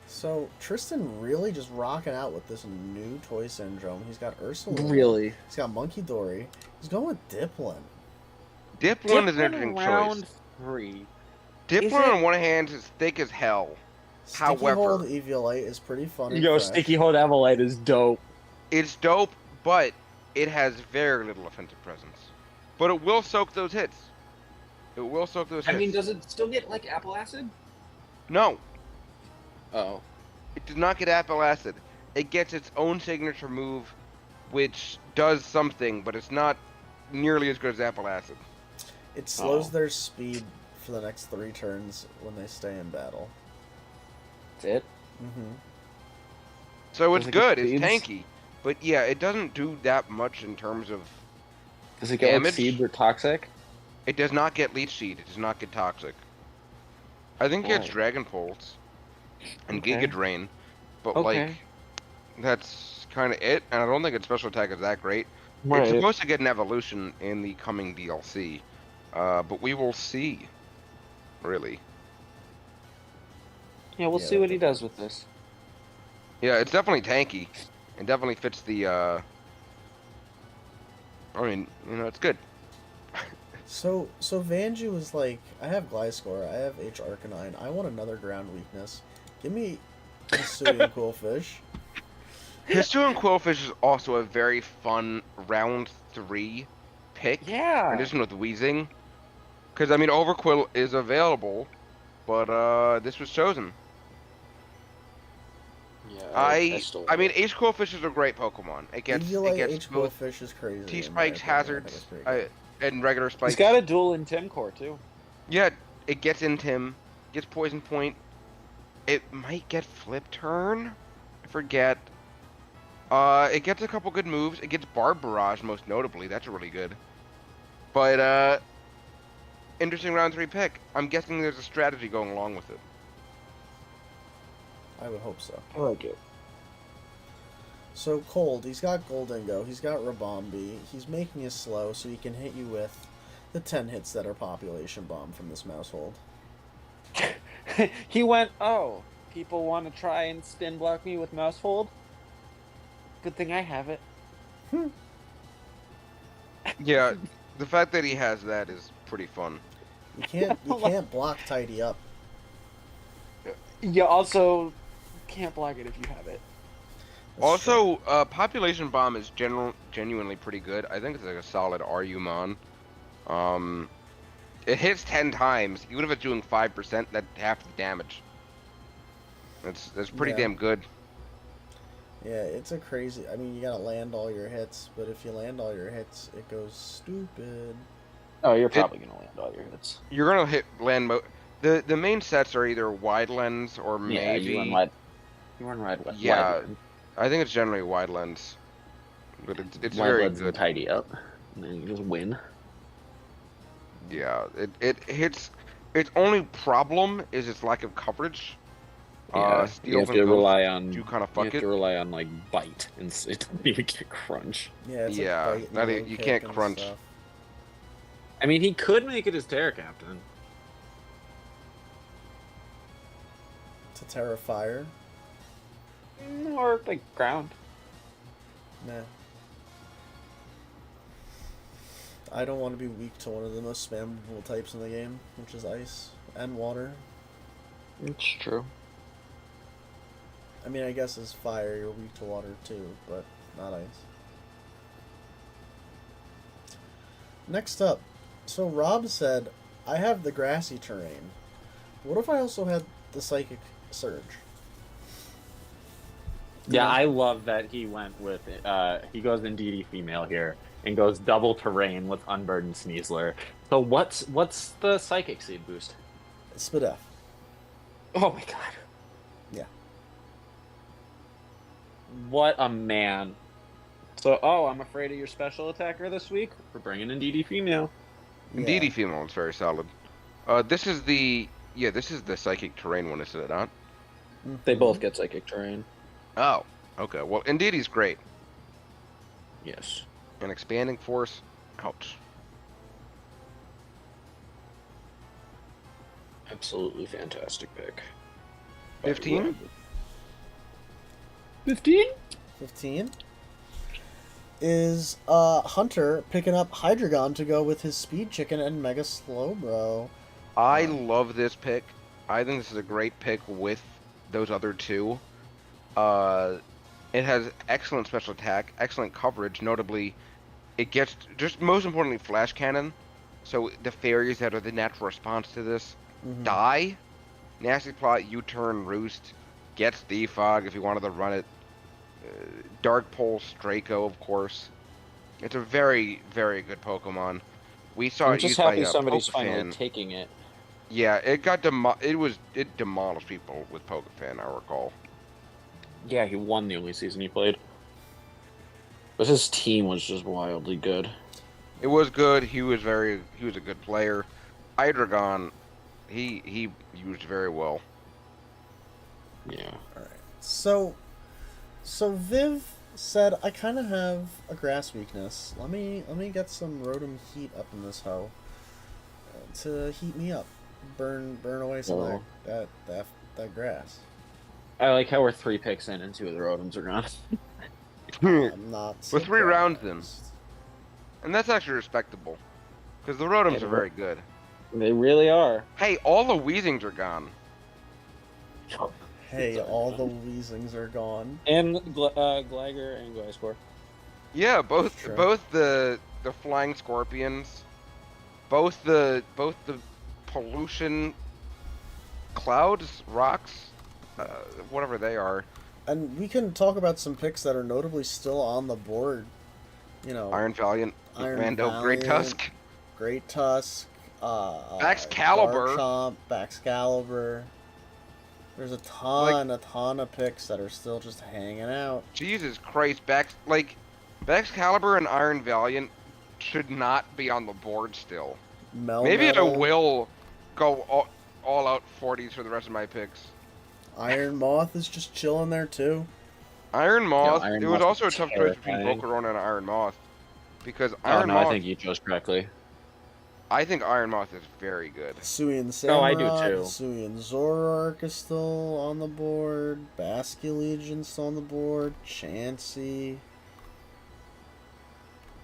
So Tristan really just rocking out with this new toy syndrome. He's got Ursula. Really? He's got Monkey Dory. He's going with Dipplin. Dipplin is an interesting round choice. 3. Dipplin on one hand is thick as hell. Sticky However- Hold Eviolite is pretty fun. and Yo, fresh. Sticky Hold Evolite is dope. It's dope, but it has very little offensive presence. But it will soak those hits. It will soak those hits. I mean, does it still get, like, Apple Acid? No, Oh. it does not get Apple Acid. It gets its own signature move, which does something, but it's not nearly as good as Apple Acid. It slows Oh. their speed for the next 3 turns when they stay in battle. That's it? Mm-hmm. So Does it's it get good. It's speeds? tanky. But yeah, it doesn't do that much in terms of... Does it get, like, Damage? seeds or toxic? It does not get Leech Seed. It does not get Toxic. I think it gets Oh. Dragon Pulse and Okay. Giga Drain, but Okay. like that's kind of it. And I don't think its special attack is that great. Right. It's supposed to get an evolution in the coming DLC, but we will see. Really, Yeah, we'll Yeah, see what he that's- does with this. yeah, it's definitely tanky. It definitely fits the. I mean, it's good. So Vanju was like, I have Gliscor, I have H Arcanine, I want another ground weakness. Give me Hisuian Quillfish. Hisuian Quillfish is also a very fun round 3 pick. Yeah. In addition with Wheezing. Because, I mean, Overquill is available, but this was chosen. Yeah. I mean, Ace Quillfish is a great Pokemon. It gets H both Quillfish is crazy. T-Spikes, hazards, and regular spikes. He's got a dual in Tim Core, too. Yeah, it gets Intim, gets Poison Point. It might get Flip Turn. I forget. It gets a couple good moves. It gets Barb Barrage, most notably. That's really good. But, interesting round 3 pick. I'm guessing there's a strategy going along with it. I would hope so. I like it. So Cold, he's got Goldingo, he's got Rabombi, he's making you slow so he can hit you with the 10 hits that are Population Bomb from this mousehold. He went, oh, people want to try and spin block me with mouse hold? Good thing I have it. Yeah, the fact that he has that is pretty fun. You can't block Tidy Up. You also can't block it if you have it. That's true. Also, Population Bomb is genuinely pretty good. I think it's like a solid RU-Mon. It hits 10 times. Even if it's doing 5%, that's half the damage. That's pretty Yeah. damn good. Yeah, it's a crazy. I mean, you gotta land all your hits, but if you land all your hits, it goes stupid. Oh, you're probably going to land all your hits. You're gonna land The main sets are either wide lens or Yeah, maybe. You run wide. Yeah, Wide, I think it's generally wide lens, but it's wide very lens and good. tidy up, and then you just win. Yeah, it hits. Its only problem is its lack of coverage. Yeah, you Steals have and to ghosts rely on do kind of you fuck have it. to rely on like bite, and it doesn't even get crunch. Yeah, it's Yeah, like bite and that low you kick can't and crunch. stuff. I mean, he could make it his Terra Captain. To Terra Fire. Or like ground. Nah. I don't want to be weak to one of the most spammable types in the game, which is ice and water. It's true. I mean, I guess as fire, you're weak to water too, but not ice. Next up, so Rob said, I have the grassy terrain. What if I also had the psychic surge? Yeah, I love that he went with he goes in DD female here and goes double terrain with Unburdened Sneasler. So what's the psychic seed boost? Spidef. Oh my god. Yeah. What a man. So I'm afraid of your special attacker this week. We're bringing in DD female. Yeah. DD female is very solid. This is the psychic terrain one, is it not? They both get psychic terrain. Oh, okay. Well, Indeedy's great. Yes. And expanding force, ouch. Absolutely fantastic pick. 15? 15? 15 is Hunter picking up Hydreigon to go with his Speed Chicken and Mega Slowbro. I love this pick. I think this is a great pick with those other two. It has excellent special attack, excellent coverage. Notably, it gets just most importantly Flash Cannon. So the fairies that are the natural response to this die. Nasty Plot, U-turn, Roost, gets Defog if you wanted to run it. Dark Pulse, Draco, of course. It's a very, very good Pokemon. We saw I'm it just used by happy somebody's Pokefan. finally taking it. Yeah, it demolished people with Pokefan, I recall. Yeah, he won the only season he played. But his team was just wildly good. It was good. He was a good player. Hydreigon, he used very well. Yeah. All right. So Viv said, I kind of have a grass weakness. Let me get some Rotom heat up in this hoe to heat me up, burn away some of that grass. I like how we're 3 picks in and 2 of the Rotoms are gone. I'm not. With 3 rounds surprised. And that's actually respectable, because the Rotoms are very good. They really are. Hey, all the Weezings are gone. Hey, all the Weezings are gone. And Gligar and Gliscor. Yeah, both Sure. the flying scorpions, both the pollution clouds, rocks, whatever they are. And we can talk about some picks that are notably still on the board. You know, Iron Valiant, Iron Rando, Great Valiant, Tusk, Great Tusk, Baxcalibur. Garchomp, Baxcalibur. There's a ton of picks that are still just hanging out. Jesus Christ, Baxcalibur and Iron Valiant should not be on the board still. Maybe I Melmetal, will go all out 40s for the rest of my picks. Iron Moth is just chilling there too. Iron Moth. Iron It was Moth also a is tough choice between terrifying. Volcarona and Iron Moth, because Oh Iron no, Moth. I think you chose correctly. I think Iron Moth is very good. Suian Samurott, No, I do too. Suian Zoroark is still on the board. Basculegion's still on the board. Chansey.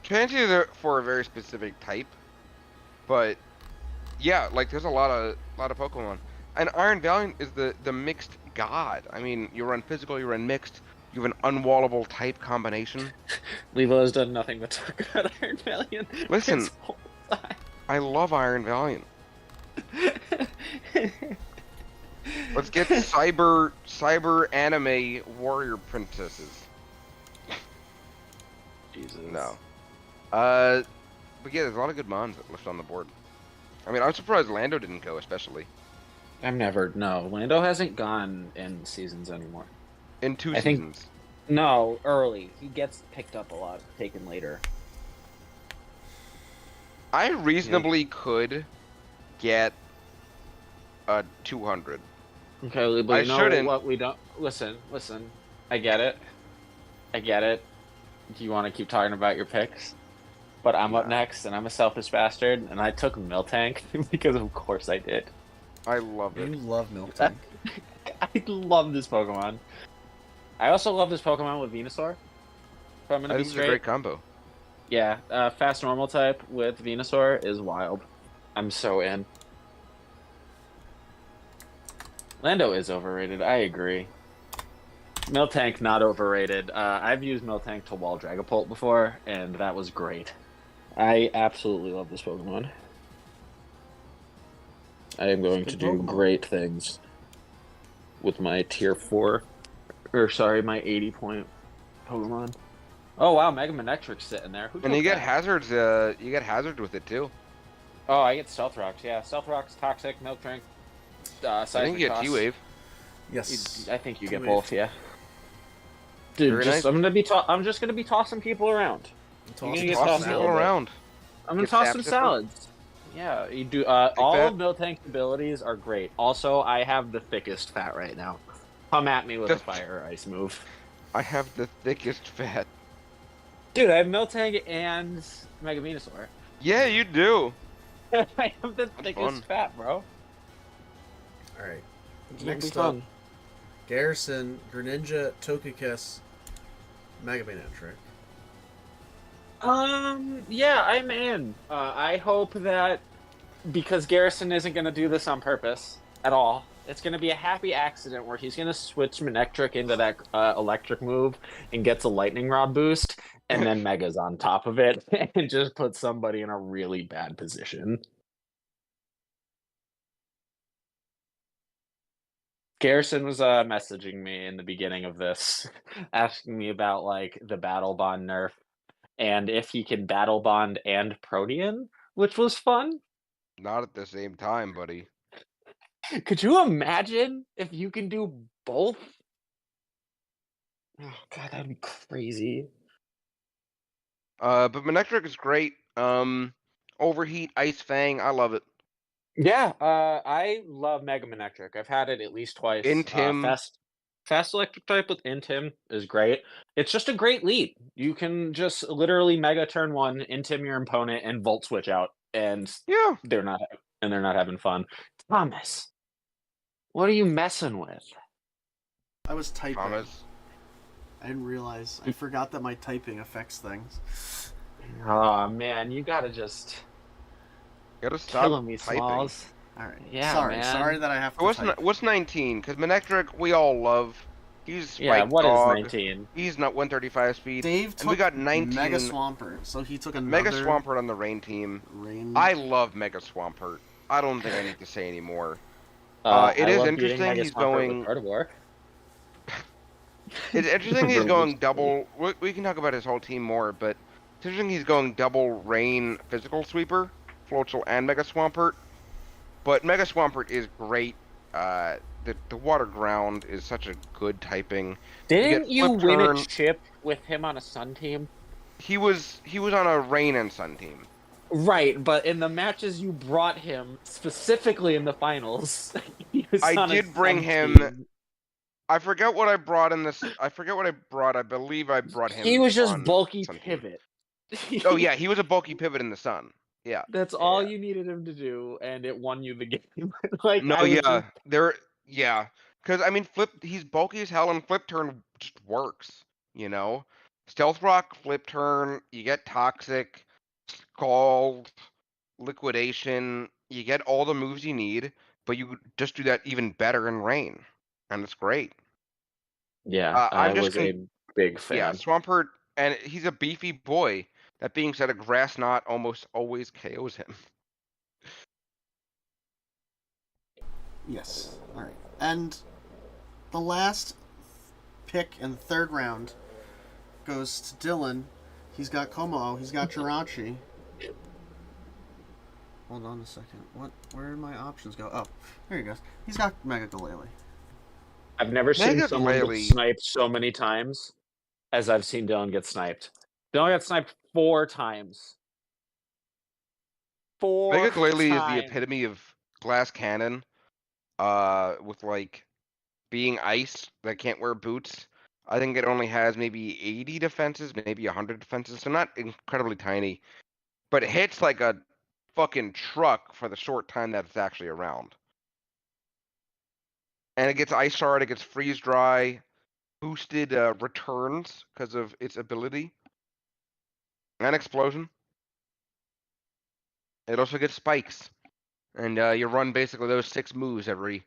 Chansey is for a very specific type, but yeah, there's a lot of Pokemon. And Iron Valiant is the mixed god. I mean, you run physical, you run mixed, you have an unwallable type combination. Levo has done nothing but talk about Iron Valiant. Listen, his whole time. I love Iron Valiant. Let's get cyber anime warrior princesses. Jesus. No. But yeah, there's a lot of good mons left on the board. I mean, I'm surprised Lando didn't go, especially. No, Lando hasn't gone in seasons anymore. In two I think seasons. no, early. He gets picked up a lot, taken later. I Yeah. reasonably could get a 200. Okay, Leibo, I you know shouldn't. what we don't listen. I get it. I get it. Do you want to keep talking about your picks? But I'm up Nah, next, and I'm a selfish bastard, and I took Miltank because of course I did. I love You it. love Milk Tank. I love this Pokemon. I also love this Pokemon with Venusaur. If I'm gonna I be think it's a straight, great combo. yeah, fast normal type with Venusaur is wild. I'm so in. Lando is overrated. I agree. Miltank not overrated. I've used Miltank to wall Dragapult before, and that was great. I absolutely love this Pokemon. I am going Good to do Pokemon. great things with my tier 4, or sorry, my 80 point Pokemon. Oh wow, Mega Manectric's sitting there. Who And took you get that? hazards. You get hazard with it too. Oh, I get Stealth Rocks. Yeah, Stealth Rocks, Toxic, Milk Drink, I think Seismic you get Toss. T-Wave. Yes. I think you get Two-wave. both. Yeah, dude. Very nice. I'm just gonna be tossing people around. Toss You're gonna the get Toss tossed some a people little bit. around. I'm gonna Get toss some Sapsipper. salads. Yeah, you do. All that. of Miltank's abilities are great. Also, I have the thickest fat right now. Come at me with a The- fire or ice move. I have the thickest fat. Dude, I have Miltank and Mega Venusaur. Yeah, you do. I have the That's thickest fun. fat, bro. All right. It's gonna be Next up, fun. Garrison, Greninja, Togekiss, Mega Manectric. Yeah, I'm in. I hope that because Garrison isn't gonna do this on purpose at all. It's gonna be a happy accident where he's gonna switch Manectric into that electric move and gets a lightning rod boost, and then Mega's on top of it and just puts somebody in a really bad position. Garrison was messaging me in the beginning of this, asking me about like the battle bond nerf and if he can battle bond and Protean, which was fun. Not at the same time, buddy. Could you imagine if you can do both? Oh god, that'd be crazy. But Manectric is great. Overheat, Ice Fang, I love it. Yeah, I love Mega Manectric. I've had it at least twice. Intim, Fast electric type with Intim is great. It's just a great lead. You can just literally Mega turn 1, Intim your opponent, and Volt switch out, and yeah. they're not having fun. Thomas, what are you messing with? I was typing. Thomas. I didn't realize. I forgot that my typing affects things. Oh man, you gotta just Gotta stop killing me, typing. Smalls. All right. Yeah, sorry. man. Sorry that I have to type. What's 19? Because Manectric, we all love. He's Spike Yeah, what is Dog. 19? He's not 135 speed. Dave and took we got 19 Mega Swampert, so he took another Mega Swampert on the Rain team. I love Mega Swampert. I don't think I need to say anymore. It is interesting he's going. It's interesting he's going double. We can talk about his whole team more, but it's interesting he's going double Rain Physical Sweeper, Floatzel, and Mega Swampert. But Mega Swampert is great. The Water Ground is such a good typing. Didn't you Flip win Turn. a chip with him on a Sun team? He was on a Rain and Sun team. Right, but in the matches you brought him, specifically in the finals, he was I on a did bring Sun him- team. I forget what I brought in this. I forget what I brought. I believe I brought him. He was just on bulky Sun team. pivot. Oh yeah, he was a bulky pivot in the Sun. Yeah. That's all you needed him to do, and it won you the game. Like, No, I was yeah, just- yeah, because I mean, he's bulky as hell, and Flip Turn just works. You know, Stealth Rock, Flip Turn, you get Toxic, Scald, Liquidation, you get all the moves you need, but you just do that even better in Rain, and it's great. Yeah, I I'm just was a big fan. Yeah, Swampert, and he's a beefy boy. That being said, a Grass Knot almost always KOs him. Yes. All right. And the last pick in the third round goes to Dylan. He's got Como. He's got Jirachi. Hold on a second. What? Where did my options go? Oh, there he goes. He's got Mega Galele. I've never seen Mega someone get Glalie. sniped so many times as I've seen Dylan get sniped. Dylan got sniped 4 times. Mega 4 Glalie is the times. epitome of glass cannon. With like being ice that can't wear boots. I think it only has maybe 80 defenses, maybe 100 defenses, so not incredibly tiny, but it hits like a fucking truck for the short time that it's actually around. And it gets ice shard, it gets freeze dry, boosted returns because of its ability, and explosion. It also gets spikes, and you run basically those 6 moves every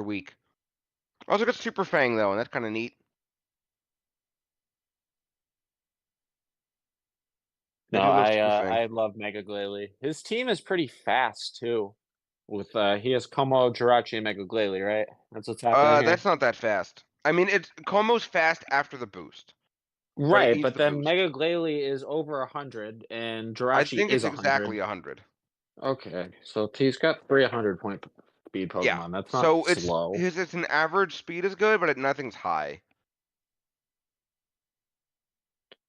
week. Also gets Super Fang though, and that's kind of neat. I No, do love Super Fang. I love Mega Glalie. His team is pretty fast too. With he has Como, Jirachi, and Mega Glalie, right? That's what's happening here. That's not that fast. I mean, it's Como's fast after the boost, but it Right, needs but the then boost. Mega Glalie is over 100 and I Jirachi think is it's 100. exactly 100. Okay, so he's got 300 point speed Yeah. Pokemon. That's not So slow. it's an average speed is good, but nothing's high.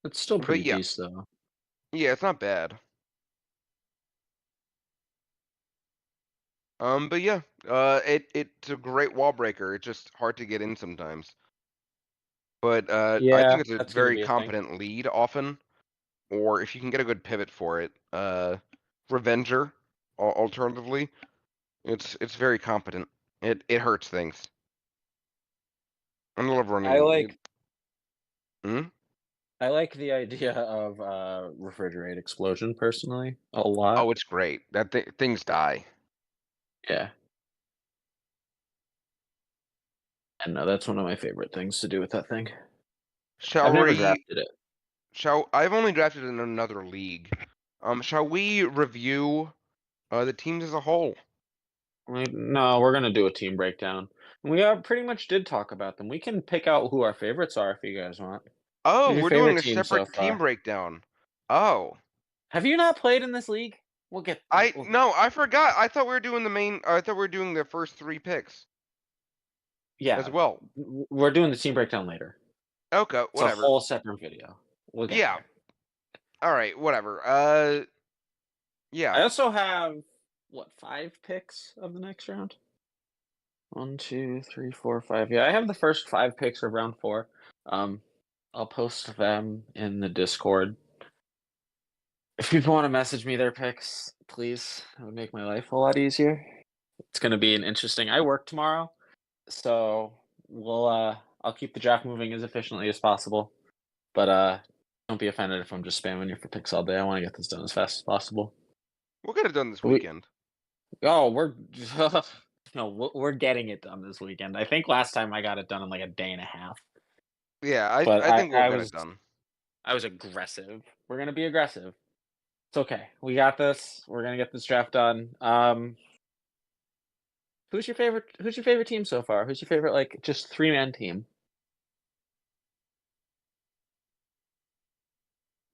It's still But pretty yeah, decent though. yeah, it's not bad. But yeah, it's a great wall breaker. It's just hard to get in sometimes. But I Yeah, think it's a that's gonna very be a thing. competent lead often, or if you can get a good pivot for it, Revenger, alternatively, it's very competent. It hurts things. I love I running. like Hmm? I like the idea of refrigerate explosion personally a lot. Oh, it's great. That things die. Yeah. And no, that's one of my favorite things to do with that thing. Shall I've never we? drafted it. I've only drafted in another league. Shall we review the teams as a whole? No, we're gonna do a team breakdown. We pretty much did talk about them. We can pick out who our favorites are if you guys want. Oh, Who's your we're doing favorite a team so separate team far? breakdown. Oh, Have you not played in this league? We'll get. no, I forgot. I thought we were doing the main. I thought we were doing the first 3 picks as Yeah, well. we're doing the team breakdown later. Okay, It's a whatever. whole separate video. We'll get Yeah. there. All right, whatever. Yeah. I also have what 5 picks of the next round. 1, 2, 3, 4, 5. Yeah, I have the first 5 picks of round 4. Um, I'll post them in the Discord. If people want to message me their picks, please. That would make my life a lot easier. It's going to be an interesting. I work tomorrow, so I'll keep the draft moving as efficiently as possible. But don't be offended if I'm just spamming you for picks all day. I want to get this done as fast as possible. We'll get it done this We weekend. we're no, we're getting it done this weekend. I think last time I got it done in like a day and a half. Yeah, But I think we'll I get was it done. aggressive. We're gonna be aggressive. It's okay. We got this. We're gonna get this draft done. Who's your favorite team so far? Who's your favorite like just 3-man team?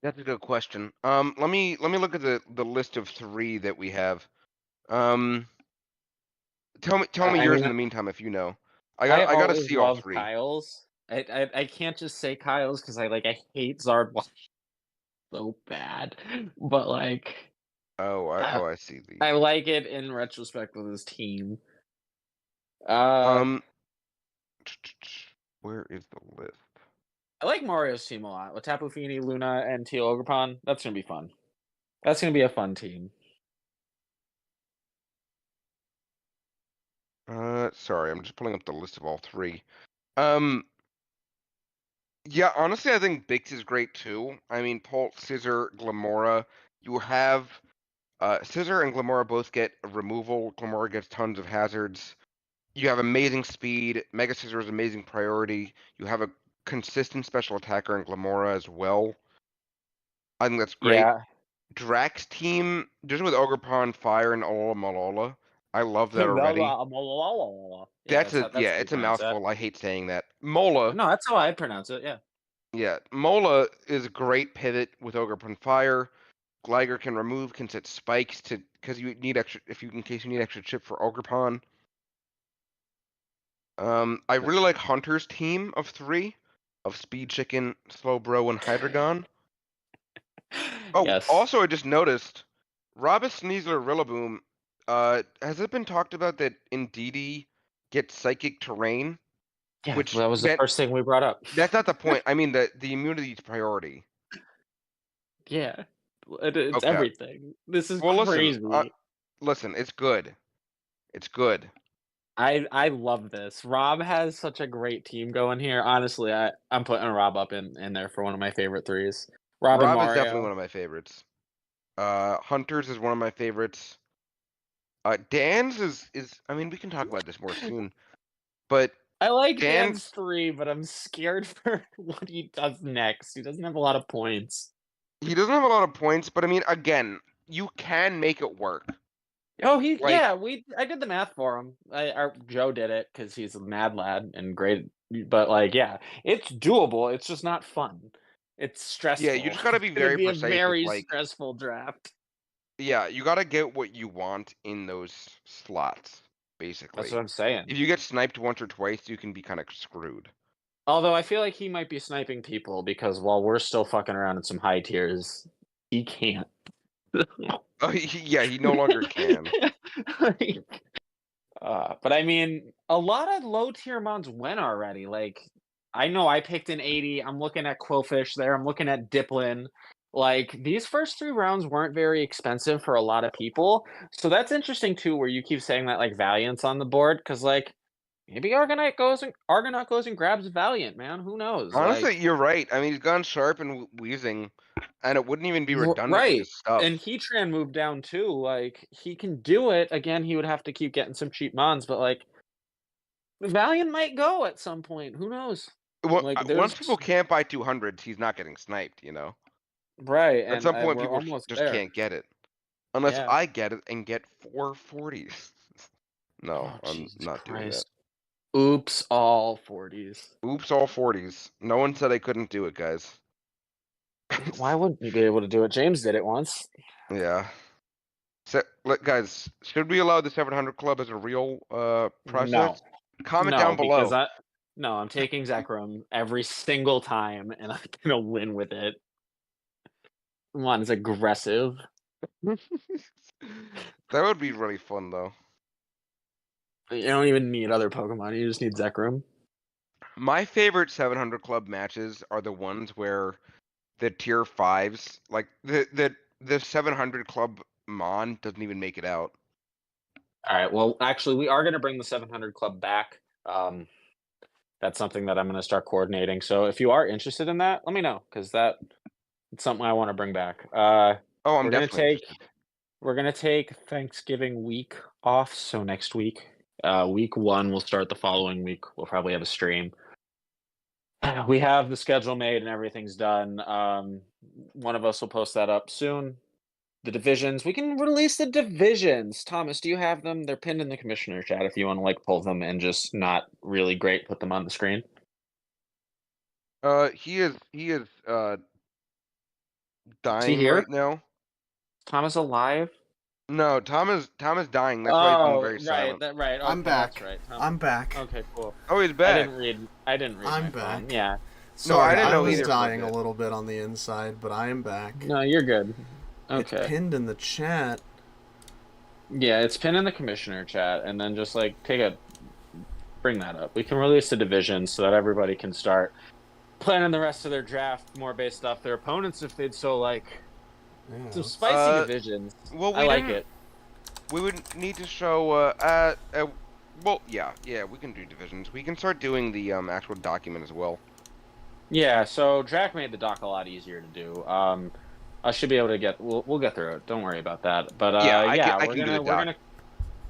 That's a good question. Let me look at the list of 3 that we have. Um, tell me I yours mean, in the meantime if you know. I I gotta always see all love 3. Kyle's. I can't just say Kyle's because I hate Zardwash so bad. But like I see I these. like it in retrospect with his team. Uh Um, where is the list? I like Mario's team a lot with Tapu Fini, Luna, and Teal Ogerpon. That's gonna be fun. That's gonna be a fun team. Sorry, I'm just pulling up the list of all 3. Um, yeah, honestly, I think Bix is great too. I mean, Pulse, Scissor, Glamora. You have Scissor and Glamora both get a removal. Glamora gets tons of hazards. You have amazing speed. Mega Scissor is amazing priority. You have a consistent special attacker in Glamora as well. I think that's great. Yeah. Drax team, just with Ogerpon, Fire, and Alola Malola. I love that already. Yeah, that's how you It's a pronounce that. mouthful. I hate saying that. Mola, No, that's how I pronounce it. Yeah. yeah, Mola is a great pivot with Ogerpon Fire. Gligar can remove, can set spikes to because you need extra in case you need extra chip for Ogerpon. I really like Hunter's team of 3 of Speed Chicken, Slowbro, and Hydreigon. Oh, Yes. also I just noticed Robus Sneasler Rillaboom. Has it been talked about that Indeedee gets Psychic Terrain? Yeah, Which that was the first thing we brought up. That's not the point. I mean the immunity's priority. Yeah, it's Okay. everything. This is Well, crazy. listen, it's good. It's good. I love this. Rob has such a great team going here. Honestly, I'm putting Rob up in there for one of my favorite 3s. Rob and Rob is definitely Mario. one of my favorites. Hunters is one of my favorites. Dan's is I mean we can talk about this more soon, but I like Dan Dan's 3, but I'm scared for what he does next. He doesn't have a lot of points. he doesn't have a lot of points, but I mean again you can make it work. Oh, Like- I did the math for him. Joe did it because he's a mad lad and great. But like, yeah, it's doable. It's just not fun. It's stressful. Yeah, you just gotta be It's gonna very be precise a with, very like- stressful draft. Yeah, you gotta get what you want in those slots, basically. That's what I'm saying. If you get sniped once or twice, you can be kind of screwed. Although I feel like he might be sniping people because while we're still fucking around in some high tiers, he can't. Oh, he no longer can. Like, but I mean, a lot of low tier mons went already. Like, I know I picked an 80. I'm looking at Quillfish there. I'm looking at Diplin. Like, these first 3 rounds weren't very expensive for a lot of people. So that's interesting too, where you keep saying that like Valiant's on the board, because like maybe Argonaut goes and grabs Valiant, man. Who knows? Honestly, Like, you're right. I mean, he's gone Sharp and Wheezing, and it wouldn't even be redundant with right. his stuff. And Heatran moved down too. Like, he can do it. Again, he would have to keep getting some cheap mons, but like Valiant might go at some point. Who knows? Well, like, once there's- people can't buy 200s, he's not getting sniped, you know? Right. At And some point, we're people almost just there. can't get it. Unless Yeah. I get it and get 440s. No, Oh, I'm Jesus not doing that. Christ. Oops, all 40s. Oops, all 40s. No one said I couldn't do it, guys. Why wouldn't you be able to do it? James did it once. Yeah. So, guys, should we allow the 700 Club as a real process? Comment No, down below. because I'm taking Zekrom every single time, and I'm gonna win with it. Come on, it's aggressive. That would be really fun, though. You don't even need other Pokemon. You just need Zekrom. My favorite 700 Club matches are the ones where the tier 5s, like the 700 Club Mon doesn't even make it out. All right. Well, actually, we are gonna bring the 700 Club back. That's something that I'm gonna start coordinating. So if you are interested in that, let me know, because it's something I want to bring back. Oh, I'm we're gonna definitely take interested. we're gonna take Thanksgiving week off. So next week, week 1 will start the following week. We'll probably have a stream. We have the schedule made and everything's done. One of us will post that up soon. The divisions, we can release the divisions. Thomas, do you have them? They're pinned in the commissioner chat if you want to like pull them and just not really great put them on the screen. He is dying here? right now. Thomas alive? No, Tom is dying. That's why he's being very silent. Right. I'm Okay, back. That's right. I'm back. Okay, cool. Oh, he's I back. didn't read. I'm my phone. back. Yeah. Sorry, I didn't know was either for a dying a bit. little bit on the inside, but I am back. No, you're good. It's Okay. pinned in the chat. Yeah, it's pinned in the commissioner chat, and then just like bring that up. We can release the divisions so that everybody can start planning the rest of their draft more based off their opponents if they'd so like. Yeah. Some spicy divisions. Well, I like it. We would need to show. Well, yeah, we can do divisions. We can start doing the actual document as well. Yeah, so Drac made the doc a lot easier to do. I should be able to get. We'll get through it. Don't worry about that. But I we're can do the doc.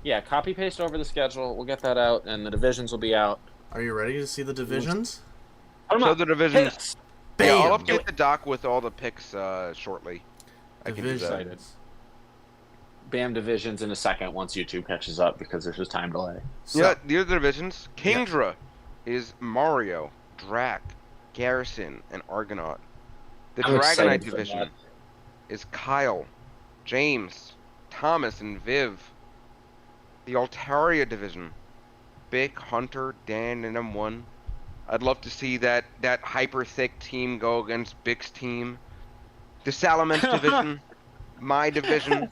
Yeah, copy paste over the schedule. We'll get that out, and the divisions will be out. Are you ready to see the divisions? Show the divisions. Bam! Yeah, I'll update the doc with all the picks shortly. I can do that. Divisions. Bam divisions in a second once YouTube catches up because there's just time delay. So, Yeah, these are the divisions. Kingdra is Mario, Drac, Garrison, and Argonaut. The I'm Dragonite excited for division. that. is Kyle, James, Thomas, and Viv. The Altaria division, Bick, Hunter, Dan, and M1. I'd love to see that hyper thick team go against Bick's team. The Salamence division, my division.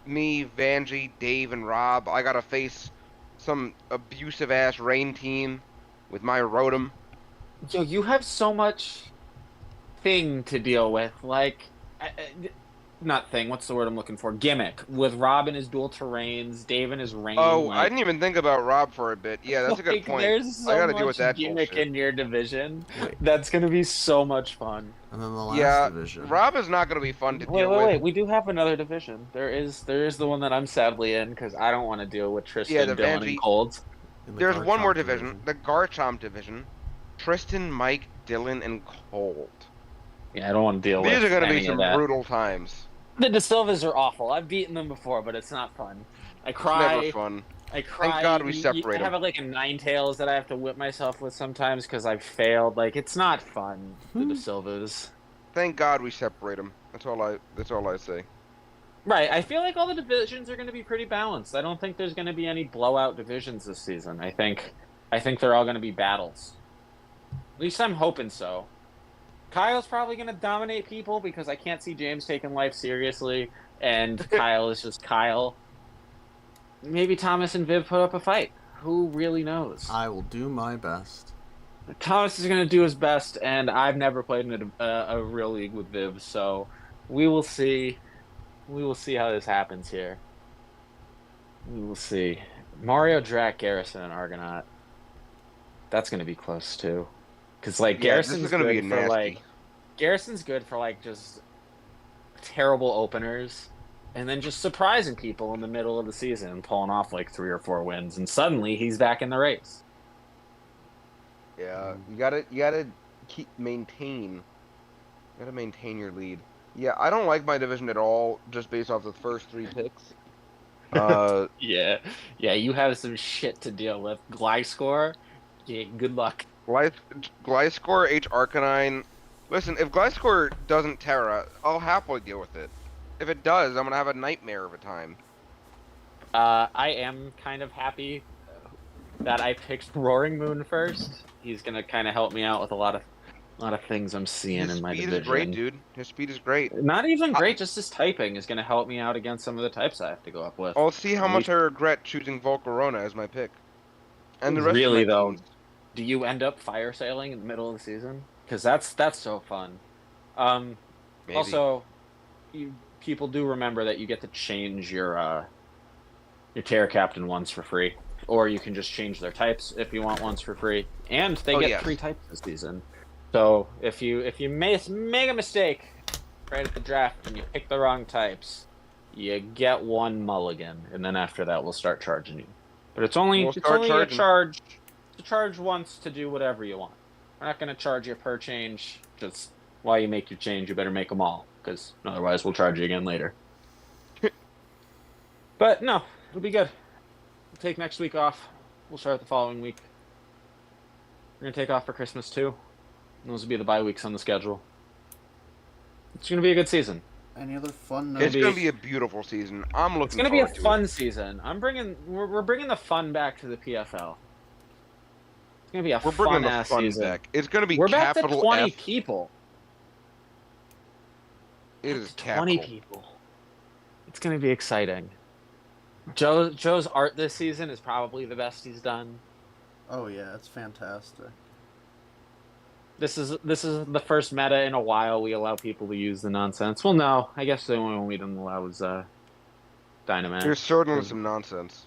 Me, Vanjie, Dave, and Rob. I gotta face some abusive ass Rain team with my Rotom. Yo, you have so much thing to deal with. Like, not thing. What's the word I'm looking for? Gimmick with Rob and his dual terrains, Dave and his rain. Oh, like, I didn't even think about Rob for a bit. Yeah, that's a good like, point. There's so I gotta much deal with that gimmick bullshit. in your division. Wait. That's gonna be so much fun. And then the last Yeah, division. Rob is not gonna be fun to Wait, deal wait, with. wait. We do have another division. There is the one that I'm sadly in because I don't want to deal with Tristan, the Dylan, Vanjie- and Cold. in the There's one Garchomp more division, the Garchomp division. Tristan, Mike, Dylan, and Cold. Yeah, I don't want to deal with These are gonna any be of some that. brutal times. The De Silvas are awful. I've beaten them before, but it's not fun. I It's cry. never fun. I cry. Thank God we separate I have 'em. like a Ninetales that I have to whip myself with sometimes because I've failed. Like, it's not fun. The De Silvas. Thank God we separate them. That's all I say. Right. I feel like all the divisions are going to be pretty balanced. I don't think there's going to be any blowout divisions this season. I think they're all going to be battles. At least I'm hoping so. Kyle's probably going to dominate people because I can't see James taking life seriously, and Kyle is just Kyle. Maybe Thomas and Viv put up a fight. Who really knows? I will do my best. Thomas is going to do his best, and I've never played in a real league with Viv, so we will see. We will see how this happens here. We will see. Mario, Drac, Garrison, and Argonaut. That's going to be close too, because like Yeah, this Garrison's is gonna be good for nasty. like Garrison's good for like just terrible openers, and then just surprising people in the middle of the season and pulling off like 3 or 4 wins, and suddenly he's back in the race. Yeah, you gotta maintain your lead. Yeah, I don't like my division at all, just based off the first 3 picks. Yeah, you have some shit to deal with. Gliscor, yeah, good luck. Gliscor, H Arcanine. Listen, if Gliscor doesn't Terra, I'll happily deal with it. If it does, I'm gonna have a nightmare of a time. I am kind of happy that I picked Roaring Moon first. He's gonna kind of help me out with a lot of things I'm seeing His in my speed division. is great, dude. His speed is great. Not even great, just his typing is gonna help me out against some of the types I have to go up with. I'll see how At much least- I regret choosing Volcarona as my pick. And the rest Really, of my though, teams. do you end up fire sailing in the middle of the season? Because that's so fun. Maybe. Also, people do remember that you get to change your Terra Captain once for free, or you can just change their types if you want once for free, and they Oh, get yes. 3 types this season. So if you make a mistake right at the draft and you pick the wrong types, you get 1 mulligan, and then after that we'll start charging you. But it's only We'll it's start only charging. to charge once to do whatever you want. We're not going to charge you per change. Just while you make your change, you better make them all, because otherwise we'll charge you again later. But no, it'll be good. We'll take next week off. We'll start the following week. We're going to take off for Christmas too. Those will be the bye weeks on the schedule. It's going to be a good season. Any other fun It's notes? gonna be a beautiful season. I'm looking. It's going to be a forward to fun it. season. We're bringing the fun back to the PFL. It's going to be a We're bringing the fun-ass fun season. back. It's gonna be We're back to capital 20 F. people. It is 20 capital. people. It's going to be exciting. Joe's art this season is probably the best he's done. Oh yeah, it's fantastic. This is the first meta in a while we allow people to use the nonsense. Well, no, I guess the only one we didn't allow was Dynamax. There's certainly some nonsense.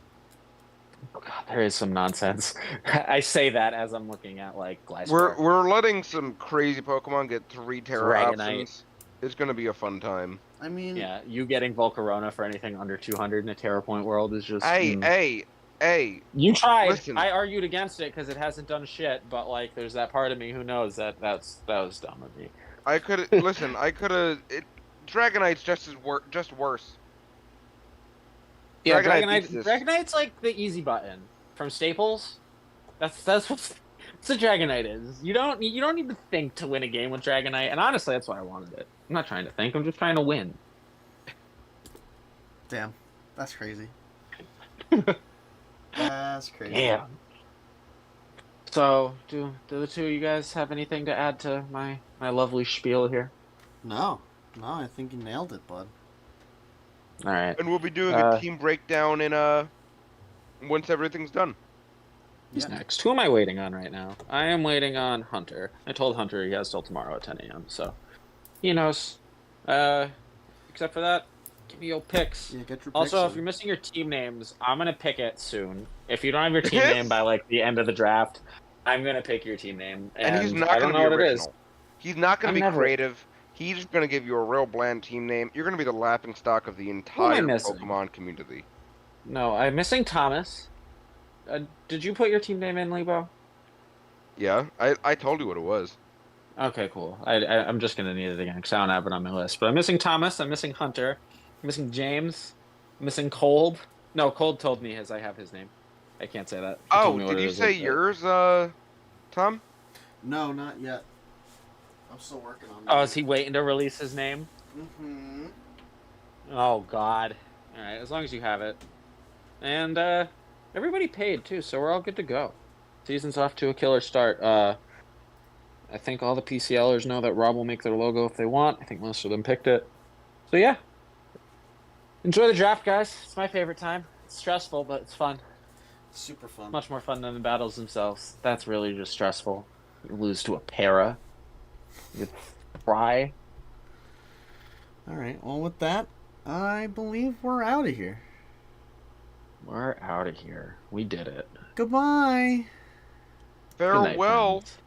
Oh God, there is some nonsense. I say that as I'm looking at like Gliscor. We're letting some crazy Pokemon get 3 Terra Dragonite. options. It's gonna be a fun time. I mean, Yeah, you getting Volcarona for anything under 200 in a Terra Point world is just. Hey, You tried. listen. I argued against it because it hasn't done shit. But like, there's that part of me who knows that was dumb of me. I could listen. I could have. Dragonite's just worse. Yeah, Dragonite beats this. Dragonite's like the easy button from Staples. That's what the Dragonite is. You don't need to think to win a game with Dragonite, and honestly, that's why I wanted it. I'm not trying to think. I'm just trying to win. Damn, that's crazy. That's crazy. Damn. So, do the two of you guys have anything to add to my lovely spiel here? No, I think you nailed it, bud. All right. And we'll be doing a team breakdown in once everything's done. Who's next? Who am I waiting on right now? I am waiting on Hunter. I told Hunter he has till tomorrow at 10 a.m. So he knows. Except for that, give me your picks. Yeah, get your picks. Also, if you're missing your team names, I'm gonna pick it soon. If you don't have your team name by like the end of the draft, I'm gonna pick your team name. And he's not I going don't to know be what it is. original. He's not going I'm to be never- creative. He's just going to give you a real bland team name. You're going to be the laughing stock of the entire missing? Pokemon community. No, I'm missing Thomas. Did you put your team name in, Leibo? Yeah, I told you what it was. Okay, cool. I'm just gonna need it again because I don't have it on my list. But I'm missing Thomas. I'm missing Hunter. I'm missing James. I'm missing Cold. No, Cold told me I have his name. I can't say that. He told Oh, me what did it you is, say but- yours, Tom? No, not yet. I'm still working on Oh, is he waiting to release his name? Mm-hmm. Oh God. All right, as long as you have it. And everybody paid too, so we're all good to go. Season's off to a killer start. I think all the PCLers know that Rob will make their logo if they want. I think most of them picked it. So yeah. Enjoy the draft, guys. It's my favorite time. It's stressful, but it's fun. Super fun. Much more fun than the battles themselves. That's really just stressful. You lose to a para. You cry. All right. Well, with that, I believe we're out of here. We're out of here. We did it. Goodbye. Good night, Farewell. friends.